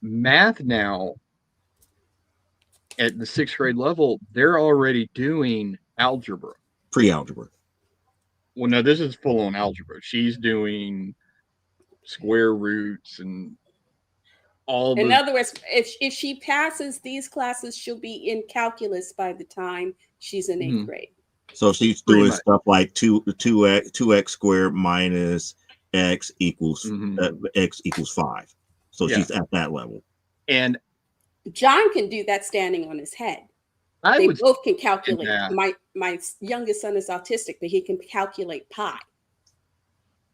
math now at the sixth grade level, they're already doing algebra. Pre-algebra. Well, no, this is full on algebra. She's doing square roots and all In the. other words, if she passes these classes, she'll be in calculus by the time she's in eighth Mhm, grade. So she's pretty doing much. stuff like two x squared minus Hmm. x equals 5. So Yeah. she's at that level. And John can do that standing on his head. I They was both can in calculate. math. My youngest son is autistic, but he can calculate pi.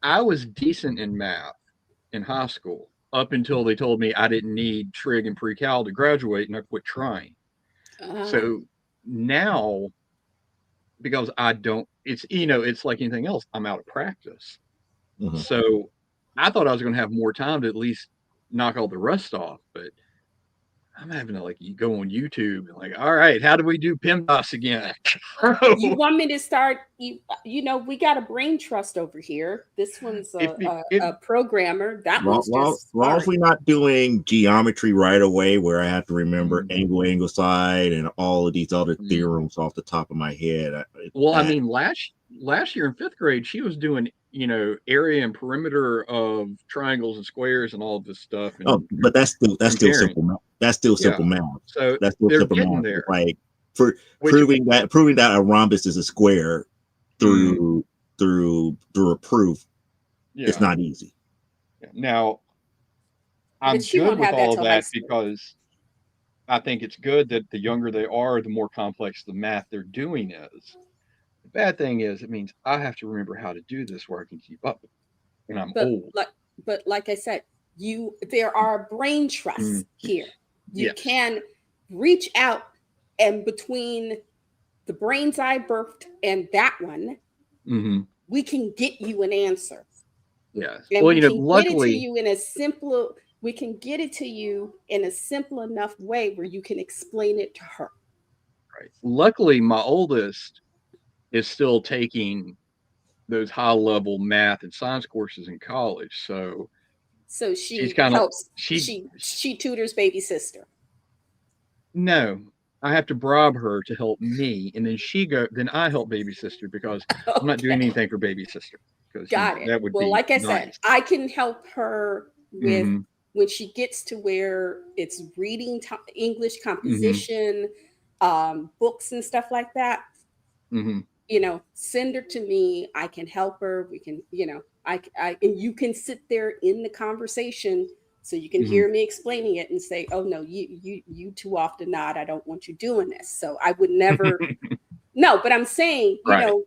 I was decent in math in high school up until they told me I didn't need trig and pre-cal to graduate, and I quit trying. Ah, So now, because I don't, it's like anything else. I'm out of practice. Mhm. So I thought I was going to have more time to at least knock all the rust off, but I'm having to like you go on YouTube and like, all right, how do we do PEMDAS again? you want me to start? You know, we got a brain trust over here. This one's if it, a programmer. That Long, one's just long as smart. we're not doing geometry right away, where I have to remember Mhm. angle side, and all of these other Mhm. theorems off the top of my head. Well, I That mean, last year in fifth grade, she was doing area and perimeter of triangles and squares and all of this stuff oh, and but that's still comparing. simple math. That's still Yeah, simple math. so That's still they're simple getting math. there, Like for which proving that a rhombus is a square mm, through a proof is yeah. not easy. Now But I'm she good won't with have that all of till high that school. because I think it's good that the younger they are, the more complex the math they're doing is. The bad thing is it means I have to remember how to do this where I can keep up, and I'm But old. like but like I said, there are brain Mm, trusts here. You yes. can reach out, and between the brains I birthed and that one, Hmm. we can get you an answer. Yes. And Well, we can get it to luckily, you in a simple we can get it to you in a simple enough way where you can explain it to her. right. Luckily, my oldest is still taking those high level math and science courses in college. So So she's she kind of helps she she tutors baby sister. no. I have to bribe her to help me, and then I help baby sister because I'm not doing Okay. anything for baby sister because Got it. that would Well, be like I said, nice. I can help her with Hmm. when she gets to where it's reading English Hmm. composition, books and stuff like that. Hmm. You know, send her to me. I can help her. We can, you know, and you can sit there in the conversation so you can Hmm. hear me explaining it and say, "Oh no, you too often nod. I don't want you doing this." So I would never. No, but I'm saying, you Right. know,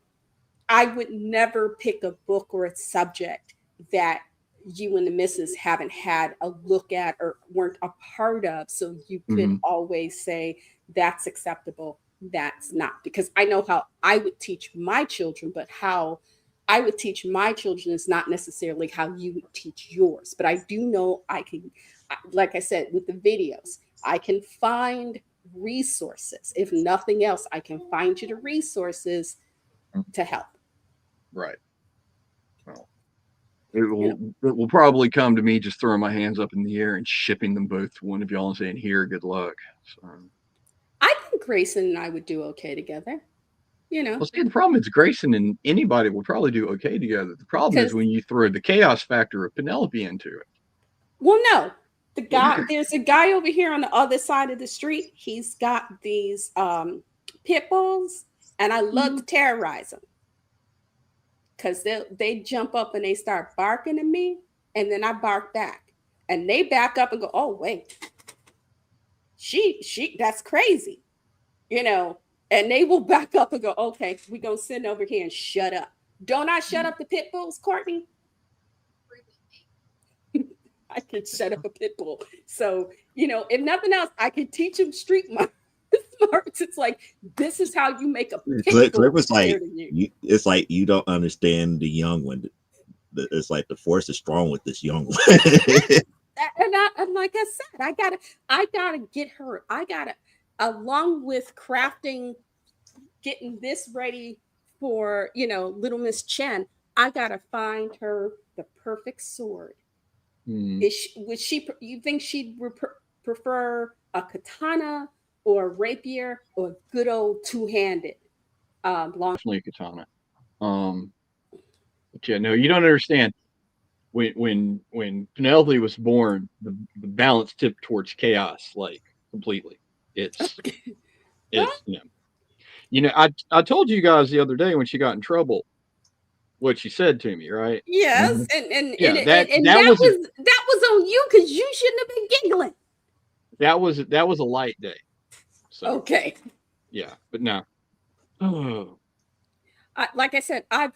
I would never pick a book or a subject that you and the missus haven't had a look at or weren't a part of. So you could Hmm. always say, that's acceptable, that's not. Because I know how I would teach my children, but how I would teach my children is not necessarily how you would teach yours. But I do know I can, like I said, with the videos, I can find resources. If nothing else, I can find you the resources to help. Right. Well, You know, it will probably come to me just throwing my hands up in the air and shipping them both to one of y'all and saying, "Here, good luck." So, I think Grayson and I would do okay together. You know, well, see, the problem is Grayson and anybody will probably do okay together. The problem is because when you throw the chaos factor of Penelope into it. well, no, there's a guy over here on the other side of the street. He's got these pit bulls, and I love to terrorize them because they jump up and they start barking at me, and then I bark back, and they back up and go, "Oh wait, she that's crazy," you know, and they will back up and go, "Okay, we gonna sit over here and shut up." Don't I shut up the pit bulls, Courtney? I could shut up a pit bull. So, you know, if nothing else, I could teach them street smarts. It's like, this is how you make a pit bull Cliff was like, scared of you. it's like you don't understand the young one. It's like the force is strong with this young one. And like I said, I gotta get her. I gotta, along with crafting, getting this ready for, you know, little Miss Chen, I gotta find her the perfect sword. You think she'd prefer a katana or a rapier or a good old two-handed long? Definitely a katana. But yeah, no, you don't understand. When Penelope was born, the balance tipped towards chaos, like completely. It's Well, I told you guys the other day when she got in trouble what she said to me, right? yes, Mhm. Yeah, and that was that was on you because you shouldn't have been giggling. that was a light day. So Okay. yeah, but no. Oh, Like I said, I'm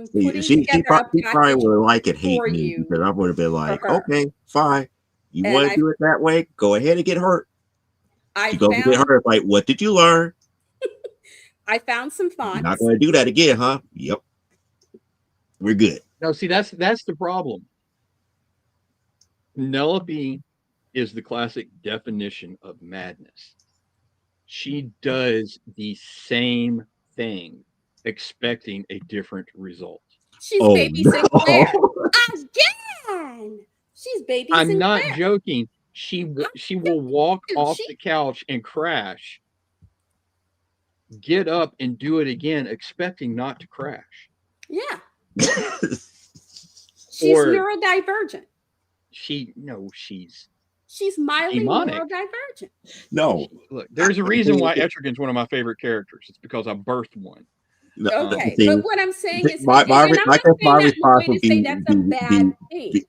she putting she together a probably package would like it hate for me you because I would have been for like, her, okay, fine. You and want to do it that way? Go ahead and get hurt. I She goes to get found hurt. Like, what did you learn? I found some You're not fonts. going to do that again, huh? Yep, we're good. no, see that's the problem. Penelope is the classic definition of madness. She does the same thing, expecting a different result. She's Oh baby Sinclair no! again. She's baby I'm not Sinclair. joking. I'm She will telling walk you, off the couch and crash, get up and do it again, expecting not to crash. yeah, she's Or neurodivergent. she's She's mildly demonic. neurodivergent. No, Look, there's a reason why Etrigan's one of my favorite characters. It's because I birthed one. no. Okay, See, but what I'm saying is, my and I'm I not guess saying my that in a response way would to say that's a bad thing. be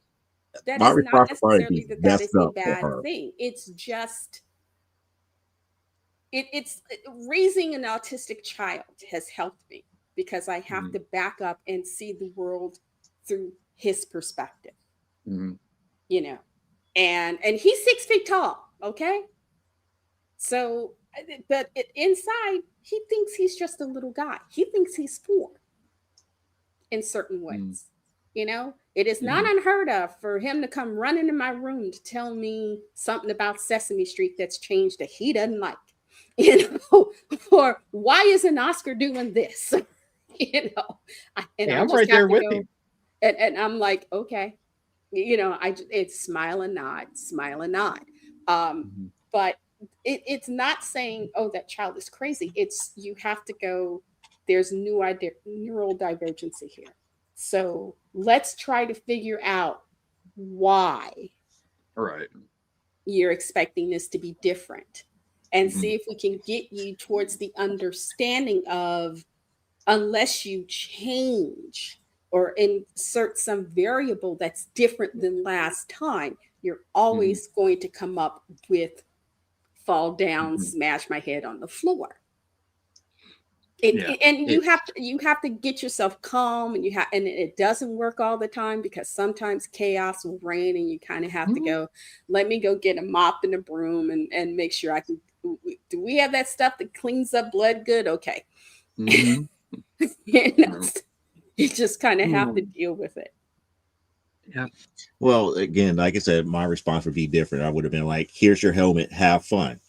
That my is not response would probably necessarily be that is messed a up for bad her. thing. It's just it's raising an autistic child has helped me because I have to back up and see the world through his perspective. Mm-hmm. You know, and he's 6 feet tall. Okay, so but inside he thinks he's just a little guy. He thinks he's four in certain Mm-hmm. ways. You know, it is not Mm-hmm. unheard of for him to come running in my room to tell me something about Sesame Street that's changed that he doesn't like. You know, or why isn't Oscar doing this? You know, and Hey, I I'm just right have there to with go, him. and I'm like, okay, you know, it's smile and nod, smile and nod. Mm-hmm. But it's not saying, oh, that child is crazy. It's you have to go. There's neural divergency here. So let's try to figure out why All right. you're expecting this to be different and Mm-hmm. see if we can get you towards the understanding of unless you change or insert some variable that's different than last time, you're Mm-hmm. always going to come up with fall down, Mm-hmm. smash my head on the floor. Yeah. And It's you have to get yourself calm, and and it doesn't work all the time because sometimes chaos will reign and you kind of have to mm-hmm. go, let me go get a mop and a broom and make sure I can. Do we have that stuff that cleans up blood good? Okay. Mm-hmm. You know, No. you just kind of have to Mm. deal with it. Yeah. Well, again, like I said, my response would be different. I would have been like, "Here's your helmet. Have fun."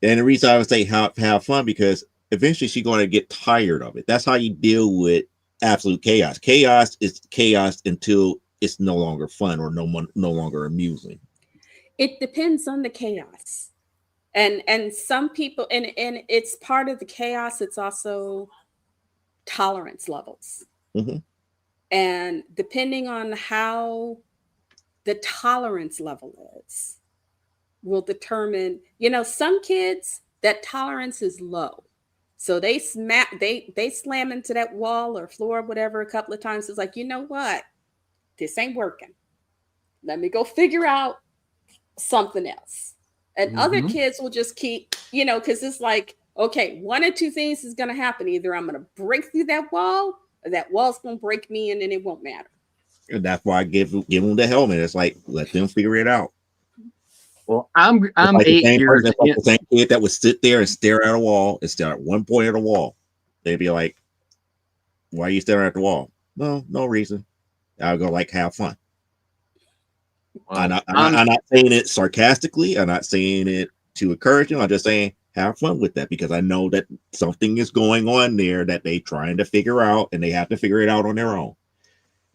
And the reason I would say have fun because eventually she's going to get tired of it. That's how you deal with absolute chaos. Chaos is chaos until it's no longer fun or no longer amusing. It depends on the chaos. And some people, and it's part of the chaos, it's also tolerance levels. Mm-hmm. And depending on how the tolerance level is, will determine, some kids that tolerance is low. So they slam into that wall or floor, whatever, a couple of times. It's like, you know what? This ain't working. Let me go figure out something else. And other Mm-hmm. kids will just keep, because it's like, okay, one or two things is going to happen. Either I'm going to break through that wall, or that wall's going to break me, and then it won't matter. And that's why I give them the helmet. It's like let them figure it out. Well, I'm It's like the 8 same years person, it's like in. the same kid that would sit there and stare at a wall and stare at one point at a wall. They'd be like, "Why are you staring at the wall?" No reason. I'll go like have fun. I'm Well, not, I'm not, I'm not saying it sarcastically. I'm not saying it to encourage them. I'm just saying have fun with that because I know that something is going on there that they trying to figure out and they have to figure it out on their own.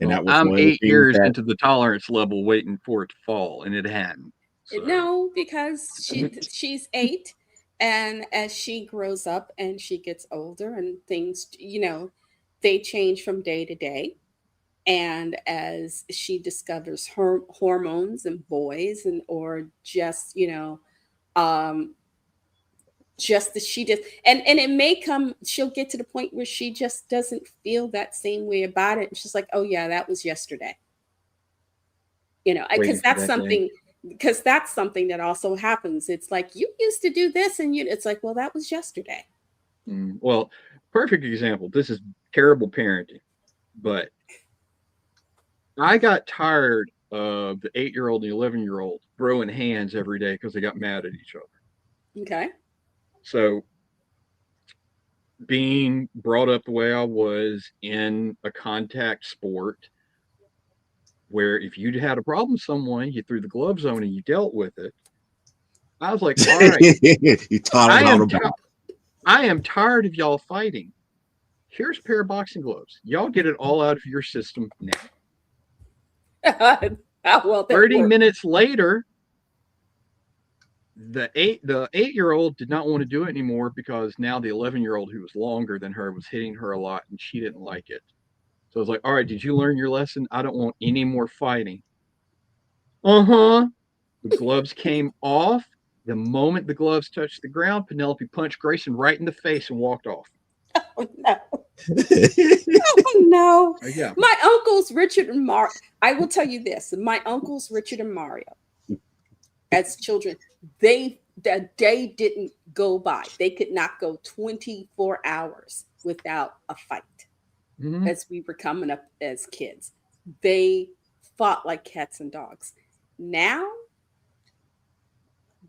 And well, that was I'm one of the 8 things years that into the tolerance level, waiting for it to fall, and it hadn't. So No, because she's 8, and as she grows up and she gets older and things, they change from day to day. And as she discovers her hormones and boys, and or just, um just that she just, and it may come, she'll get to the point where she just doesn't feel that same way about it, and she's like, oh yeah, that was yesterday. waiting for that day. Because that's something that also happens. It's like, you used to do this, and it's like, well, that was yesterday. Well, perfect example. This is terrible parenting, but I got tired of the 8-year-old and the 11-year-old throwing hands every day because they got mad at each other. Okay. So, being brought up the way I was in a contact sport, where if you had a problem with someone, you threw the gloves on and you dealt with it. I was like, all right, you taught them I how am to battle. I am tired of y'all fighting. Here's a pair of boxing gloves. Y'all get it all out of your system now. Well, that 30 worked. minutes later, the 8-year-old did not want to do it anymore because now the 11-year-old, who was longer than her, was hitting her a lot and she didn't like it. So I was like, all right, did you learn your lesson? I don't want any more fighting. Uh-huh. The gloves came off. The moment the gloves touched the ground, Penelope punched Grayson right in the face and walked off. Oh no. Oh no. Yeah. My uncles Richard and Mar I will tell you this. My uncles Richard and Mario, as children, the day didn't go by. They could not go 24 hours without a fight. Mm-hmm. As we were coming up as kids, they fought like cats and dogs. Now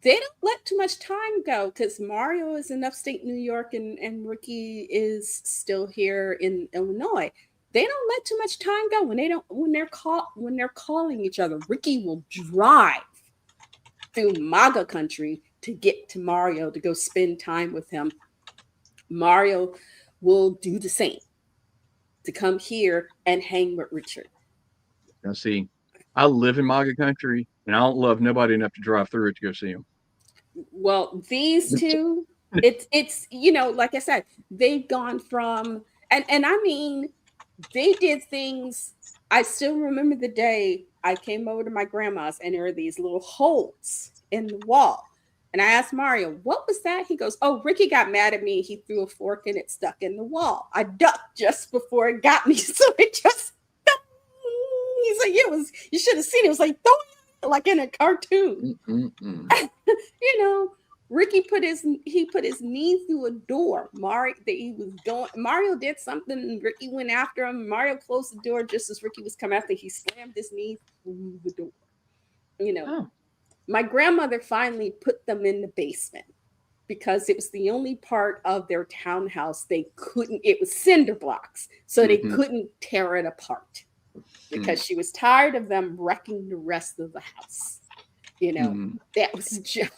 they don't let too much time go because Mario is in upstate New York, and Ricky is still here in Illinois. They don't let too much time go when they're calling each other. Ricky will drive through MAGA country to get to Mario to go spend time with him. Mario will do the same to come here and hang with Richard. Now, see, I live in MAGA country and I don't love nobody enough to drive through it to go see them. Well, these two, it's like I said, they've gone from, and I mean, they did things. I still remember the day I came over to my grandma's and there were these little holes in the wall. And I asked Mario, what was that? He goes, oh, Ricky got mad at me. He threw a fork and it stuck in the wall. I ducked just before it got me. So it just, he's like, you should have seen it. It was like in a cartoon. Ricky put his knee through a door. Mario did something, and Ricky went after him. Mario closed the door just as Ricky was coming after. He slammed his knee through the door. My grandmother finally put them in the basement because it was the only part of their townhouse they couldn't. It was cinder blocks, so they couldn't tear it apart because she was tired of them wrecking the rest of the house. That was just.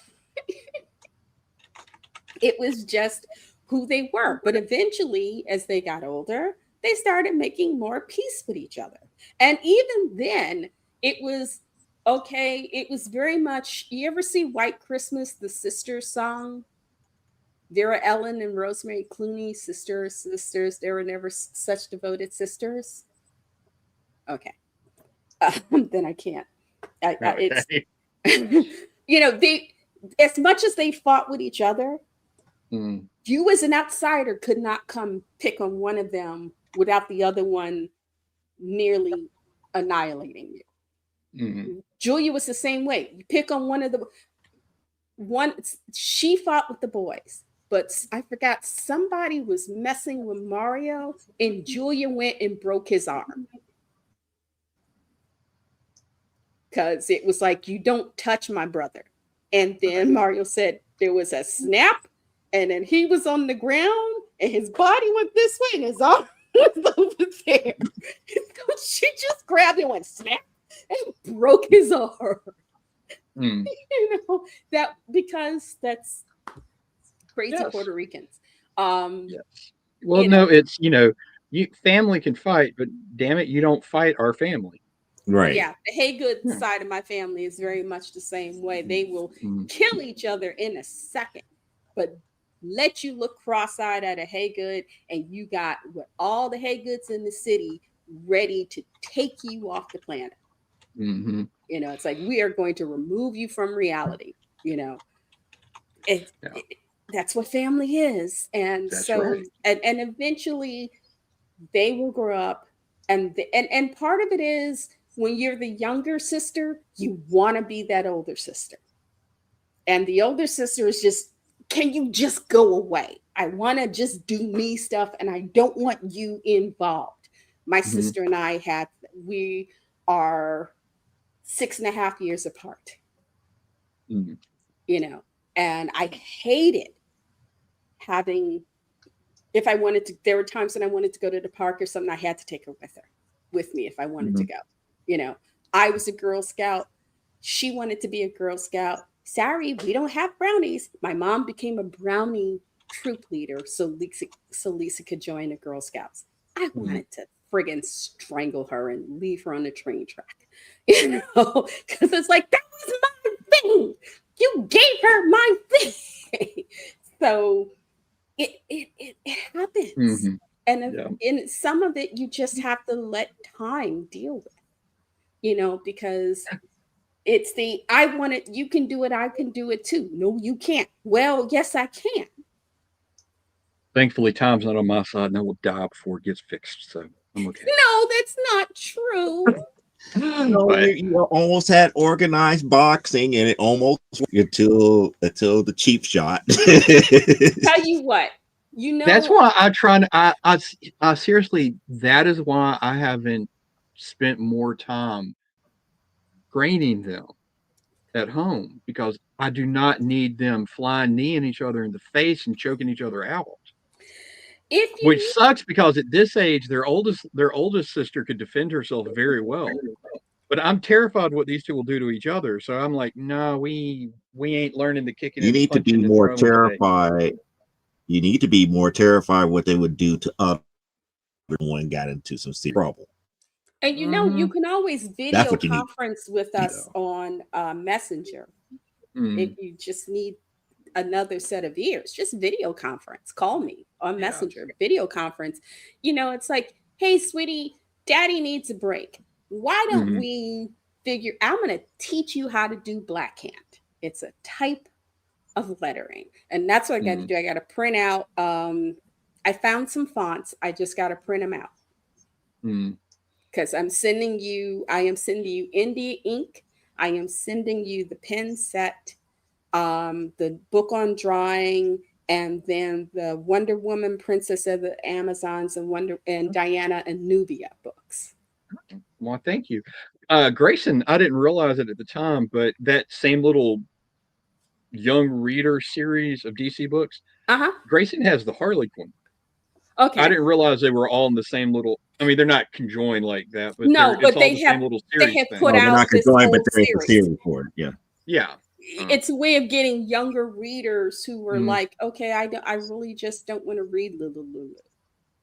It was just who they were. But eventually, as they got older, they started making more peace with each other. And even then, it was okay. It was very much, you ever see White Christmas, the Sisters song? Vera Ellen and Rosemary Clooney, sisters, sisters. There were never such devoted sisters. Okay. Then I can't. It's, they, as much as they fought with each other, you as an outsider could not come pick on one of them without the other one nearly annihilating you. Julia was the same way. You pick on she fought with the boys, but I forgot somebody was messing with Mario and Julia went and broke his arm. Because it was like, you don't touch my brother. And then Mario said there was a snap, and then he was on the ground, and his body went this way, and his arm was over there. So she just grabbed it and went snap and broke his arm. That because that's crazy Puerto Ricans. Yes. Well, no, it's family can fight, but damn it, you don't fight our family. Right. Yeah, the Haygood side of my family is very much the same way. They will kill each other in a second, but let you look cross-eyed at a Haygood, and you got all the Haygoods in the city ready to take you off the planet. It's like, we are going to remove you from reality. That's what family is, and that's so right. and eventually they will grow up, and part of it is, when you're the younger sister, you want to be that older sister. And the older sister is just, can you just go away? I want to just do me stuff, and I don't want you involved. My sister and I we are 6.5 years apart. And I hated having, if I wanted to, there were times when I wanted to go to the park or something, I had to take her with me if I wanted to go. I was a Girl Scout. She wanted to be a Girl Scout. Sorry, we don't have brownies. My mom became a brownie troop leader so Lisa could join the Girl Scouts. I wanted to friggin' strangle her and leave her on the train track. Because it's like, that was my thing. You gave her my thing. So it happens. And in some of it, you just have to let time deal with. Because it's I want it, you can do it, I can do it too. No, you can't. Well, yes, I can. Thankfully, time's not on my side, and I will die before it gets fixed. So I'm okay. No, that's not true. You almost had organized boxing, and it almost until the cheap shot. Tell you what, that's why I try to. I seriously, that is why I haven't spent more time training them at home, because I do not need them flying kneeing each other in the face and choking each other out. Which sucks, because at this age, their oldest sister could defend herself very well. But I'm terrified what these two will do to each other. So I'm like, no, we ain't learning the kicking. You need to be more terrified. You need to be more terrified what they would do to other one got into some serious trouble. And you can always video conference with us on Messenger. If you just need another set of ears, just video conference. Call me on Messenger, video conference. It's like, hey, sweetie, daddy needs a break. Why don't we figure, I'm going to teach you how to do blackhand. It's a type of lettering. And that's what I got to do. I got to print out. I found some fonts. I just got to print them out. Because I am sending you India ink. I am sending you the pen set, the book on drawing, and then the Wonder Woman, Princess of the Amazons, and Diana and Nubia books. Well, thank you. Grayson, I didn't realize it at the time, but that same little young reader series of DC books, Grayson has the Harley Quinn. Okay. I didn't realize they were all in the same little. I mean, they're not conjoined like that, but no, but they have little series. They have put out not this conjoined, but whole they're in the series for it. Yeah. Yeah. it's a way of getting younger readers who were Mm-hmm. like, okay, I really just don't want to read Little Lulu.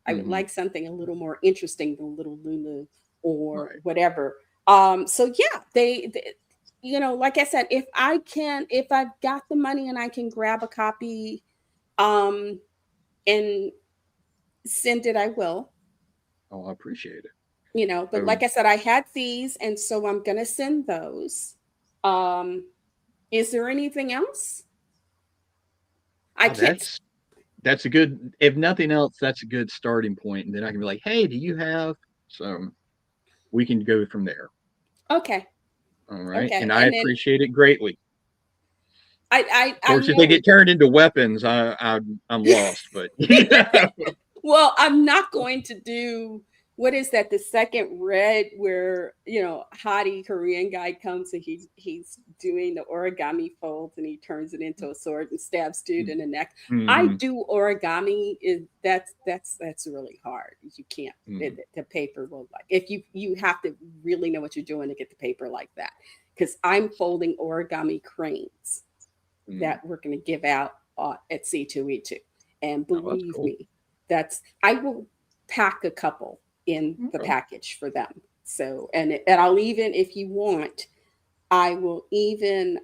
I would Mm-hmm. like something a little more interesting than Little Lulu or Right. whatever. So yeah, they, like I said, if I've got the money and I can grab a copy, and send it, I will. Oh, I appreciate it. But like I said, I had these, and so I'm gonna send those. Um, is there anything else? I Oh, can't. that's a good. If nothing else, that's a good starting point, and then I can be like, "Hey, do you have?" So we can go from there. Okay, All right, okay, and I and then appreciate it greatly. Of I course, if they know. get turned into weapons, I'm lost. But Well, I'm not going to do, what is that? The second red, where hottie Korean guy comes and he's doing the origami folds and he turns it into a sword and stabs dude in the neck. I mm-hmm. do origami. That's really hard. You can't. Mm-hmm. The paper will, like, if you have to really know what you're doing to get the paper like that, because I'm folding origami cranes that we're going to give out at C2E2. And Oh, that's believe cool. me, I will pack a couple in the Okay. package for them. So, and I'll even, if you want, I will even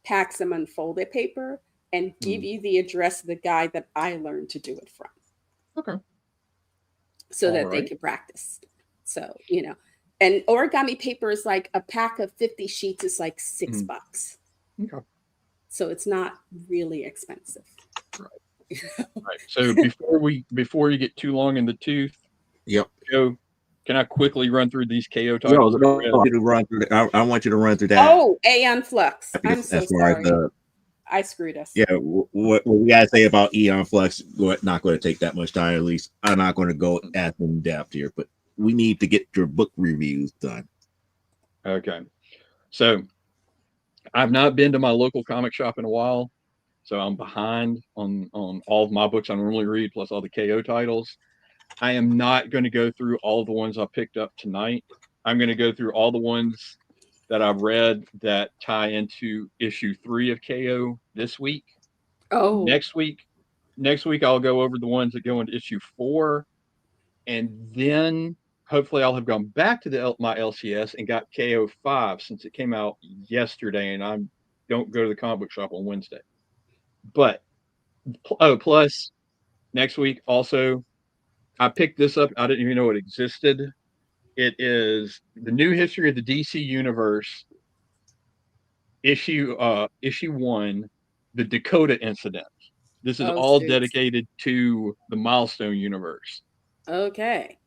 pack some unfolded paper and give you the address of the guy that I learned to do it from, Okay. so All that they right. could practice. So, and origami paper is like a pack of 50 sheets is like $6. Okay. So it's not really expensive. Right. Right. So before you get too long in the tooth, Yep. Joe, can I quickly run through these KO No, titles? no, I want you to run through. I want you to run through that. Oh, Aeon Flux. I'm so As far as sorry. I screwed us. yeah, what we gotta say about Eon Flux, not going to take that much time. At least I'm not going to go as in depth here, but we need to get your book reviews done. Okay. So I've not been to my local comic shop in a while, so I'm behind on all of my books I normally read, plus all the KO titles. I am not going to go through all the ones I picked up tonight. I'm going to go through all the ones that I've read that tie into issue 3 of KO this week. Oh, Next week, I'll go over the ones that go into issue 4, and then hopefully I'll have gone back to my LCS and got KO 5 since it came out yesterday, and I don't go to the comic book shop on Wednesday. But plus next week also, I picked this up. I didn't even know it existed. It is the new history of the DC universe, issue 1, the Dakota incident. This is oh, all suits. dedicated to the Milestone universe, Okay.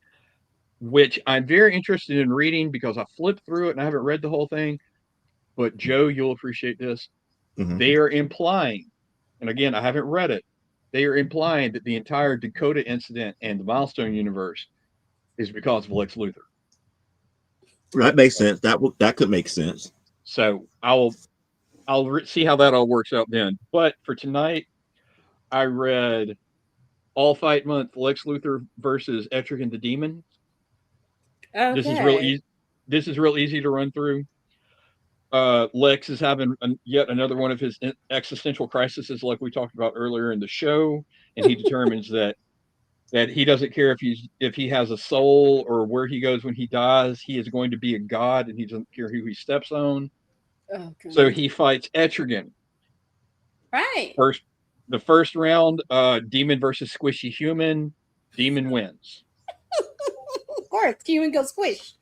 which I'm very interested in reading because I flipped through it and I haven't read the whole thing. But Joe, you'll appreciate this. Mm-hmm. They are implying, and again, I haven't read it. They are implying that the entire Dakota incident and the Milestone universe is because of Lex Luthor. That makes sense. That could make sense. So I'll see how that all works out then. But for tonight, I read All Fight Month, Lex Luthor versus Etrigan the Demon. This is real Okay. easy. This is real easy to run through. Lex is having yet another one of his existential crises, like we talked about earlier in the show, and he determines that he doesn't care if he has a soul or where he goes when he dies. He is going to be a god, and he doesn't care who he steps on. Oh, So God. he fights Etrigan. Right. The first round, Demon versus Squishy Human. Demon wins. Of course, Human goes squish.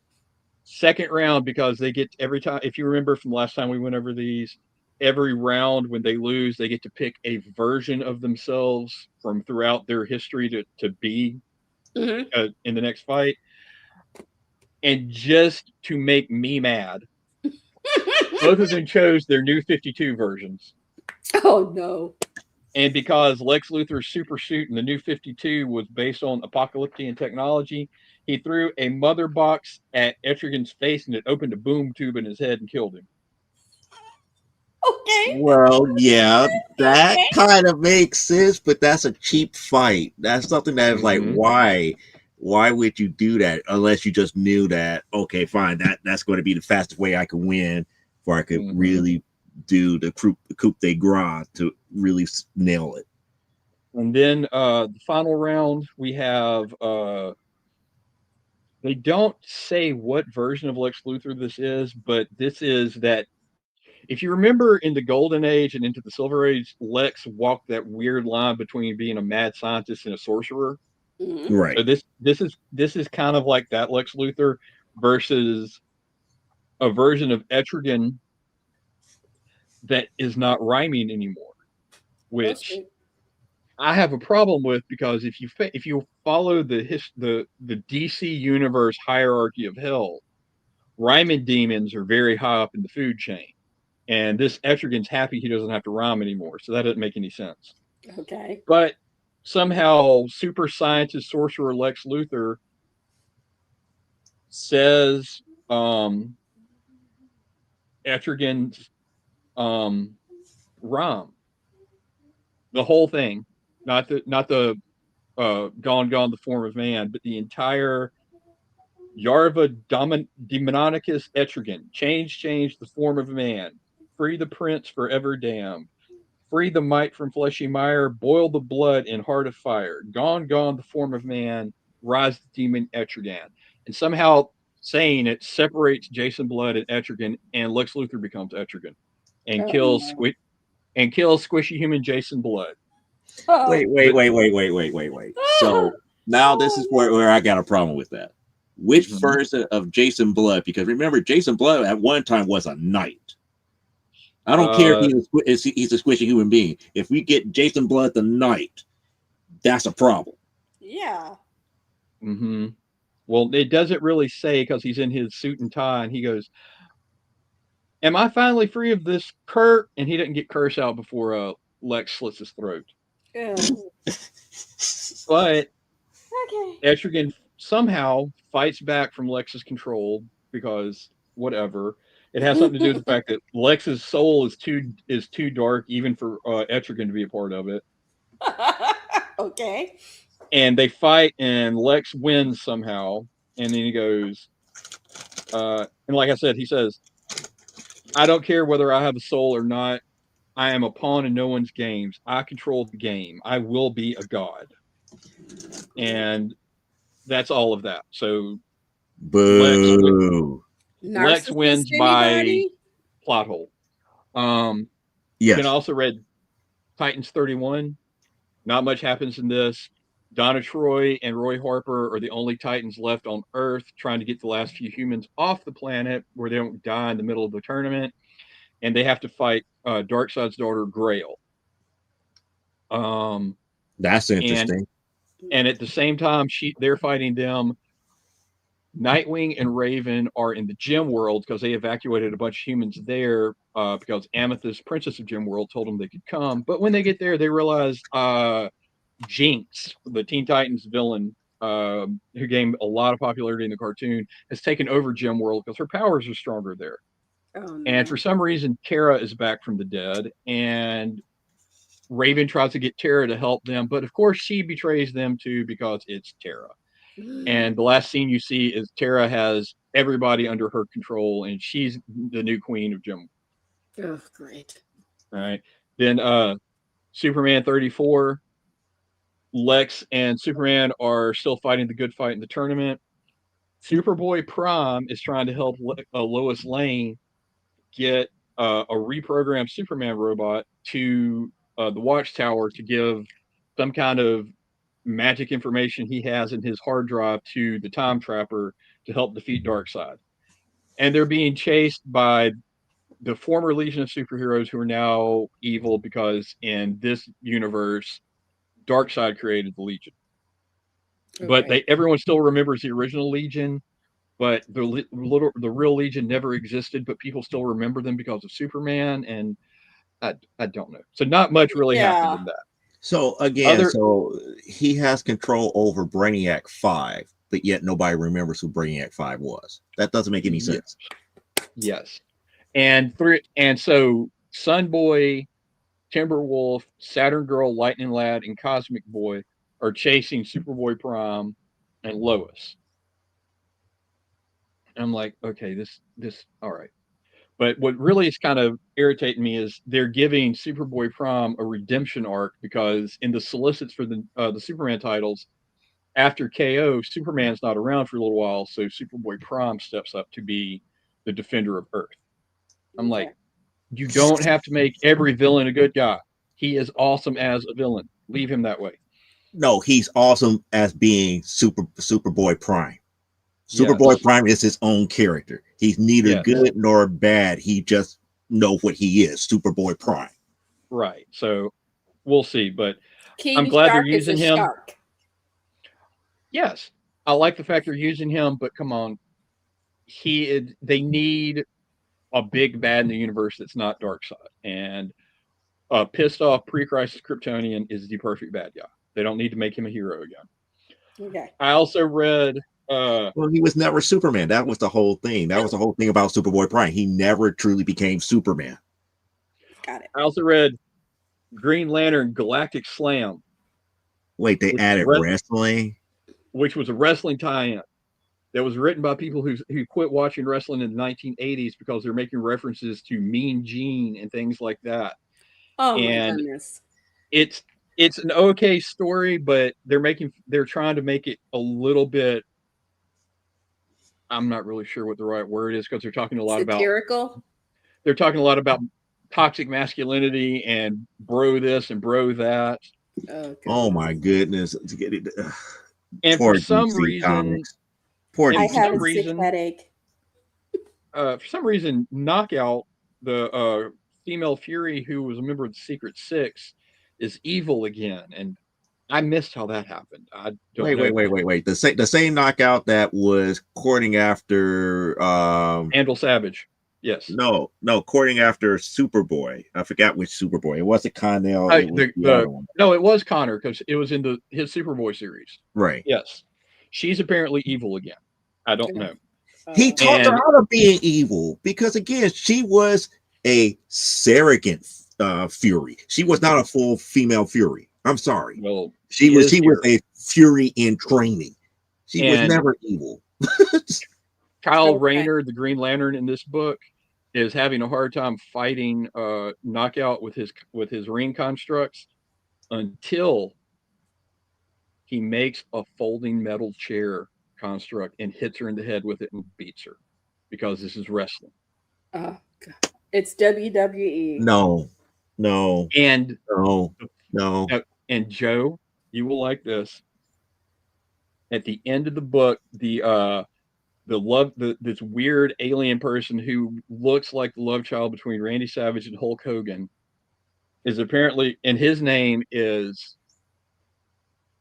Second round, because they get every time, if you remember from the last time we went over these, every round when they lose, they get to pick a version of themselves from throughout their history to be in the next fight. And just to make me mad, both of them chose their new 52 versions. Oh, no. And because Lex Luthor's super suit in the new 52 was based on apocalyptic technology, he threw a mother box at Etrigan's face and it opened a boom tube in his head and killed him. Okay. Well, yeah, that Okay. kind of makes sense, but that's a cheap fight. That's something that is like, why? Why would you do that unless you just knew that, okay, fine, that's going to be the fastest way I could win, or I could really do the coup de grace to really nail it. And then the final round, we have they don't say what version of Lex Luthor this is, but this is that if you remember in the Golden Age and into the Silver Age, Lex walked that weird line between being a mad scientist and a sorcerer. Mhm. Right. So this is kind of like that Lex Luthor versus a version of Etrigan that is not rhyming anymore, which Okay. I have a problem with because if you follow the DC universe hierarchy of hell, rhyming demons are very high up in the food chain, and this Etrigan's happy he doesn't have to rhyme anymore, so that doesn't make any sense. Okay. But somehow, super scientist sorcerer Lex Luthor says Etrigan's rhyme, the whole thing, not the gone gone the form of man, but the entire Yarva Demonicus Etrigan, change the form of man, free the prince forever damned, free the might from fleshy mire, boil the blood in heart of fire, gone the form of man, rise the demon Etrigan. And somehow saying it separates Jason Blood and Etrigan, and Lex Luthor becomes Etrigan and Oh no. kills squishy human Jason Blood. Wait, Oh. wait, But wait, wait, wait, wait, wait, wait. So now this is Oh where I got a problem with that. Which mhm. version of Jason Blood? Because remember, Jason Blood at one time was a knight. I don't care if uh, he's a squishy human being. If we get Jason Blood the knight, that's a problem. yeah. mhm. Well, it doesn't really say because he's in his suit and tie, and he goes, "Am I finally free of this Kurt?" And he didn't get curse out before Lex slits his throat. Yeah. But Okay. Etrigan somehow fights back from Lex's control because whatever. It has something to do with the fact that Lex's soul is too dark even for Etrigan to be a part of it. Okay. And they fight, and Lex wins somehow. And then he goes, and like I said, he says, "I don't care whether I have a soul or not. I am a pawn in no one's games. I control the game. I will be a god." And that's all of that. So Lex Boo. Lex Narcissist, wins by anybody? plot hole. Um, then I Yes, also read Titans 31. Not much happens in this. Donna Troy and Roy Harper are the only Titans left on Earth trying to get the last few humans off the planet where they don't die in the middle of the tournament. And they have to fight Darkseid's daughter, Grail. Um, that's and interesting. and at the same time, they're fighting them. Nightwing and Raven are in the Gem World because they evacuated a bunch of humans there because Amethyst, Princess of Gem World, told them they could come. But when they get there, they realize Jinx, the Teen Titans villain, who gained a lot of popularity in the cartoon, has taken over Gem World because her powers are stronger there. Oh And for no. some reason, Tara is back from the dead, and Raven tries to get Tara to help them, but of course she betrays them too because it's Tara. And the last scene you see is Tara has everybody under her control, and she's the new queen of Gem. Oh, great. All right. Then Superman 34, Lex and Superman are still fighting the good fight in the tournament. Superboy Prime is trying to help Lois Lane get a reprogrammed Superman robot to the Watchtower to give some kind of magic information he has in his hard drive to the Time Trapper to help defeat Darkseid. And they're being chased by the former Legion of Superheroes who are now evil because in this universe, Darkseid created the Legion. But Okay. everyone still remembers the original Legion, but the real Legion never existed, but people still remember them because of Superman, and I don't know. So not much really happened Yeah. in that. So again, Other so he has control over Brainiac 5, but yet nobody remembers who Brainiac 5 was. That doesn't make any yeah, sense. yes, and so Sunboy, Timberwolf, Saturn Girl, Lightning Lad, and Cosmic Boy are chasing Superboy Prime and Lois. And I'm like, okay, this all right. But what really is kind of irritating me is they're giving Superboy Prom a redemption arc, because in the solicits for the Superman titles, after KO, Superman's not around for a little while, so Superboy Prom steps up to be the defender of Earth. I'm like, Okay. you don't have to make every villain a good guy. He is awesome as a villain. Leave him that way. No, he's awesome as being Superboy Prime. Superboy Yes. Prime is his own character. He's neither Yes. good nor bad. He just know what he is, Superboy Prime. Right. So we'll see, but I'm King glad they're Shark is a using him. shark. Yes, I like the fact they're using him, but come on, they need a big bad in the universe that's not Darkseid, and pissed off pre-crisis Kryptonian is the perfect bad guy. They don't need to make him a hero again. Okay. I also read. Well, he was never Superman. That was the whole thing. That was the whole thing about Superboy Prime. He never truly became Superman. Got it. I also read Green Lantern Galactic Slam. Wait, they added wrestling, which was a wrestling tie-in that was written by people who quit watching wrestling in the 1980s because they're making references to Mean Gene and things like that. Oh And my goodness. it's an okay story, but they're trying to make it a little bit. I'm not really sure what the right word is, because they're talking a lot Satirical? about toxic masculinity and bro this and bro that. Oh my goodness. And Poor for some DC reason, Comics. Poor I DC have a Comics. sick headache. For some reason, Knockout, the female Fury who was a member of the Secret Six, is evil again, and I missed how that happened. I don't know. Wait. The same Knockout that was courting after Andal Savage. Yes. No, courting after Superboy. I forgot which Superboy. It wasn't Connell. It was the other one. No, it was Connor, because it was in his Superboy series. Right. Yes. She's apparently evil again. I don't know. He talked her out of being evil because, again, she was a surrogate Fury. She was not a full female Fury. I'm sorry. Well, she was a Fury in training. She was never evil. Kyle Rayner, the Green Lantern in this book, is having a hard time fighting Knockout with his ring constructs until he makes a folding metal chair construct and hits her in the head with it and beats her, because this is wrestling. Oh, God. It's WWE. No. And no. And Joe, you will like this. At the end of the book, this weird alien person who looks like the love child between Randy Savage and Hulk Hogan is apparently, and his name is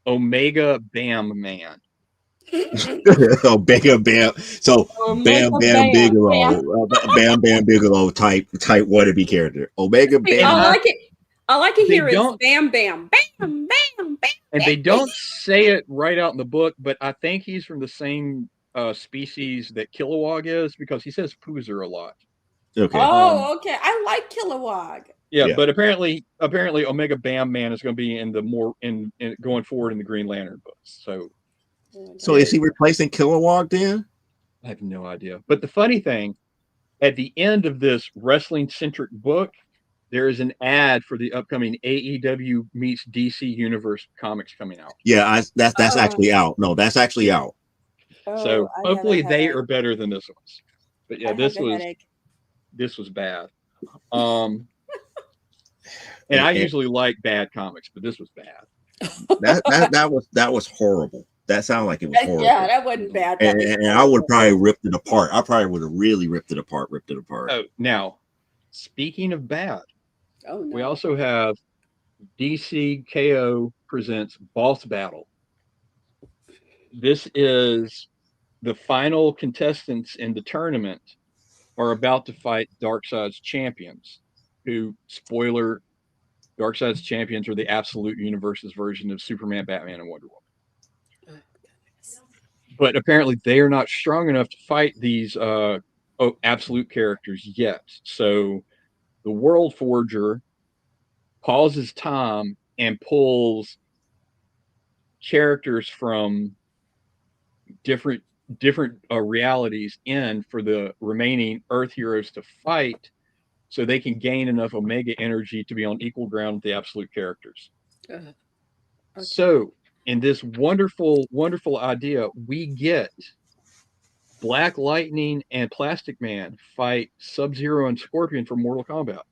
Omega Bam Man. Omega Bam. So Bam Bigelow, Bam Bigelow type wannabe character. Omega Bam. All I can hear is bam, bam, bam, bam, bam. And they don't say it right out in the book, but I think he's from the same species that Kilowog is, because he says Poozer a lot. Okay. Oh, okay. I like Kilowog. Yeah, but apparently Omega Bam Man is going to be in going forward in the Green Lantern books. So is he replacing Kilowog then? I have no idea. But the funny thing, at the end of this wrestling-centric book, there is an ad for the upcoming AEW meets DC Universe comics coming out. Yeah, that's actually out. No, that's actually out. So hopefully they are better than this one. But yeah, this was bad. And I usually like bad comics, but this was bad. That was horrible. That sounded like it was horrible. Yeah, that wasn't bad. And I would probably ripped it apart. I probably would have really ripped it apart. Oh, now, speaking of bad, we also have DC KO presents Boss Battle. This is the final contestants in the tournament are about to fight Darkseid's champions, who, spoiler, Darkseid's champions are the Absolute Universe's version of Superman, Batman, and Wonder Woman. But apparently they are not strong enough to fight these Absolute characters yet. So the World Forger pauses time and pulls characters from different different realities in for the remaining Earth heroes to fight, so they can gain enough Omega energy to be on equal ground with the absolute characters. Okay. So, in this wonderful, wonderful idea, we get Black Lightning and Plastic Man fight Sub-Zero and Scorpion for Mortal Kombat.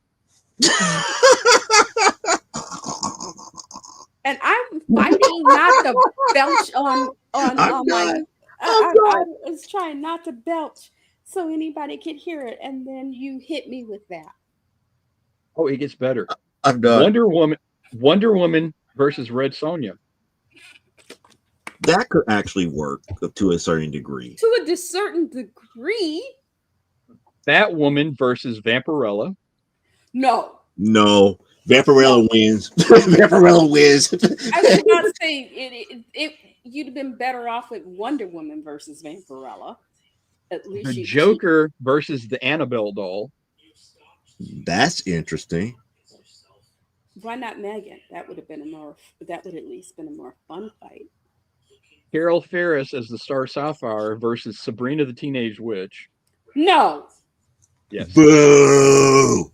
And I'm fighting not to belch on my. I was trying not to belch so anybody could hear it, and then you hit me with that. Oh, it gets better. I'm done. Wonder Woman versus Red Sonja. That could actually work to a certain degree. To a certain degree. Batwoman versus Vampirella. No. Vampirella wins. Vampirella wins. I was about to say you'd have been better off with Wonder Woman versus Vampirella. At least the Joker versus the Annabelle doll. That's interesting. Why not Megan? That would at least been a more fun fight. Carol Ferris as the Star Sapphire versus Sabrina the Teenage Witch. No. Yes. Boo.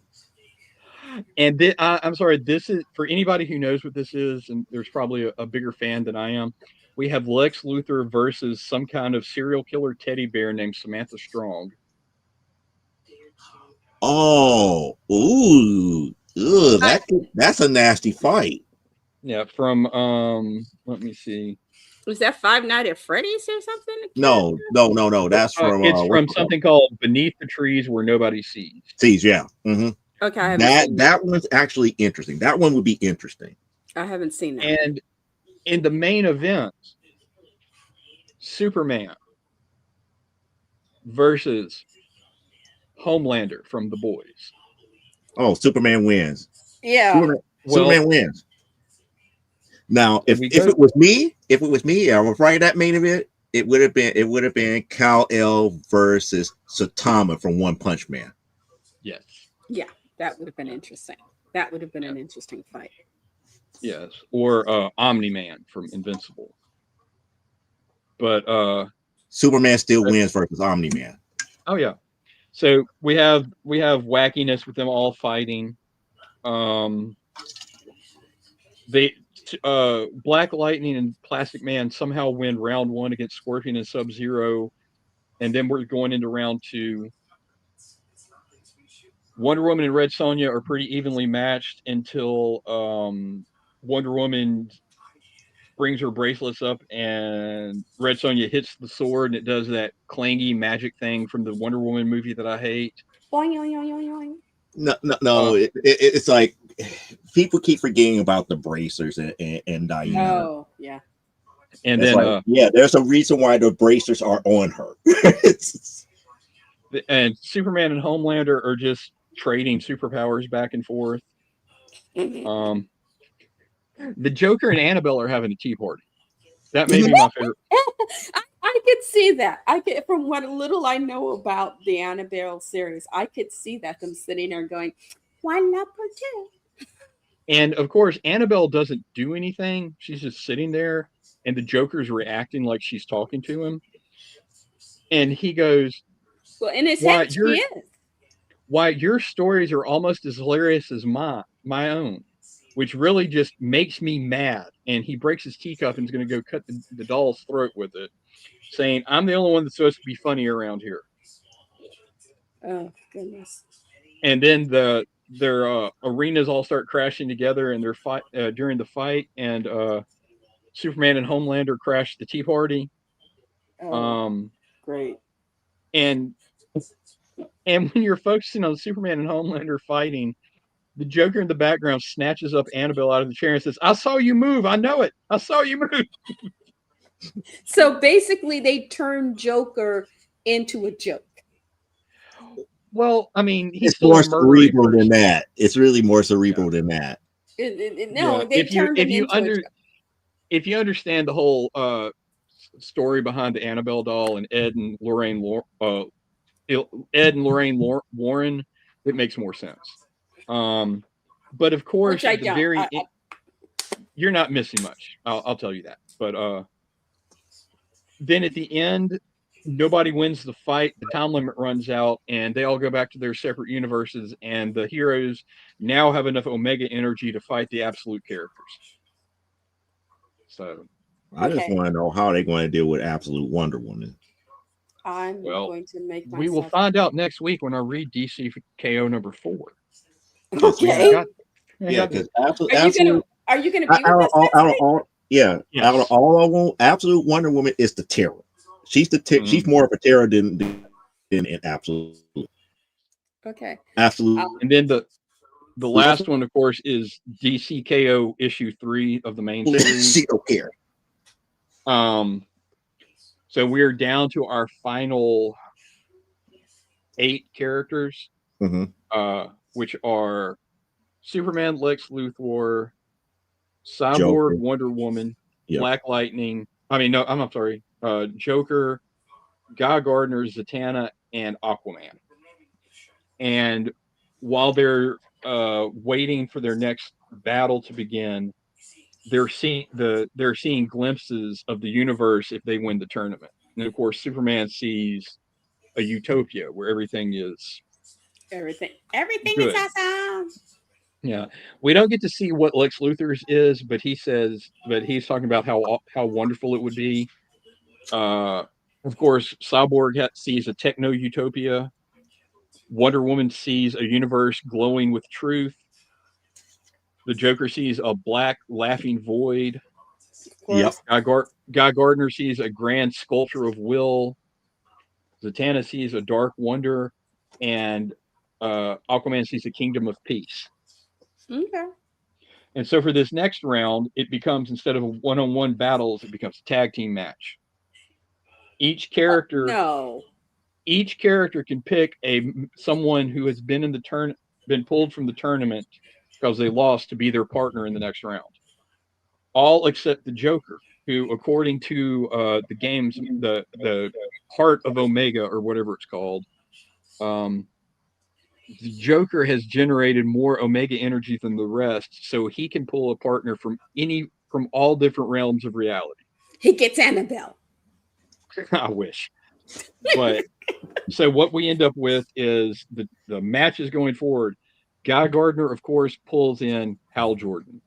And I'm sorry, this is for anybody who knows what this is, and there's probably a bigger fan than I am. We have Lex Luthor versus some kind of serial killer teddy bear named Samantha Strong. Oh, that's a nasty fight. Yeah, from let me see. Was that Five Nights at Freddy's or something? No. That's from it's from something called Beneath the Trees Where Nobody Sees. Yeah. Mm-hmm. Okay, that one's actually interesting. That one would be interesting. I haven't seen that. And in the main event, Superman versus Homelander from The Boys. Oh, Superman wins. Yeah. Superman wins. Now, if it was me, I was right that main event. It would have been Kal-El versus Saitama from One Punch Man. Yes. Yeah, that would have been interesting. That would have been an interesting fight. Yes, or Omni-Man from Invincible. But Superman still wins versus Omni-Man. Oh yeah. So we have wackiness with them all fighting. Black Lightning and Plastic Man somehow win round 1 against Scorpion and Sub-Zero, and then we're going into round 2. Wonder Woman and Red Sonja are pretty evenly matched until Wonder Woman brings her bracelets up and Red Sonja hits the sword and it does that clangy magic thing from the Wonder Woman movie that I hate. Boing, boing, boing, boing. No. It's like people keep forgetting about the bracers and Diana. Oh, yeah. And it's then there's a reason why the bracers are on her. And Superman and Homelander are just trading superpowers back and forth. The Joker and Annabelle are having a tea party. That may be my favorite. I could see that. From what little I know about the Annabelle series, I could see that them sitting there going, "One up or two." And of course, Annabelle doesn't do anything. She's just sitting there, and the Joker's reacting like she's talking to him. And he goes, "Well, in his head, she is. Why your stories are almost as hilarious as my own." Which really just makes me mad. And he breaks his teacup and is going to go cut the doll's throat with it, saying, "I'm the only one that's supposed to be funny around here." Oh, goodness. And then their arenas all start crashing together and they're during the fight. And Superman and Homelander crash the tea party. Oh, great. And when you're focusing on Superman and Homelander fighting, the Joker in the background snatches up Annabelle out of the chair and says, "I saw you move. I know it. I saw you move." So basically, they turned Joker into a joke. Well, I mean, it's more cerebral than that. It's really more cerebral than that. They turned him into a joke. If you understand the whole story behind the Annabelle doll and Ed and Lorraine Warren, it makes more sense. But of course, at the very end, you're not missing much. I'll tell you that. But then at the end, nobody wins the fight. The time limit runs out, and they all go back to their separate universes. And the heroes now have enough Omega energy to fight the absolute characters. So, I just want to know how they're going to deal with Absolute Wonder Woman. I'm well, going to make we will myself. find out next week when I read DC KO number 4. Okay. Yeah, because Are you gonna be with us out next of week? all, yeah, Yes. out of all of them, Absolute Wonder Woman is the terror. She's she's more of a terror than in Absolute. Okay. Absolute. And then the last one, of course, is DC KO issue 3 of the main series. She don't care. So we're down to our final 8 characters, which are Superman, Lex Luthor, Cyborg, Joker. Wonder Woman, Black Lightning. I'm sorry. Joker, Guy Gardner, Zatanna, and Aquaman. And while they're waiting for their next battle to begin, they're seeing glimpses of the universe if they win the tournament. And of course, Superman sees a utopia where everything is Everything good. is awesome. Yeah, we don't get to see what Lex Luthor's is, but he's talking about how wonderful it would be. Of course, Cyborg sees a techno utopia. Wonder Woman sees a universe glowing with truth. The Joker sees a black laughing void. Yep. Guy Gardner sees a grand sculpture of will. Zatanna sees a dark wonder, and Aquaman sees a kingdom of peace. Okay. And so for this next round, it becomes, instead of a one-on-one battles, it becomes a tag team match. Each character can pick someone who has been pulled from the tournament because they lost to be their partner in the next round. All except the Joker, who, according to the games, the Heart of Omega or whatever it's called, the Joker has generated more Omega energy than the rest, so he can pull a partner from all different realms of reality. He gets Annabelle. I wish. But so what we end up with is the matches going forward. Guy Gardner, of course, pulls in Hal Jordan.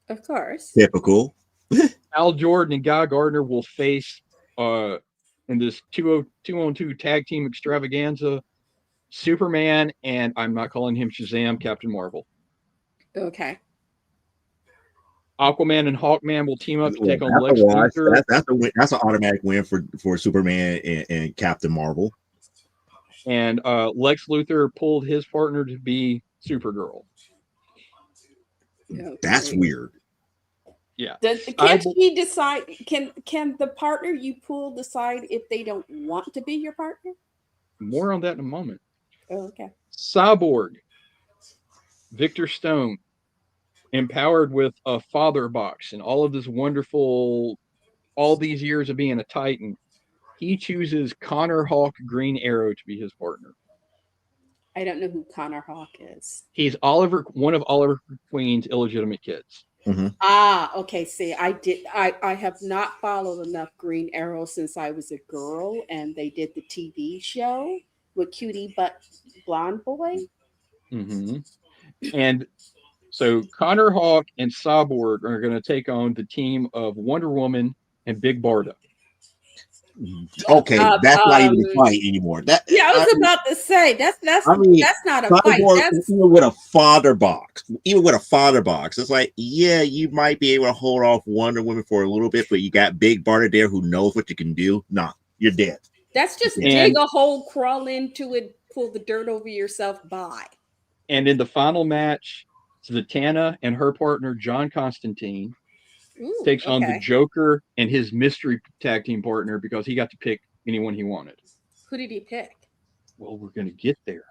Of course. Typical. Hal Jordan and Guy Gardner will face in this 2-on-2 tag team extravaganza, Superman, and I'm not calling him Shazam, Captain Marvel. Okay. Aquaman and Hawkman will team up to take on Lex Luthor. That's an automatic win for Superman and Captain Marvel. And Lex Luthor pulled his partner to be Supergirl. Okay. That's weird. Yeah. Can't he decide? Can the partner you pull decide if they don't want to be your partner? More on that in a moment. Oh, okay. Cyborg, Victor Stone, empowered with a father box and all of this wonderful, all these years of being a Titan, he chooses Connor Hawk Green Arrow to be his partner. I don't know who Connor Hawk is. He's one of Oliver Queen's illegitimate kids. Mm-hmm. Okay. See, I have not followed enough Green Arrow since I was a girl, and they did the TV show with Cutie Butt Blonde Boy. Mm-hmm. And so Connor Hawk and Cyborg are going to take on the team of Wonder Woman and Big Barda. Okay, that's not even a fight anymore. I was about to say that's not a fight. That's even with a father box. It's like, yeah, you might be able to hold off Wonder Woman for a little bit, but you got Big Barda there who knows what you can do. Nah, you're dead. That's just dig a hole, crawl into it, pull the dirt over yourself. Bye. And in the final match, Zatanna and her partner John Constantine takes on the Joker and his mystery tag team partner because he got to pick anyone he wanted. Who did he pick? Well, we're going to get there.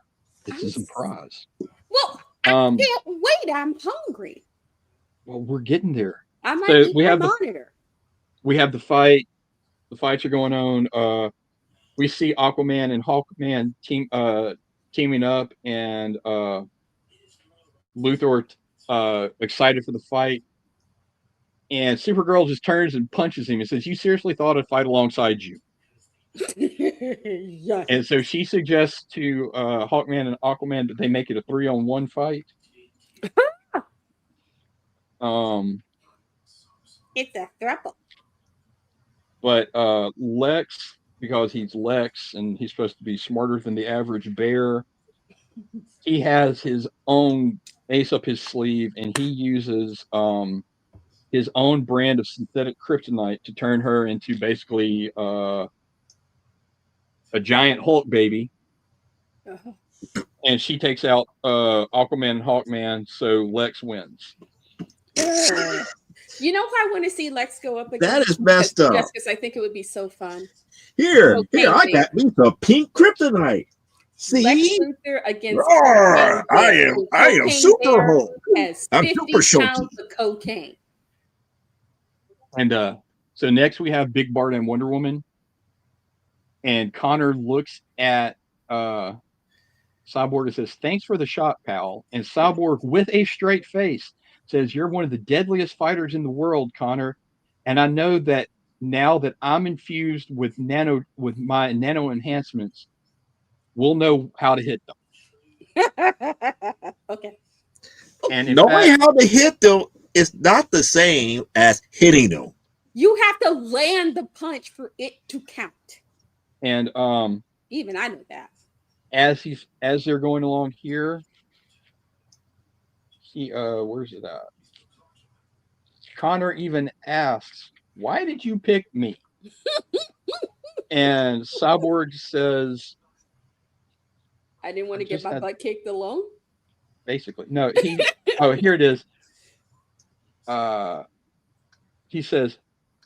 It's a surprise. Well, I can't wait. I'm hungry. Well, we're getting there. I might eat the monitor. We have the fight. The fights are going on. We see Aquaman and Hawkman teaming up, and Luthor excited for the fight. And Supergirl just turns and punches him and says, "You seriously thought I'd fight alongside you?" Yes. And so she suggests to Hawkman and Aquaman that they make it a 3-on-1 fight. Um, It's a throuple. but Lex, because he's Lex and he's supposed to be smarter than the average bear, he has his own ace up his sleeve, and he uses his own brand of synthetic kryptonite to turn her into basically a giant Hulk baby. Uh-huh. And she takes out Aquaman and Hawkman, so Lex wins. You know who I want to see Lex go up That against? is messed up. Because I think it would be so fun. Here, Cocaine I Bear. got me some pink kryptonite. Lex See? Luthor against Roar! Cocaine Bear. I am Cocaine super Bear Hulk. has I'm 50 super Shorty. pounds of cocaine. And so next we have Big Bart and Wonder Woman. And Connor looks at Cyborg and says, "Thanks for the shot, pal." And Cyborg, with a straight face, says, "You're one of the deadliest fighters in the world, Connor. And I know that now that I'm infused with my nano enhancements, we'll know how to hit them." Okay. And in Knowing fact, how to hit them is not the same as hitting them. You have to land the punch for it to count. and Even I know that. as they're going along here, he where's it at? Connor even asks, "Why did you pick me?" And Cyborg says, I didn't want "I to get just my had butt kicked alone. basically no." Oh, here it is. Uh, he says,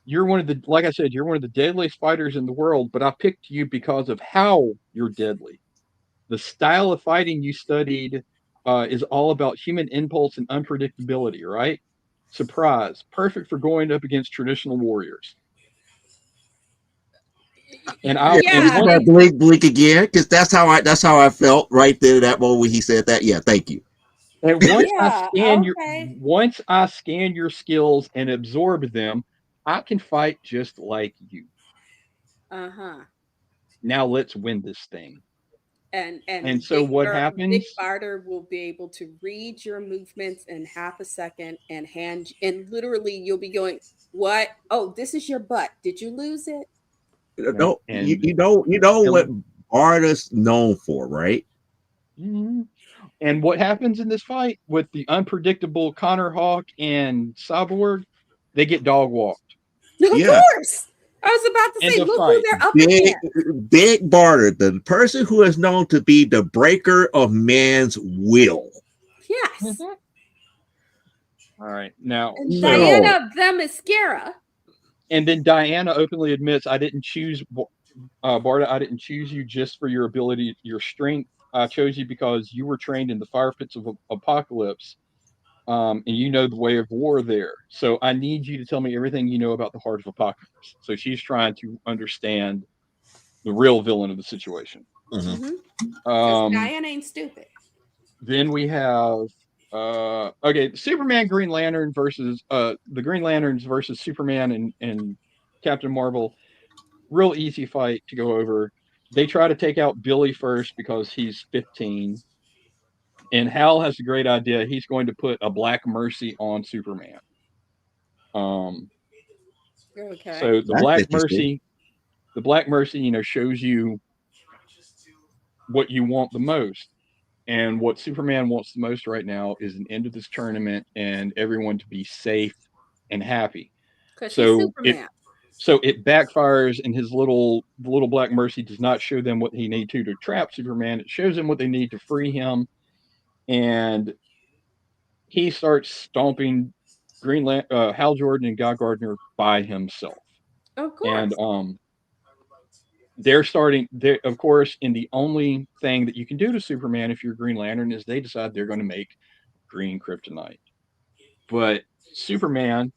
"You're one of the like I said, you're one of the deadliest fighters in the world, but I picked you because of how you're deadly. The style of fighting you studied is all about human impulse and unpredictability, right? Surprise, perfect for going up against traditional warriors." And I Yeah, and Yeah. give one that blink again, because that's how I felt right there that moment when he said that. Yeah, thank you. and Yeah. Okay. once I scan your skills and absorb them, I can fight just like you. Uh-huh. Now let's win this thing. And And so what Big happens? Barter will be able to read your movements in half a second and literally you'll be going, what? Oh, this is your butt. Did you lose it? Right. No, you know what And Barda's known for, right? mhm. And what happens in this fight with the unpredictable Connor Hawk and Cyborg? They get dog walked. Of Yeah, course. I was about to End say, of look who fight. they're up big, against. big Barter, the person who is known to be the breaker of man's will. Yes. Mhm. All right. Now, And so No, Diana the Mascara. and then Diana openly admits, "I didn't choose Barda. I didn't choose you just for your ability, your strength. I chose you because you were trained in the fire pits of apocalypse, and you know the way of war there. So I need you to tell me everything you know about the heart of apocalypse." So she's trying to understand the real villain of the situation. mhm. Because Um, Diana ain't stupid. then we have okay, Superman, Green Lantern versus the Green Lanterns versus Superman and Captain Marvel. Real easy fight to go over. They try to take out Billy first because he's 15. And Hal has a great idea. He's going to put a Black Mercy on Superman. Um, Okay. so That's interesting. The Black Mercy, shows you what you want the most. And what Superman wants the most right now is an end of this tournament and everyone to be safe and happy. Because he's So it Superman. so it backfires, and the little Black Mercy does not show them what he need to trap Superman. It shows them what they need to free him, and he starts stomping Hal Jordan and Guy Gardner by himself. Of And course. they of course, and the only thing that you can do to Superman if you're Green Lantern is they decide they're going to make green kryptonite. But Superman,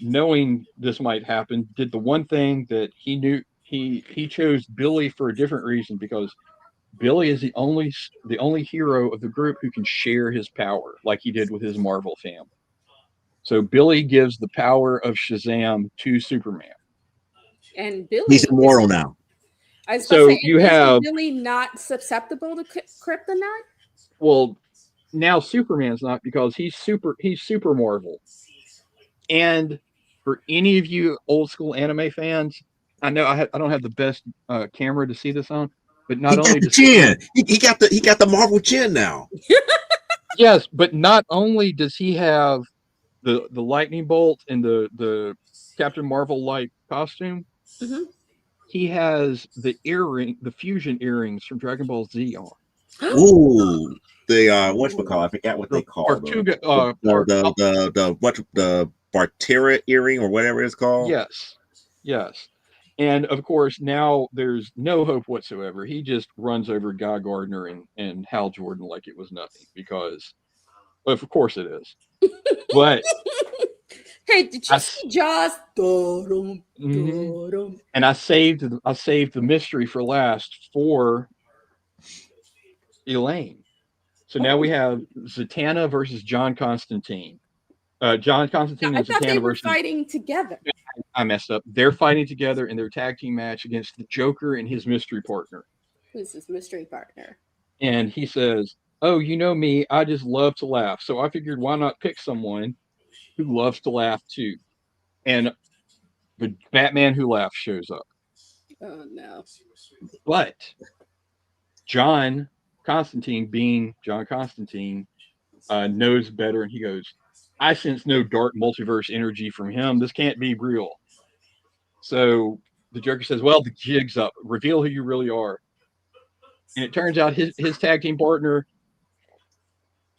knowing this might happen, did the one thing that he knew. He chose Billy for a different reason, because Billy is the only hero of the group who can share his power like he did with his Marvel family. So Billy gives the power of Shazam to Superman. And He's Billy is immortal now. I was about to So say, you is he have, really not susceptible to kryptonite? well, now Superman's not, because he's super Marvel. And for any of you old school anime fans, I know I don't have the best camera to see this on, but He not got only the does Superman, chin. He got the Marvel chin now. yes, but not only does he have the lightning bolt and the Captain Marvel like costume, Hmm. he has the fusion earrings from Dragon Ball Z on. Ooh, the whatchamacallit, Ooh. I forgot what they The call the Tortuga, the Bartera earring or whatever it's called. yes, yes. And of course, now there's no hope whatsoever. He just runs over Guy Gardner and Hal Jordan like it was nothing, because, of course, it is. But Hey, did I, you see Jaws? Da-dum, mhm. da-dum. And I saved the mystery for last for Elaine. So now Oh, we have Zatanna versus John Constantine. John now Constantine I and thought they Zatanna were versus, fighting together. I messed up. They're fighting together in their tag team match against the Joker and his mystery partner. Who's his mystery partner? And he says, "Oh, you know me, I just love to laugh. So I figured, why not pick someone who loves to laugh too?" And the Batman Who Laughs shows up. Oh no. But John Constantine, being John Constantine, knows better, and he goes, "I sense no dark multiverse energy from him. This can't be real." So the Joker says, "Well, the jig's up. Reveal who you really are." And it turns out his tag team partner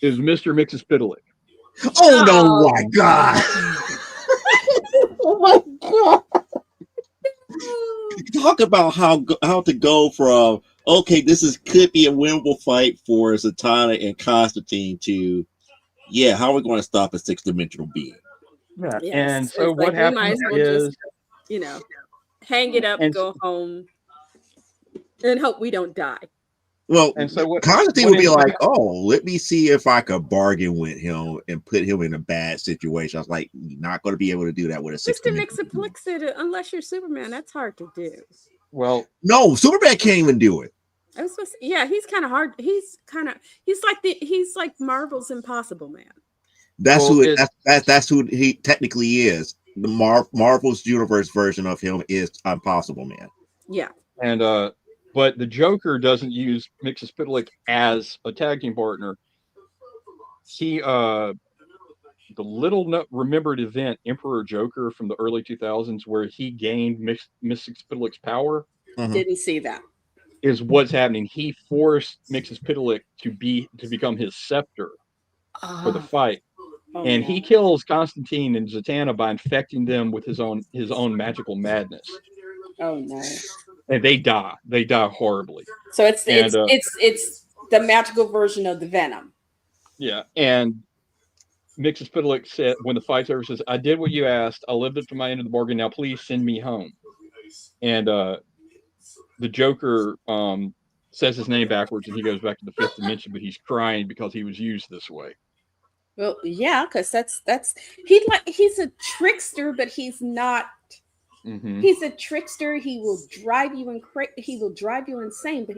is Mr. Mixospitalik. Oh no, Oh my God. no. Oh my God. Talk about how to go from, okay, this is could be a winnable fight for Zatanna and Constantine, to, yeah, how are we going to stop a six-dimensional being? Yeah. And Yes, so it's what like we might happens as well just, is, you know, hang it up, and go home, and hope we don't die. Well, and so Constantine what would be ends up like, "Oh, let me see if I could bargain with him and put him in a bad situation." I was like, "You're not going to be able to do that with a Mr. six-dimensional being." Mixaplicity, unless you're Superman, that's hard to do. well, No, Superman can't even do it. I was supposed to, yeah, he's kind of hard. He's like Marvel's Impossible Man. That's well, who it that's who he technically is. The Marvel's universe version of him is Impossible Man. Yeah. and but the Joker doesn't use Mixospitalik as a tag team partner. He the little remembered event Emperor Joker from the early 2000s, where he gained Mixospitalak's power, Mhm. Didn't see that. is what's happening. He forced Mixospitalik to become his scepter for the Oh, fight, oh and no. he kills Constantine and Zatanna by infecting them with his own magical madness, Oh no. and they die horribly. So it's And it's it's it's the magical version of the Venom. yeah, and Mixospitalik said, when the fight's over, says, "I did what you asked. I lived up to my end of the bargain. Now please send me home." And the Joker says his name backwards, and he goes back to the fifth dimension, but he's crying because he was used this way. Well, yeah, because that's he's a trickster, but he's not. Hmm. He's a trickster. He will drive you he will drive you insane, but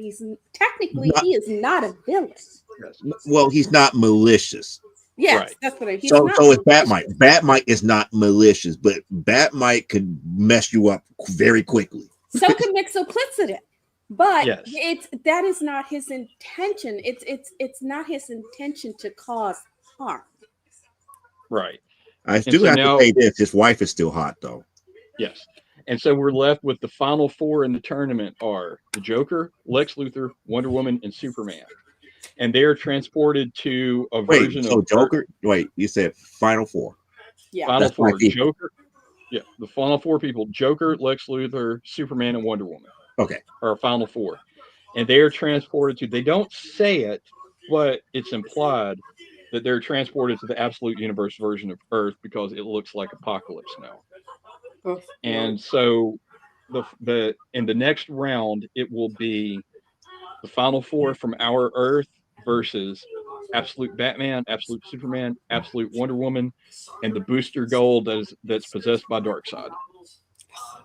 technically Not, he is not a villain. Yes. well, he's not malicious. Yes, Right. that's what he's So not so is malicious. Batmite. Batmite is not malicious, but Batmite could mess you up very quickly. So can Mixoplicity. But Yes. that is not his intention. It's not his intention to cause harm. Right. I And do so have to now, say this: his wife is still hot, though. yes. And so we're left with the final four in the tournament are the Joker, Lex Luthor, Wonder Woman, and Superman. And they are transported to a Wait, version of so Joker? Wait, you said Final Four? Yeah. Final That's five Four. people. Joker, yeah, the final four people: Joker, Lex Luthor, Superman, and Wonder Woman Okay. are final four. And they are transported to, they don't say it, but it's implied that they're transported to the absolute universe version of Earth because it looks like apocalypse now. Oh, well, And so the in the next round it will be the final four from our Earth versus absolute Batman, absolute Superman, absolute Wonder Woman, and the booster gold that's possessed by Darkseid.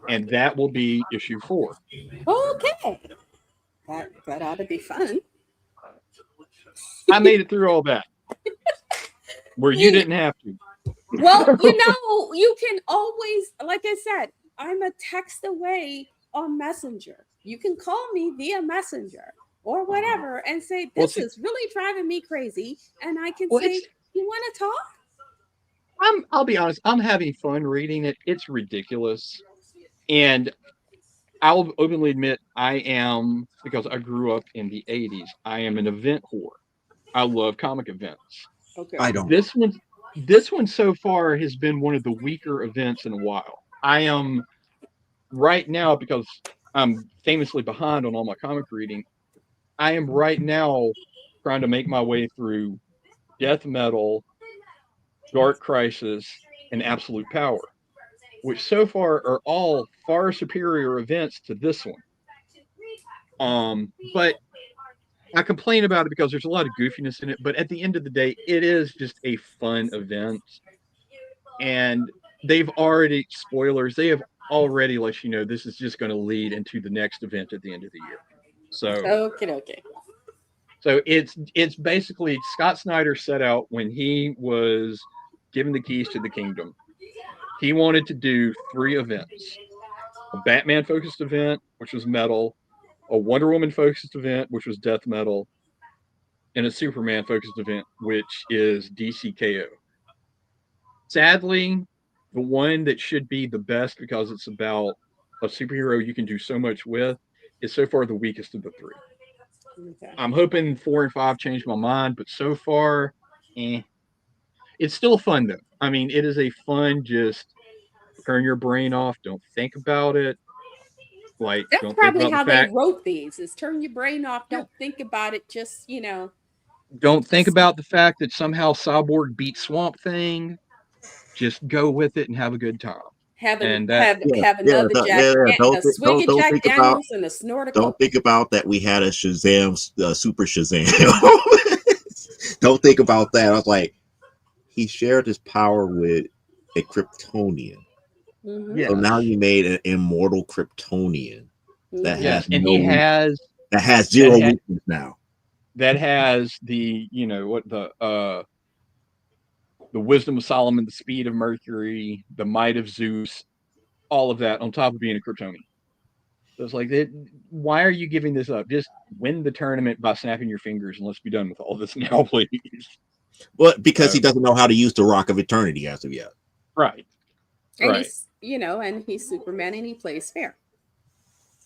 and that will be issue 4. Okay. That ought to be fun. I made it through all that, where you You didn't have to. Well, you can always, like I said, I'm a text away on Messenger. You can call me via Messenger or whatever and say, Well, this see, is really driving me crazy. And I can well, say, you want to talk? I'll be honest, I'm having fun reading it. It's ridiculous. And I'll openly admit I am, because I grew up in the 80s, I am an event whore. I love comic events. Okay. I don't. This one so far has been one of the weaker events in a while. I am right now, because I'm famously behind on all my comic reading. I am right now trying to make my way through Death Metal, Dark Crisis, and Absolute Power, which so far are all far superior events to this one. But I complain about it because there's a lot of goofiness in it. But at the end of the day, it is just a fun event, and they've already spoilers. They have already let you know this is just going to lead into the next event at the end of the year. So Okay. Okay. it's basically Scott Snyder set out when he was given the keys to the kingdom. He wanted to do 3 events: a Batman focused event, which was metal, a Wonder Woman focused event, which was death metal, and a Superman focused event, which is DCKO. Sadly, the one that should be the best because it's about a superhero you can do so much with is so far the weakest of the 3. Okay. I'm hoping 4 and 5 change my mind, but so far, eh. It's still fun though. I mean, it is a fun, just turn your brain off, don't think about it. Like, That's don't think probably about the how they fact, wrote these is turn your brain off. yeah, Don't think about it. Just, don't think just about the fact that somehow Cyborg beat Swamp Thing. Just go with it and have a good time. have, an, And that, have, Yeah, have yeah, another Jack, yeah. a swig of Don't Jack think about. Daniels and a snort of Don't coke. think about that. We had a Shazam, Super Shazam. Don't think about that. I was like, he shared his power with a Kryptonian. Mm-hmm. So now yes, you made an immortal Kryptonian that Mm-hmm. has yes, and he no has that has that zero ha- weakness now. that has the, what the wisdom of Solomon, the speed of Mercury, the might of Zeus, all of that on top of being a Kryptonian. So it's like, why are you giving this up? Just win the tournament by snapping your fingers and let's be done with all this now, please. Well, because he So, doesn't know how to use the Rock of Eternity as of yet. right, And right, he's Superman and he plays fair.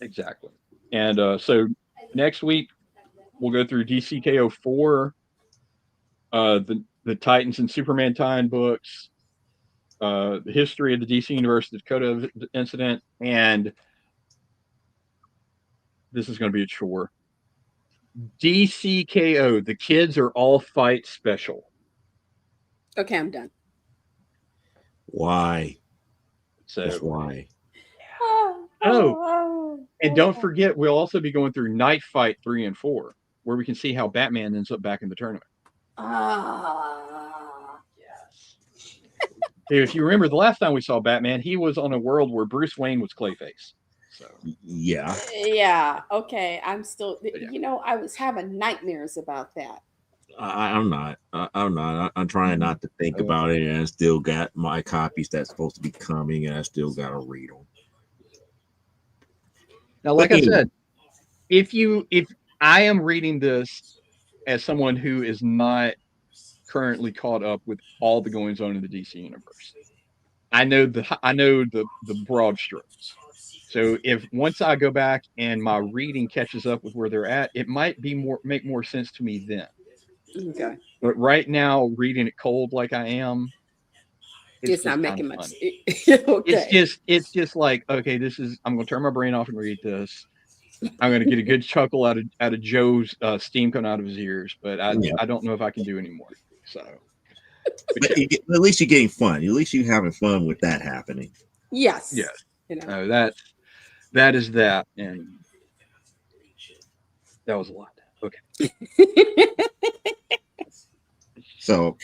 exactly. And so next week we'll go through DCKO 4, the Titans and Superman tie-in books, the history of the DC Universe, the Dakota incident, and this is going to be a chore. DCKO, the Kids Are All Fight special. Okay, I'm done. Why? Just So, why? oh, and don't forget, we'll also be going through Night Fight 3 and 4, where we can see how Batman ends up back in the tournament. Yes. If you remember the last time we saw Batman, he was on a world where Bruce Wayne was Clayface. So, Yeah. Yeah. Okay. I'm still. yeah. I was having nightmares about that. I'm not. I'm not. I'm trying not to think about it, and I still got my copies that's supposed to be coming, and I still gotta read them. Now, But like I anyway, said, if I am reading this as someone who is not currently caught up with all the goings on in the DC universe, I know the broad strokes. So if once I go back and my reading catches up with where they're at, it might make more sense to me then. Okay. But right now, reading it cold like I am, it's It's not just kind of making much. funny. It's Okay. just it's just like, okay, I'm gonna turn my brain off and read this. I'm gonna get a good chuckle out of Joe's steam coming out of his ears, but yeah. I don't know if I can do anymore. So, but But yeah, at least you're getting fun. At least you're having fun with that happening. Yes. yes, You know. that is that, and that was a lot. Okay, So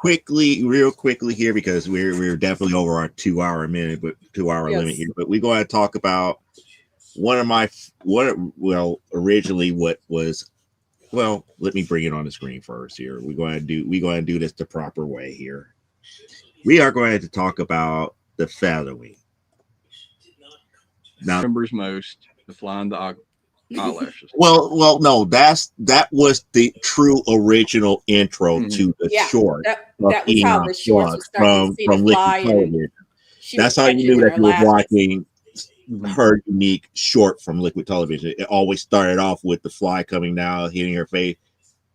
real quickly here, because we're definitely over our 2 hour minute, but 2 hour limit Yes. here. But we're going to talk about originally what was. Well, let me bring it on the screen first here. We're going to do this the proper way here. We are going to talk about the feathering. Now, Remembers most the flying the eyelashes. no, that was the true original intro Mm-hmm. to the Yeah, short of that was how Eon the shorts Flux was starting. You see the from Liquid fly, and Television. she That's was how you catching knew in that her you were lashes. watching Mm-hmm. her unique short from Liquid Television. It always started off with the fly coming down, hitting her face,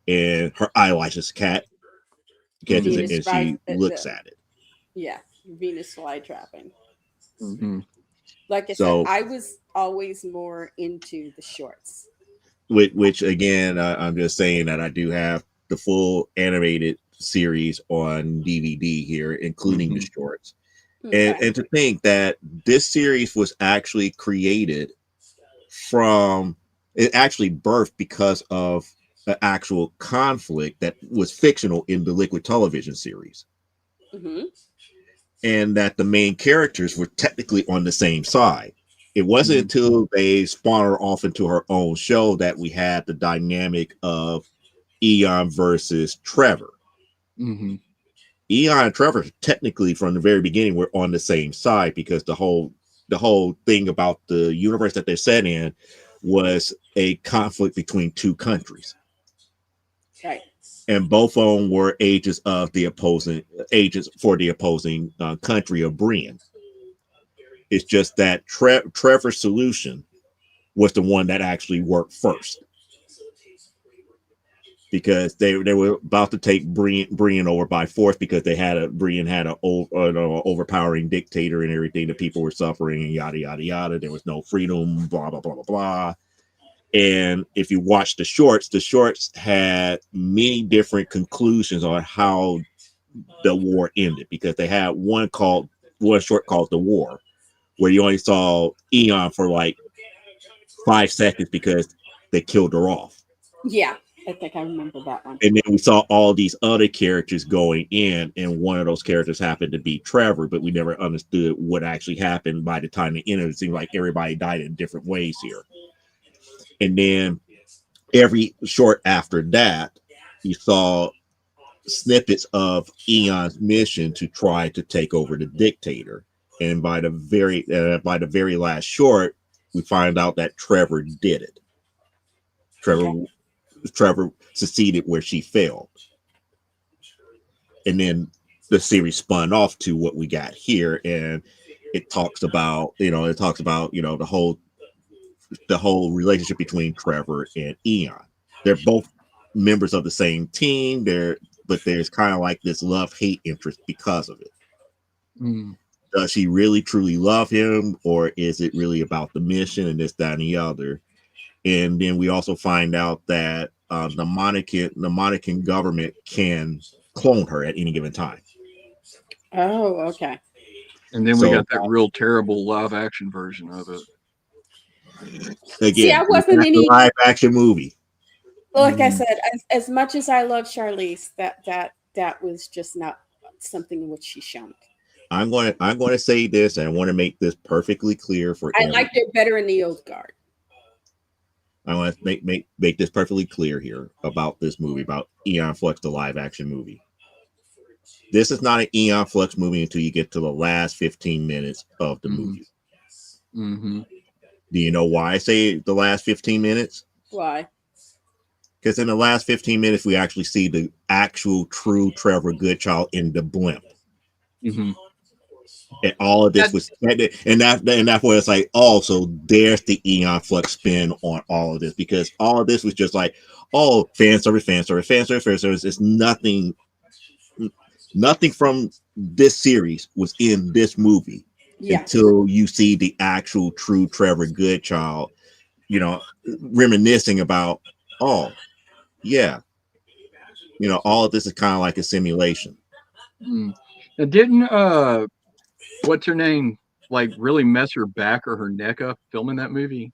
and her eyelashes catches it, Venus and fly, she looks at it. yeah, Venus fly trapping. Mm-hmm. Like I said, So, I was always more into the shorts. which again, I'm just saying that I do have the full animated series on DVD here, including the Mm-hmm. shorts. Okay. And to think that this series was actually created from it actually birthed because of an actual conflict that was fictional in the Liquid Television series, Mm-hmm. and that the main characters were technically on the same side. It wasn't Mm-hmm. until they spawned her off into her own show that we had the dynamic of Eon versus Trevor. Mm-hmm. Eon and Trevor technically from the very beginning were on the same side because the whole thing about the universe that they're set in was a conflict between two countries, Right. and both of them were agents for the opposing country of Brian. It's just that Trevor's solution was the one that actually worked first, because they were about to take Brian over by force, because Brian had an overpowering dictator and everything. The people were suffering and yada yada yada. There was no freedom, blah blah blah blah blah. And if you watch the shorts had many different conclusions on how the war ended, because they had one short called The War, where you only saw Eon for like 5 seconds because they killed her off. Yeah, I think I remember that one. And then we saw all these other characters going in, and one of those characters happened to be Trevor, but we never understood what actually happened by the time it ended. It seemed like everybody died in different ways here. And then every short after that, you saw snippets of Eon's mission to try to take over the dictator. And by the very last short, we find out that Trevor did it. Okay. Trevor succeeded where she failed. And then the series spun off to what we got here, and it talks about the whole relationship between Trevor and Eon. They're both members of the same team. But there's kind of like this love-hate interest because of it. Mm-hmm. Does she really truly love him, or is it really about the mission and this, that, and the other? And then we also find out that the Monican government can clone her at any given time. Oh, okay. And then we So got that real terrible live action version of it. See, again, I we wasn't got the any. live action movie. Like I Mm-hmm. said, as much as I love Charlize, that was just not something in which she shone. I'm going to say this, and I want to make this perfectly clear for I everyone. liked her better in the old guard. I want to make this perfectly clear here about this movie, about Eon Flux, the live action movie. This is not an Eon Flux movie until you get to the last 15 minutes of the Mm-hmm. movie. Mm-hmm. Do you know why I say the last 15 minutes? Why? Because in the last 15 minutes, we actually see the actual true Trevor Goodchild in the blimp. Mm-hmm. And all of this That, was, and that's where it's like, oh, so there's the Eon Flux spin on all of this, because all of this was just like, oh, fan service, fan service, fan service, fan service. It's nothing from this series was in this movie yeah, until you see the actual true Trevor Goodchild, reminiscing about, oh, yeah, all of this is kind of like a simulation. Mm. And didn't what's her name like really mess her back or her neck up filming that movie?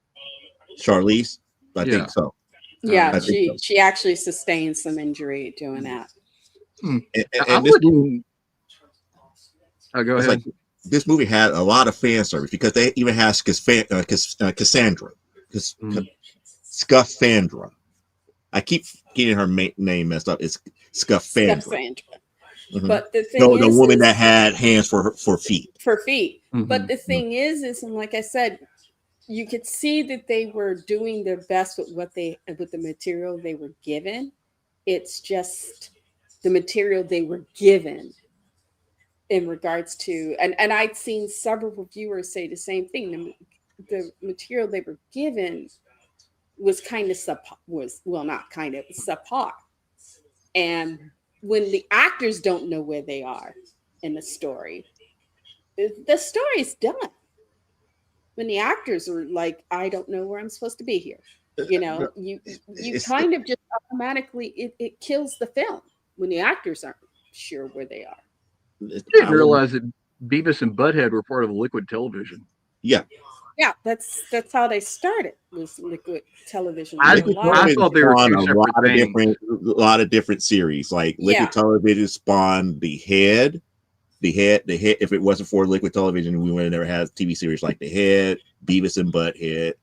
Charlize, I Yeah. think so. yeah. I think so. She actually sustained some injury doing that. And this movie, go it's ahead. like this movie had a lot of fan service because they even has Cassandra, Scuffandra. I keep getting her name messed up. It's Scuffandra. Mm-hmm. But the thing the is, woman that had hands for feet. For feet. Mm-hmm. But the thing is, and like I said, you could see that they were doing their best with the material they were given. It's just the material they were given in regards to, and I'd seen several reviewers say the same thing. The material they were given was kind of not kind of subpar. And when the actors don't know where they are in the story is done. When the actors are like, I don't know where I'm supposed to be here. You kind of just automatically it kills the film when the actors aren't sure where they are. I didn't realize that Beavis and Butthead were part of Liquid Television. Yeah. Yeah, that's how they started, was Liquid Television. I thought they were two separate things. A lot of different series. Like Liquid Television spawned The Head. The Head. If it wasn't for Liquid Television, we would have never had TV series like The Head, Beavis and Butthead,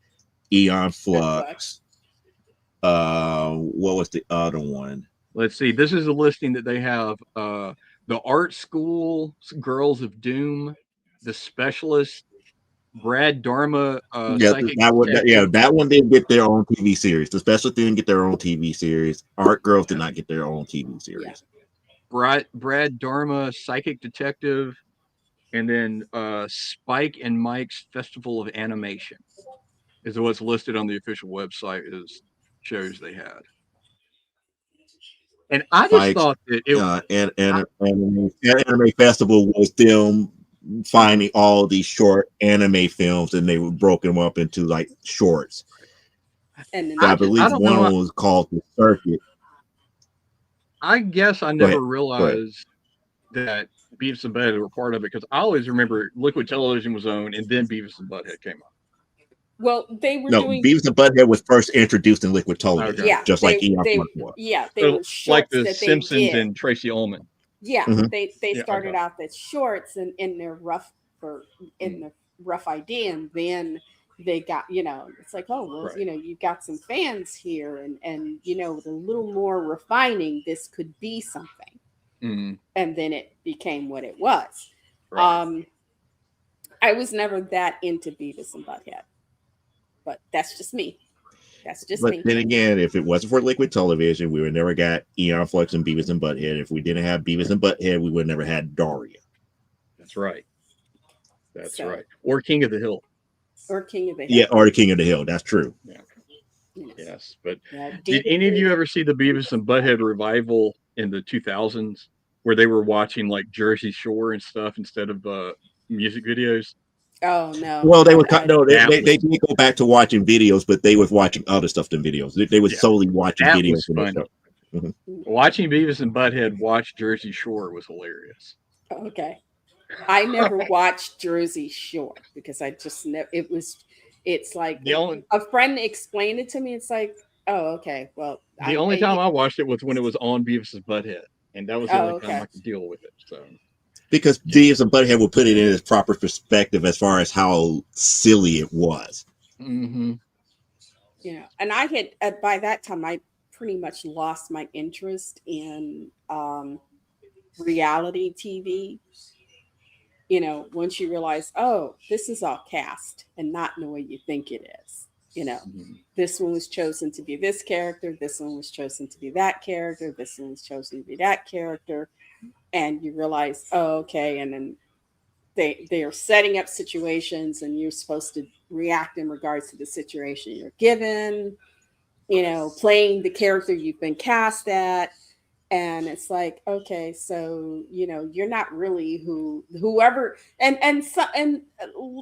Eon Flux. What was the other one? Let's see. This is a listing that they have. The Art School, Girls of Doom, The Specialist, Brad Dharma. That one didn't get their own TV series. The Specialist didn't get their own TV series. Art Girls did not get their own TV series. Yeah. Brad Dharma, Psychic Detective, and then Spike and Mike's Festival of Animation is what's listed on the official website as shows they had. And I just thought that Anime Festival was them finding all these short anime films, and they were broken up into like shorts. And I believe one was called The Circuit. I guess I never realized that Beavis and Butthead were part of it, because I always remember Liquid Television was on, and then Beavis and Butthead came on. Well, they were doing Beavis and Butthead was first introduced in Liquid Television, just like Eon Flux was. Yeah, they were shorts like the Simpsons and Tracy Ullman. Yeah, they started out as shorts and in their rough idea, and then they got, it's like, oh well, you got some fans here, and with a little more refining, this could be something. Mm-hmm. And then it became what it was. Right. I was never that into Beavis and Butthead, but that's just me. But then again, if it wasn't for Liquid Television, we would never got Eon Flux and Beavis and Butthead. If we didn't have Beavis and Butthead, we would never had Daria. That's right. Right. Or King of the Hill. Or King of the Hill. Yeah, or the King of the Hill. That's true. Yeah. Yes, but did any of you ever see the Beavis and Butthead revival in the 2000s, where they were watching like Jersey Shore and stuff instead of music videos? Oh no! Well, they they did go back to watching videos, but they was watching other stuff than videos. They was solely watching videos. Mm-hmm. Watching Beavis and Butthead watch Jersey Shore was hilarious. Okay, I never watched Jersey Shore because I just never. It's like a friend explained it to me. It's like, oh, okay. Well, the only time I watched it was when it was on Beavis and Butthead, and that was the only time I could deal with it. So. Because Beavis and Butthead would put it in its proper perspective as far as how silly it was. Mm-hmm. And I had by that time I pretty much lost my interest in reality TV. Once you realize, oh, this is all cast and not the way you think it is. Mm-hmm. This one was chosen to be this character. This one was chosen to be that character. This one was chosen to be that character. And you realize, oh, okay. And then they are setting up situations and you're supposed to react in regards to the situation you're given, playing the character you've been cast at. And it's like, okay, so, you're not really whoever, and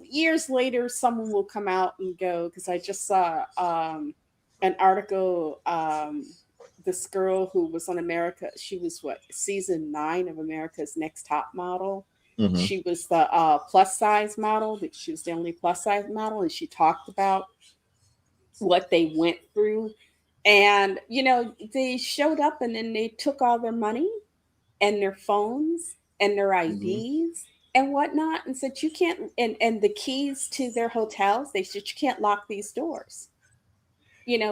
years later, someone will come out and go, because I just saw an article, this girl who was on America, she was season 9 of America's Next Top Model. Mm-hmm. She was the plus size model. She was the only plus size model, and she talked about what they went through. And they showed up, and then they took all their money, and their phones and their Mm-hmm. IDs and whatnot, and said you can't, and the keys to their hotels. They said you can't lock these doors.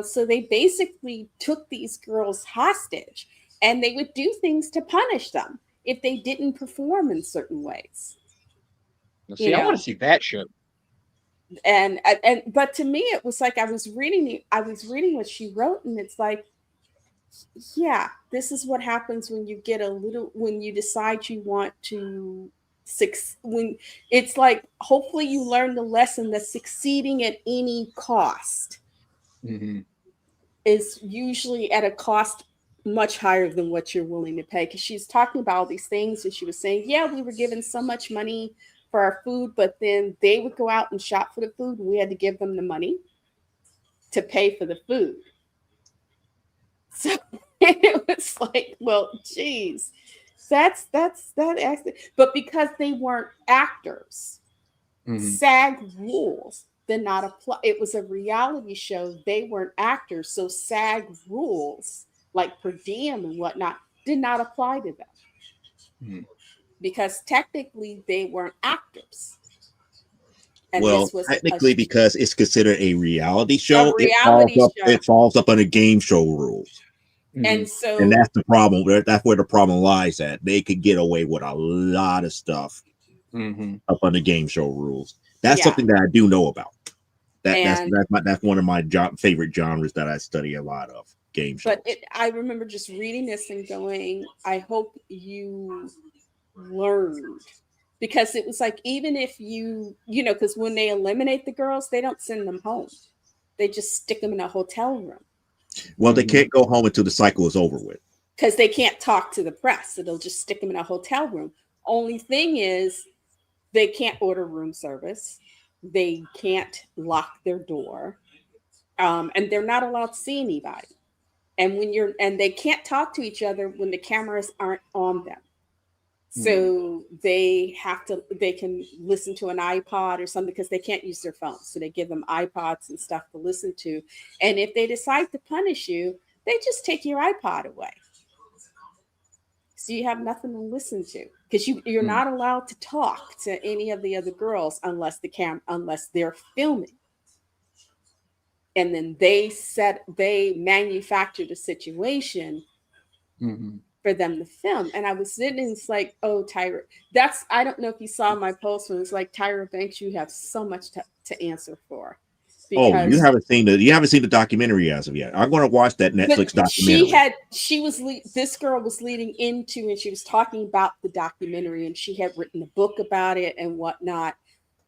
So they basically took these girls hostage, and they would do things to punish them if they didn't perform in certain ways. Now, You see, I want to know, see that show. and but to me it was like I was reading what she wrote, and it's like, yeah, this is what happens when when you decide you want to when it's like, hopefully you learn the lesson that succeeding at any cost Mm-hmm. is usually at a cost much higher than what you're willing to pay. Because she's talking about all these things, and she was saying, yeah, we were given so much money for our food, but then they would go out and shop for the food, and we had to give them the money to pay for the food. So it was like, well, geez, that accident. But because they weren't actors, Mm-hmm. SAG rules did not apply. It was a reality show. They weren't actors, so SAG rules like per diem and whatnot did not apply to them Mm-hmm. because technically they weren't actors, and Well, this was technically, because it's considered a reality a show, it falls reality up. show, It falls up under game show rules, Mm-hmm. and and so that's the problem. That's where the problem lies. At they could get away with a lot of stuff Mm-hmm. up under game show rules. That's yeah, something that I do know about. and That's one of my favorite genres that I study a lot of, game but shows. I remember just reading this and going, I hope you learned, because it was like, even if because when they eliminate the girls, they don't send them home, they just stick them in a hotel room Well, they Mm-hmm. can't go home until the cycle is over with. because they can't talk to the press, so they'll just stick them in a hotel room. Only thing is, they can't order room service, they can't lock their door, and they're not allowed to see anybody, and they can't talk to each other when the cameras aren't on them. Mm-hmm. So they can listen to an iPod or something, because they can't use their phones. So they give them iPods and stuff to listen to. And if they decide to punish you, they just take your iPod away. So you have nothing to listen to, because you're Mm-hmm. not allowed to talk to any of the other girls unless they're filming. And then they manufactured a situation Mm-hmm. for them to film. And I was sitting, and it's like, oh, Tyra, I don't know if you saw my post when it's like, Tyra Banks, you have so much to answer for. Oh, Because, you haven't seen the documentary as of yet. I'm going to watch that but Netflix documentary. this girl was leading into, and she was talking about the documentary, and she had written a book about it and whatnot.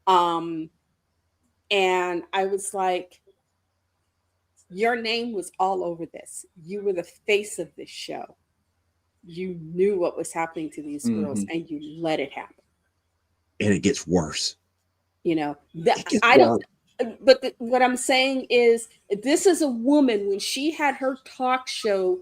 Um, and I was like, your name was all over this. You were the face of this show. You knew what was happening to these girls, Mm-hmm. and you let it happen. And it gets worse. That It gets I don't. worse. But what I'm saying is, this is a woman, when she had her talk show,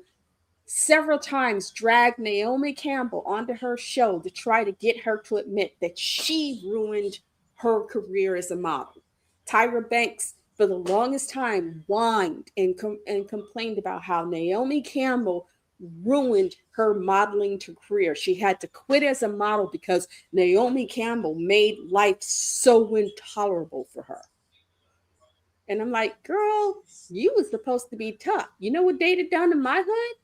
several times dragged Naomi Campbell onto her show to try to get her to admit that she ruined her career as a model. Tyra Banks, for the longest time, whined and complained about how Naomi Campbell ruined her modeling career. She had to quit as a model because Naomi Campbell made life so intolerable for her. And I'm like, girl, you was supposed to be tough. You know what they'd have done in my hood?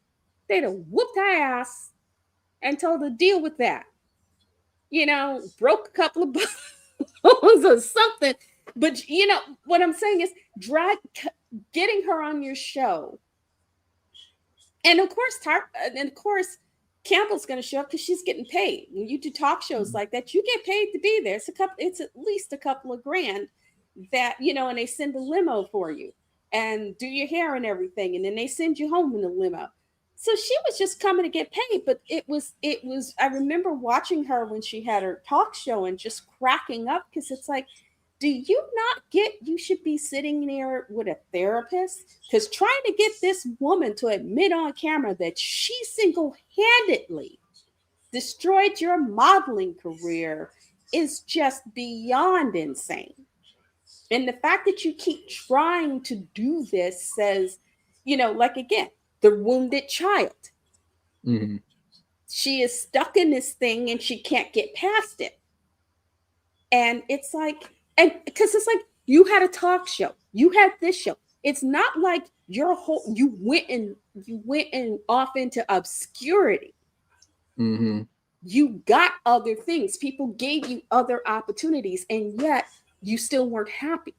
They'd have whooped her ass and told her to deal with that. Broke a couple of bones or something. But what I'm saying is, drag getting her on your show, and of course, Campbell's going to show up because she's getting paid. When you do talk shows like that, you get paid to be there. It's at least a couple of grand that and they send a limo for you and do your hair and everything, and then they send you home in a limo. So she was just coming to get paid, but it was. I remember watching her when she had her talk show and just cracking up, because it's like, do you not get you should be sitting there with a therapist? Because trying to get this woman to admit on camera that she single-handedly destroyed your modeling career is just beyond insane. And the fact that you keep trying to do this says, like, again, the wounded child. Mm-hmm. she is stuck in this thing and she can't get past it. And it's like, and because it's like you had a talk show, you had this show. It's not like your whole you went and off into obscurity. Mm-hmm. You got other things. People gave you other opportunities, and yet you still weren't happy.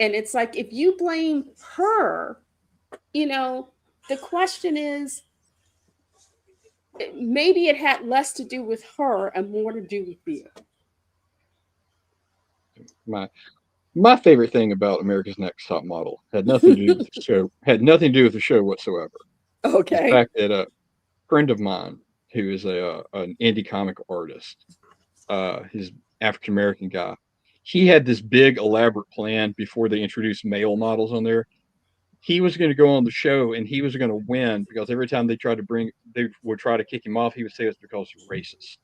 And it's like if you blame her, the question is maybe it had less to do with her and more to do with you. My favorite thing about America's Next Top Model had nothing to do with the show. Had nothing to do with the show whatsoever. The Okay. fact that a friend of mine who is an indie comic artist, his African American guy, he had this big elaborate plan before they introduced male models on there. He was going to go on the show and he was going to win because every time they would try to kick him off, he would say it's because you're racist.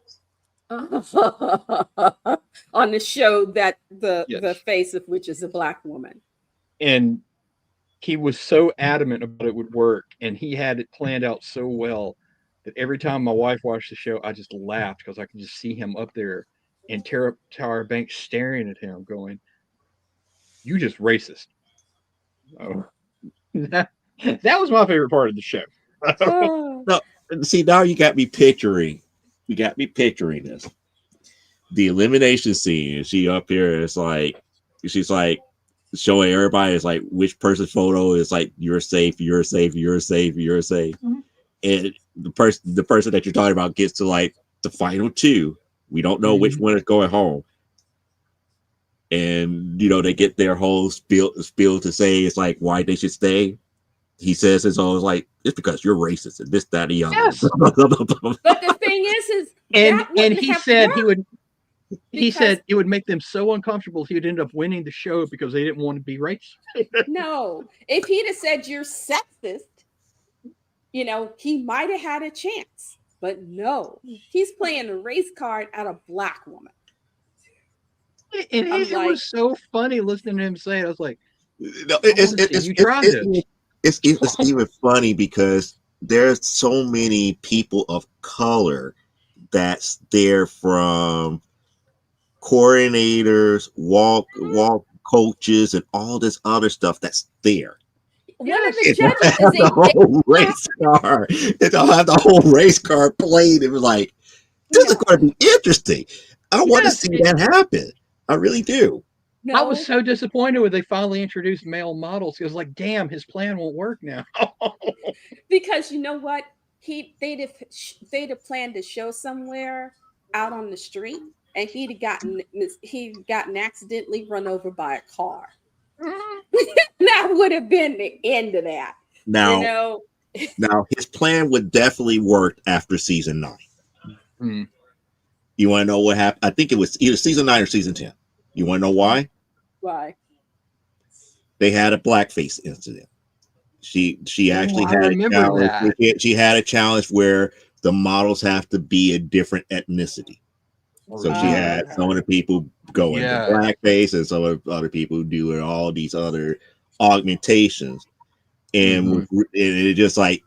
On the show that Yes. the face of which is a black woman. And he was so adamant about it would work, and he had it planned out so well that every time my wife watched the show, I just laughed because I could just see him up there in Tower Banks staring at him, going, "You just racist." Oh, that was my favorite part of the show. No, see, now you got me picturing. You got me picturing this. The elimination scene. She up here is like, she's like showing everybody is like which person's photo is like you're safe, you're safe, you're safe, you're safe. Mm-hmm. And the person that you're talking about gets to like the final two. We don't know which one is going home. And they get their whole spiel to say it's like why they should stay. He says it's always like it's because you're racist and this, that, and the other. Yes. But the thing is and he said worked. He would. He said it would make them so uncomfortable he would end up winning the show because they didn't want to be racist. No, if he'd have said you're sexist, he might have had a chance. But no, he's playing a race card at a black woman. And it was so funny listening to him say it. I was like, no, it's even funny because there's so many people of color that's there, from coordinators, walk coaches, and all this other stuff that's there. One of the judges is the whole race car. They'll have the whole race car played. It was like, this is going to be interesting. I want to see that happen. I really do. No. I was so disappointed when they finally introduced male models. It was like, damn, his plan won't work now. Because you know what? They'd have planned a show somewhere out on the street, and he'd gotten accidentally run over by a car. That would have been the end of that. Now his plan would definitely work after season 9. Mm. You want to know what happened? I think it was either season 9 or season 10. You want to know why? Why? They had a blackface incident. She actually had a challenge. She had a challenge where the models have to be a different ethnicity. So she had some of the people going to blackface and some of the other people doing all these other augmentations. And it just like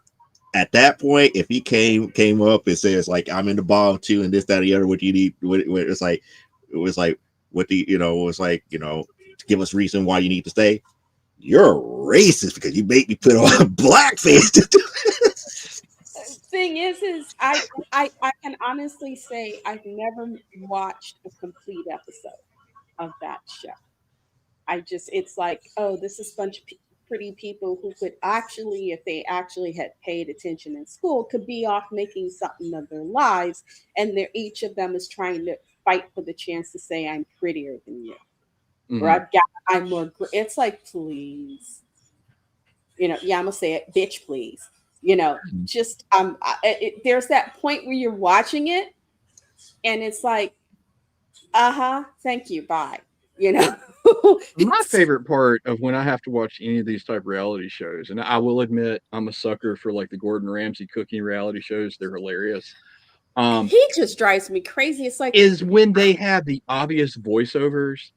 at that point, if he came up and says like I'm in the bottom 2 and this, that, and the other, what you need, it was like what the it was like to give us reason why you need to stay. You're racist because you made me put on a blackface to do it. Thing is I can honestly say I've never watched a complete episode of that show. It's like, oh, this is a bunch of pretty people who could actually, if they actually had paid attention in school, could be off making something of their lives, and each of them is trying to fight for the chance to say I'm prettier than you, or I'm more. It's like, please, yeah, I'm gonna say it, bitch, please. Just there's that point where you're watching it, and it's like, thank you, bye. My favorite part of when I have to watch any of these type of reality shows, and I will admit I'm a sucker for like the Gordon Ramsay cooking reality shows. They're hilarious. He just drives me crazy. It's like is when they have the obvious voiceovers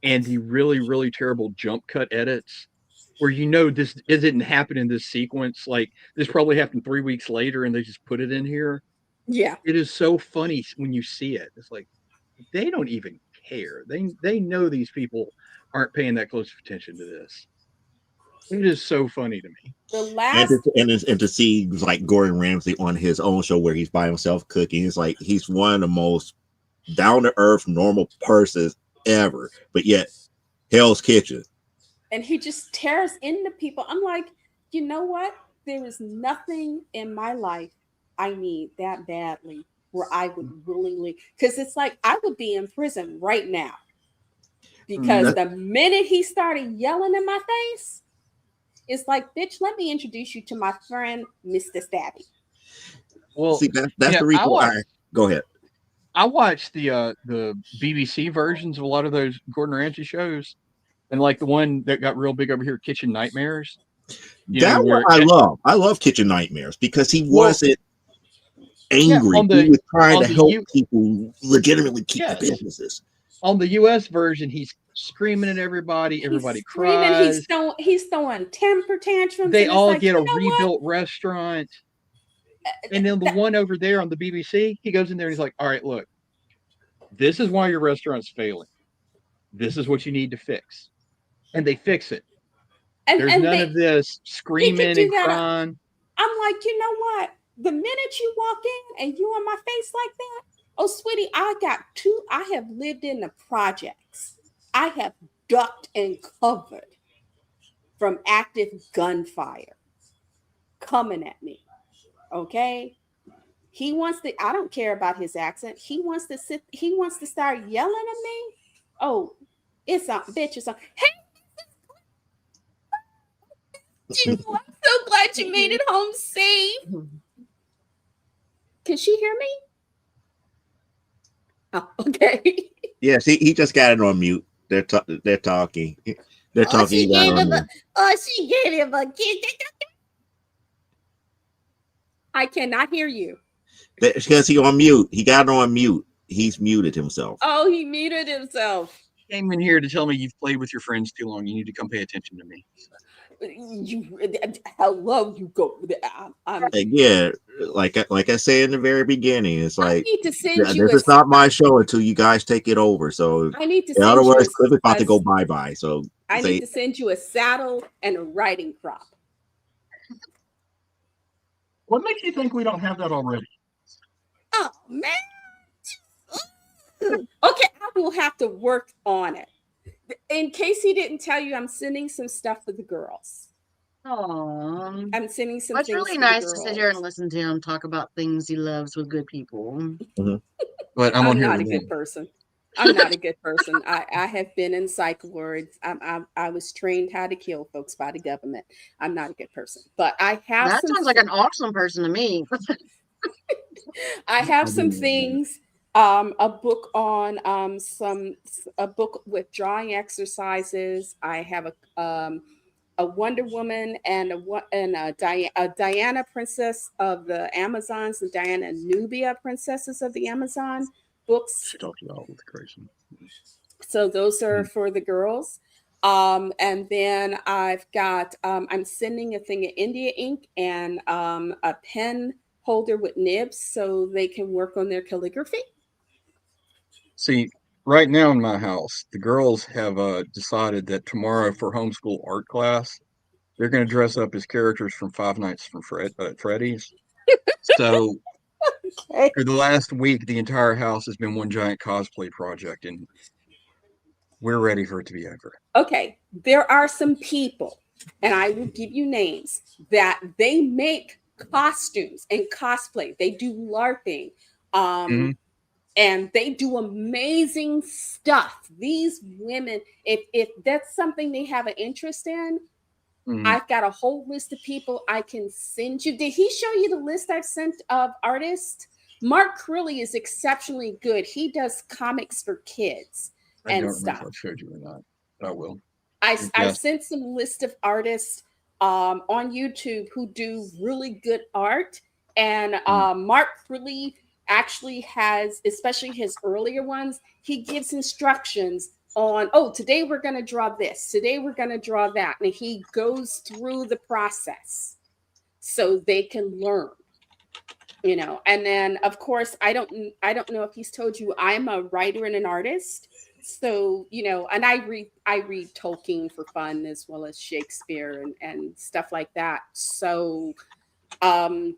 and the really, really terrible jump cut edits. where this isn't happening in this sequence. Like this probably happened 3 weeks later, and they just put it in here. Yeah. It is so funny when you see it. It's like they don't even care. They know these people aren't paying that close attention to this. It is so funny to me. The last And to see like Gordon Ramsay on his own show where he's by himself cooking, it's like he's one of the most down to earth, normal persons ever. But yet, Hell's Kitchen. and he just tears into people. I'm like, you know what? There is nothing in my life I need that badly where I would willingly, because it's like I would be in prison right now. Because the minute he started yelling in my face, it's like, bitch, let me introduce you to my friend, Mr. Stabby. Well, see, that's the reason why. Go ahead. I watched the BBC versions of a lot of those Gordon Ramsay shows, and like the one that got real big over here, Kitchen Nightmares. That one I love. I love Kitchen Nightmares because he wasn't angry. He was trying to help people legitimately keep the businesses. On the US version, he's screaming at everybody. Everybody cries. He's throwing temper tantrums. They all get a rebuilt restaurant. And then the one over there on the BBC, he goes in there and he's like, all right, look, this is why your restaurant's failing. This is what you need to fix. And they fix it. There's none of this screaming and crying. I'm like, you know what? The minute you walk in and you on my face like that, oh, sweetie, I have lived in the projects. I have ducked and covered from active gunfire coming at me. Okay? I don't care about his accent. He wants to start yelling at me. Oh, it's on, bitch, it's on. Hey, I'm so glad you made it home safe. Can she hear me? Oh, okay. Yes, he just got it on mute. They're talking. They're talking. She gave him a kid. I cannot hear you. Because he on mute. He got it on mute. He's muted himself. Oh, he muted himself. You came in here to tell me you've played with your friends too long. You need to come pay attention to me. Hello, you go. Yeah, like I said in the very beginning, it's like I need to send this is not my show until you guys take it over. So I need to. In other words, Cliff is about to go bye. So I need to send you a saddle and a riding crop. What makes you think we don't have that already? Oh man. Okay, I will have to work on it. In case he didn't tell you, I'm sending some stuff for the girls. Aww. I'm sending some. That's really nice to sit here and listen to him talk about things he loves with good people. Mm-hmm. But I'm not a good person. I'm not a good person. I have been in psych wards. I was trained how to kill folks by the government. I'm not a good person, but I have. That sounds like an awesome person to me. I have some things. A book on a book with drawing exercises. I have a Wonder Woman and a Diana Princess of the Amazons and Diana Nubia Princesses of the Amazon books. She talked about with crazy. So those are for the girls. And then I've got I'm sending a thing of India ink and a pen holder with nibs so they can work on their calligraphy. See, right now in my house, the girls have decided that tomorrow for homeschool art class, they're going to dress up as characters from Five Nights from Freddy's. So for the last week, the entire house has been one giant cosplay project, and we're ready for it to be over. Okay, there are some people, and I will give you names, that they make costumes and cosplay. They do LARPing. And they do amazing stuff. These women, if that's something they have an interest in, I've got a whole list of people I can send you. Did he show you the list I've sent of artists? Mark Crilly is exceptionally good. He does comics for kids and stuff. I don't know if I showed you or not. I will. I sent some list of artists on YouTube who do really good art. And Mark Crilly actually has, especially his earlier ones, he gives instructions on, oh, today we're going to draw this, today we're going to draw that, and he goes through the process so they can learn, and then of course I don't know if he's told you I'm a writer and an artist. So and I read Tolkien for fun as well as Shakespeare and stuff like that. So um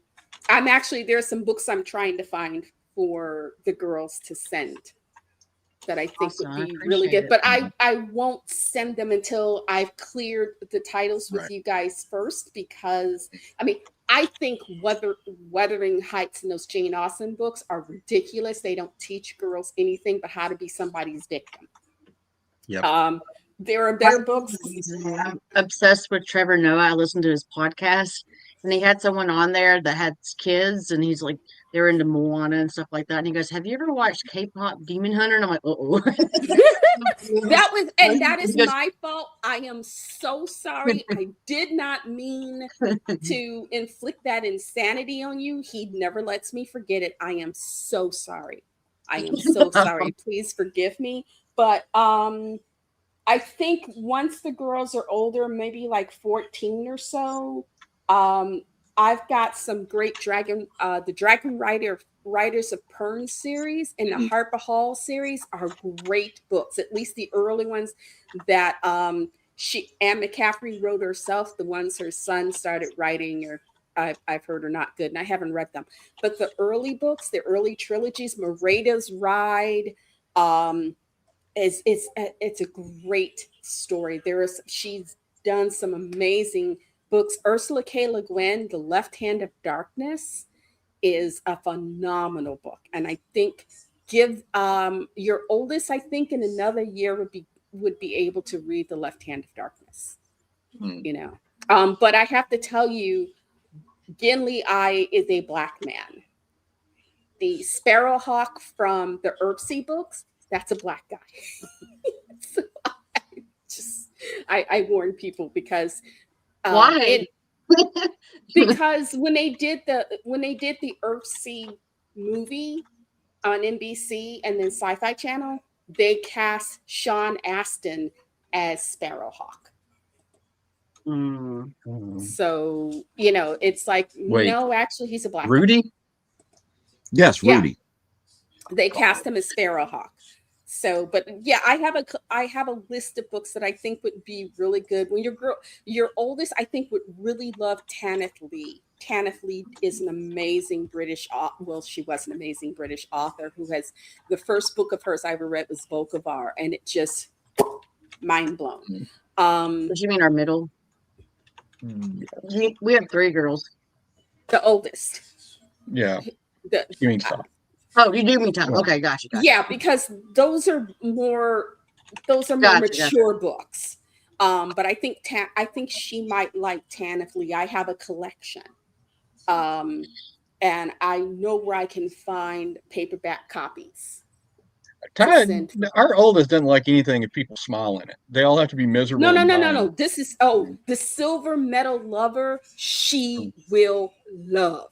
I'm actually, there's some books I'm trying to find for the girls to send that I think Awesome. would I be really appreciate good. it. But I won't send them until I've cleared the titles with Right. you guys first, because I mean I think Wuthering Heights and those Jane Austen books are ridiculous. They don't teach girls anything but how to be somebody's victim. Yep. There are better books. I'm obsessed with Trevor Noah. I listened to his podcast, and he had someone on there that had kids, and he's like, they're into Moana and stuff like that. And he goes, "Have you ever watched K-pop Demon Hunter?" And I'm like, "Oh." That is He goes, my fault. I am so sorry. I did not mean to inflict that insanity on you. He never lets me forget it. I am so sorry. I am so sorry. Please forgive me. But I think once the girls are older, maybe like 14 or so, I've got some great the Dragon Riders of Pern series and the Harper Hall series are great books. At least the early ones that Anne McCaffrey wrote herself. The ones her son started writing, or I've heard are not good, and I haven't read them. But the early books, the early trilogies, Moreda's Ride. It's a great story. She's done some amazing books. Ursula K. Le Guin, The Left Hand of Darkness, is a phenomenal book, and I think give your oldest, I think, in another year would be able to read The Left Hand of Darkness. But I have to tell you, Gimli Eye is a black man. The Sparrowhawk from the Earthsea books, that's a black guy. So I warn people because "Why?" because when they did the Earthsea movie on NBC and then Sci-Fi Channel, they cast Sean Astin as Sparrowhawk. So it's like, Wait. no, actually he's a black guy. Rudy? Yes, Yeah. Rudy. They cast him as Sparrowhawk. So, but yeah, I have a list of books that I think would be really good. When your oldest, I think, would really love Tanith Lee. Tanith Lee is an amazing British, she was an amazing British author who has, the first book of hers I ever read was Volkavar, and it just mind blown. What do you mean our middle? We have 3 girls. The oldest. Yeah. You mean stop. Oh, you do mean time. Okay, gotcha. Yeah, because those are more mature books. But I think she might like Tanith Lee. I have a collection. And I know where I can find paperback copies. Todd, our oldest doesn't like anything if people smile in it. They all have to be miserable. No. This is the Silver Metal Lover. She will love.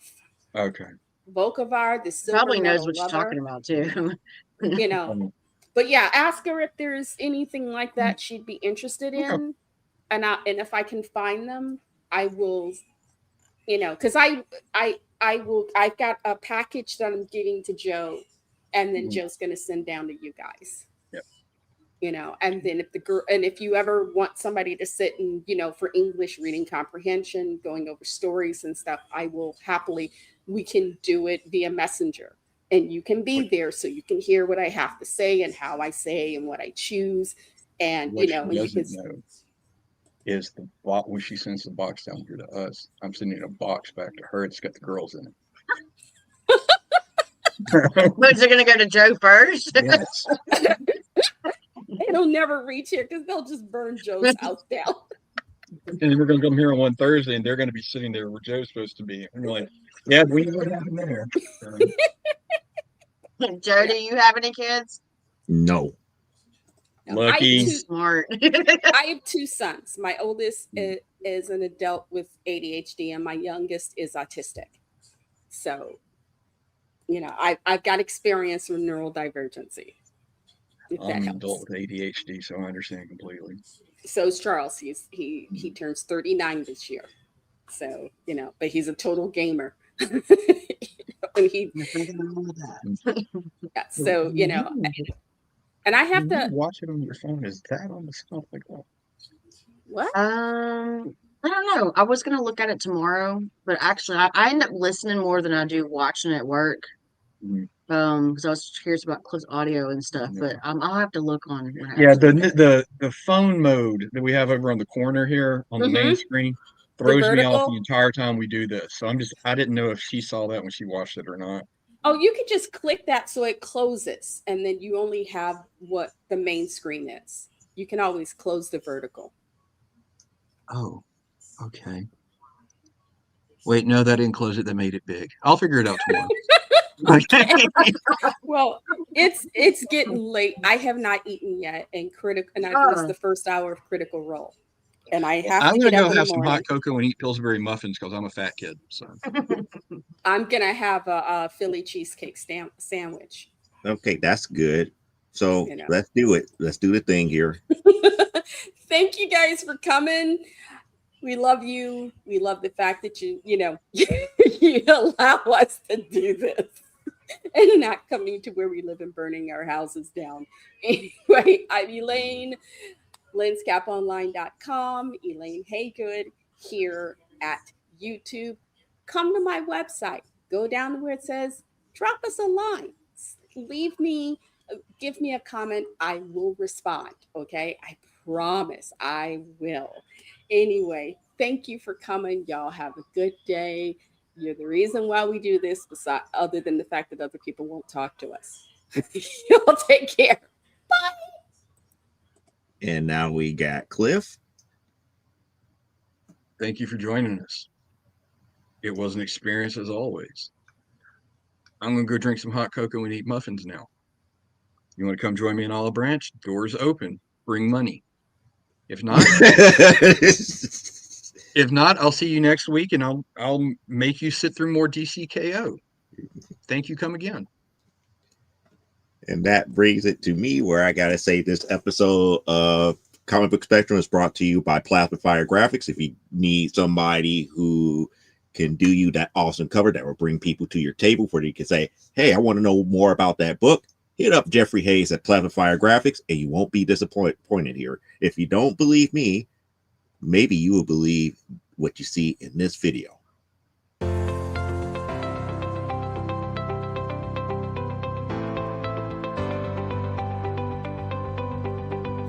Okay. Volkavar, the Silver probably knows Metal what Lover, you're talking about too. But yeah, ask her if there's anything like that she'd be interested in, and if I can find them, I will. Because I will. I've got a package that I'm giving to Joe, and then Joe's going to send down to you guys. Yep. And then if you ever want somebody to sit and for English reading comprehension, going over stories and stuff, I will happily. We can do it via Messenger, and you can be there so you can hear what I have to say and how I say and what I choose, and what and she you can. Know is the box when she sends the box down here to us, I'm sending a box back to her. It's got the girls in it. Was it going to go to Joe first? Yes. It'll never reach here because they'll just burn Joe's house down. And we're going to come here on one Thursday, and they're going to be sitting there where Joe's supposed to be. And we're like, yeah, we know what happened there. Joe, do you have any kids? No. Lucky. Smart. I have 2 sons. My oldest is an adult with ADHD, and my youngest is autistic. So, I've got experience with neurodivergency. if I'm that an helps. adult with ADHD, so I understand completely. So is Charles. He turns 39 this year. So, but he's a total gamer. And he Nothing wrong with that. yeah, So so, and I have when you to watch it on your phone, is that on the stuff like that? what? I don't know. I was gonna look at it tomorrow, but actually, I end up listening more than I do watching at work. Mm, Because I was curious about Cliff's audio and stuff, yeah. but I'll have to look on it when I Yeah, actually the look at it. the phone mode that we have over on the corner here on the main Mm-hmm. screen The throws me off the vertical. entire time we do this. So I didn't know if she saw that when she watched it or not. Oh, you could just click that so it closes, and then you only have what the main screen is. You can always close the vertical. Oh, okay. Wait, no, that didn't close it. That made it big. I'll figure it out tomorrow. Okay. Well, it's getting late. I have not eaten yet, and I've missed Oh, the first hour of Critical Role, and I have I'm to gonna get go up in the have some hot morning. cocoa and eat Pillsbury muffins because I'm a fat kid. So I'm gonna have a Philly cheesecake sandwich. Okay, that's good. So You know. let's do it. Let's do the thing here. Thank you guys for coming. We love you. We love the fact that you allow us to do this and not coming to where we live and burning our houses down. Anyway, I'm Elaine, lenscaponline.com, Elaine Haygood here at YouTube. Come to my website. Go down to where it says, drop us a line. Leave me, give me a comment. I will respond. Okay. I promise I will. Anyway, thank you for coming. Y'all have a good day. You're the reason why we do this, besides, other than the fact that other people won't talk to us. Y'all take care. Bye. And now we got Cliff. thank you for joining us. It was an experience as always. I'm gonna go drink some hot cocoa and eat muffins now. You want to come join me in Olive Branch? Doors open. Bring money. If not, I'll see you next week and I'll make you sit through more DCKO. Thank you. Come again. And that brings it to me where I gotta say this episode of Comic Book Spectrum is brought to you by Plasma Fire Graphics. If you need somebody who can do you that awesome cover that will bring people to your table where you can say, hey, I want to know more about that book, hit up Jeffrey Hayes at Plasma Fire Graphics and you won't be disappointed here. If you don't believe me, maybe you will believe what you see in this video.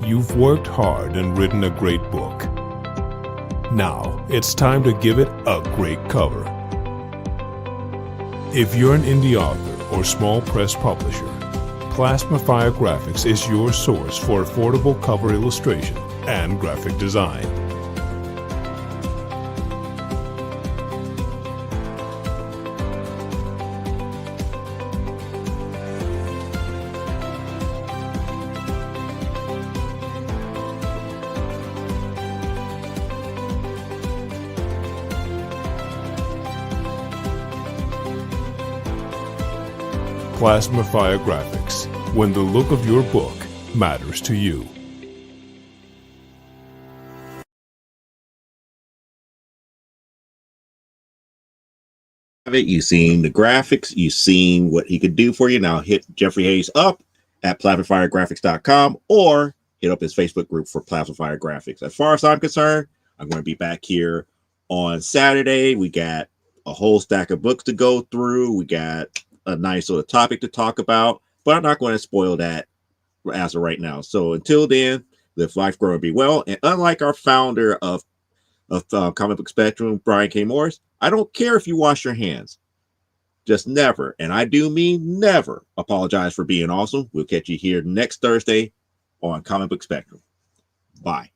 You've worked hard and written a great book. Now it's time to give it a great cover. If you're an indie author or small press publisher, Plasma Fire Graphics is your source for affordable cover illustration and graphic design. Plasma Fire Graphics, when the look of your book matters to you. You've seen the graphics, you've seen what he could do for you. Now hit Jeffrey Hayes up at plasmafiregraphics.com or hit up his Facebook group for Plasma Fire Graphics. As far as I'm concerned, I'm going to be back here on Saturday. We got a whole stack of books to go through. We got a nice sort of topic to talk about, but I'm not going to spoil that as of right now. So until then, live life, grow, and be well. And unlike our founder of Comic Book Spectrum, Brian K. Morris, I don't care if you wash your hands. Just never, and I do mean never, apologize for being awesome. We'll catch you here next Thursday on Comic Book Spectrum. Bye.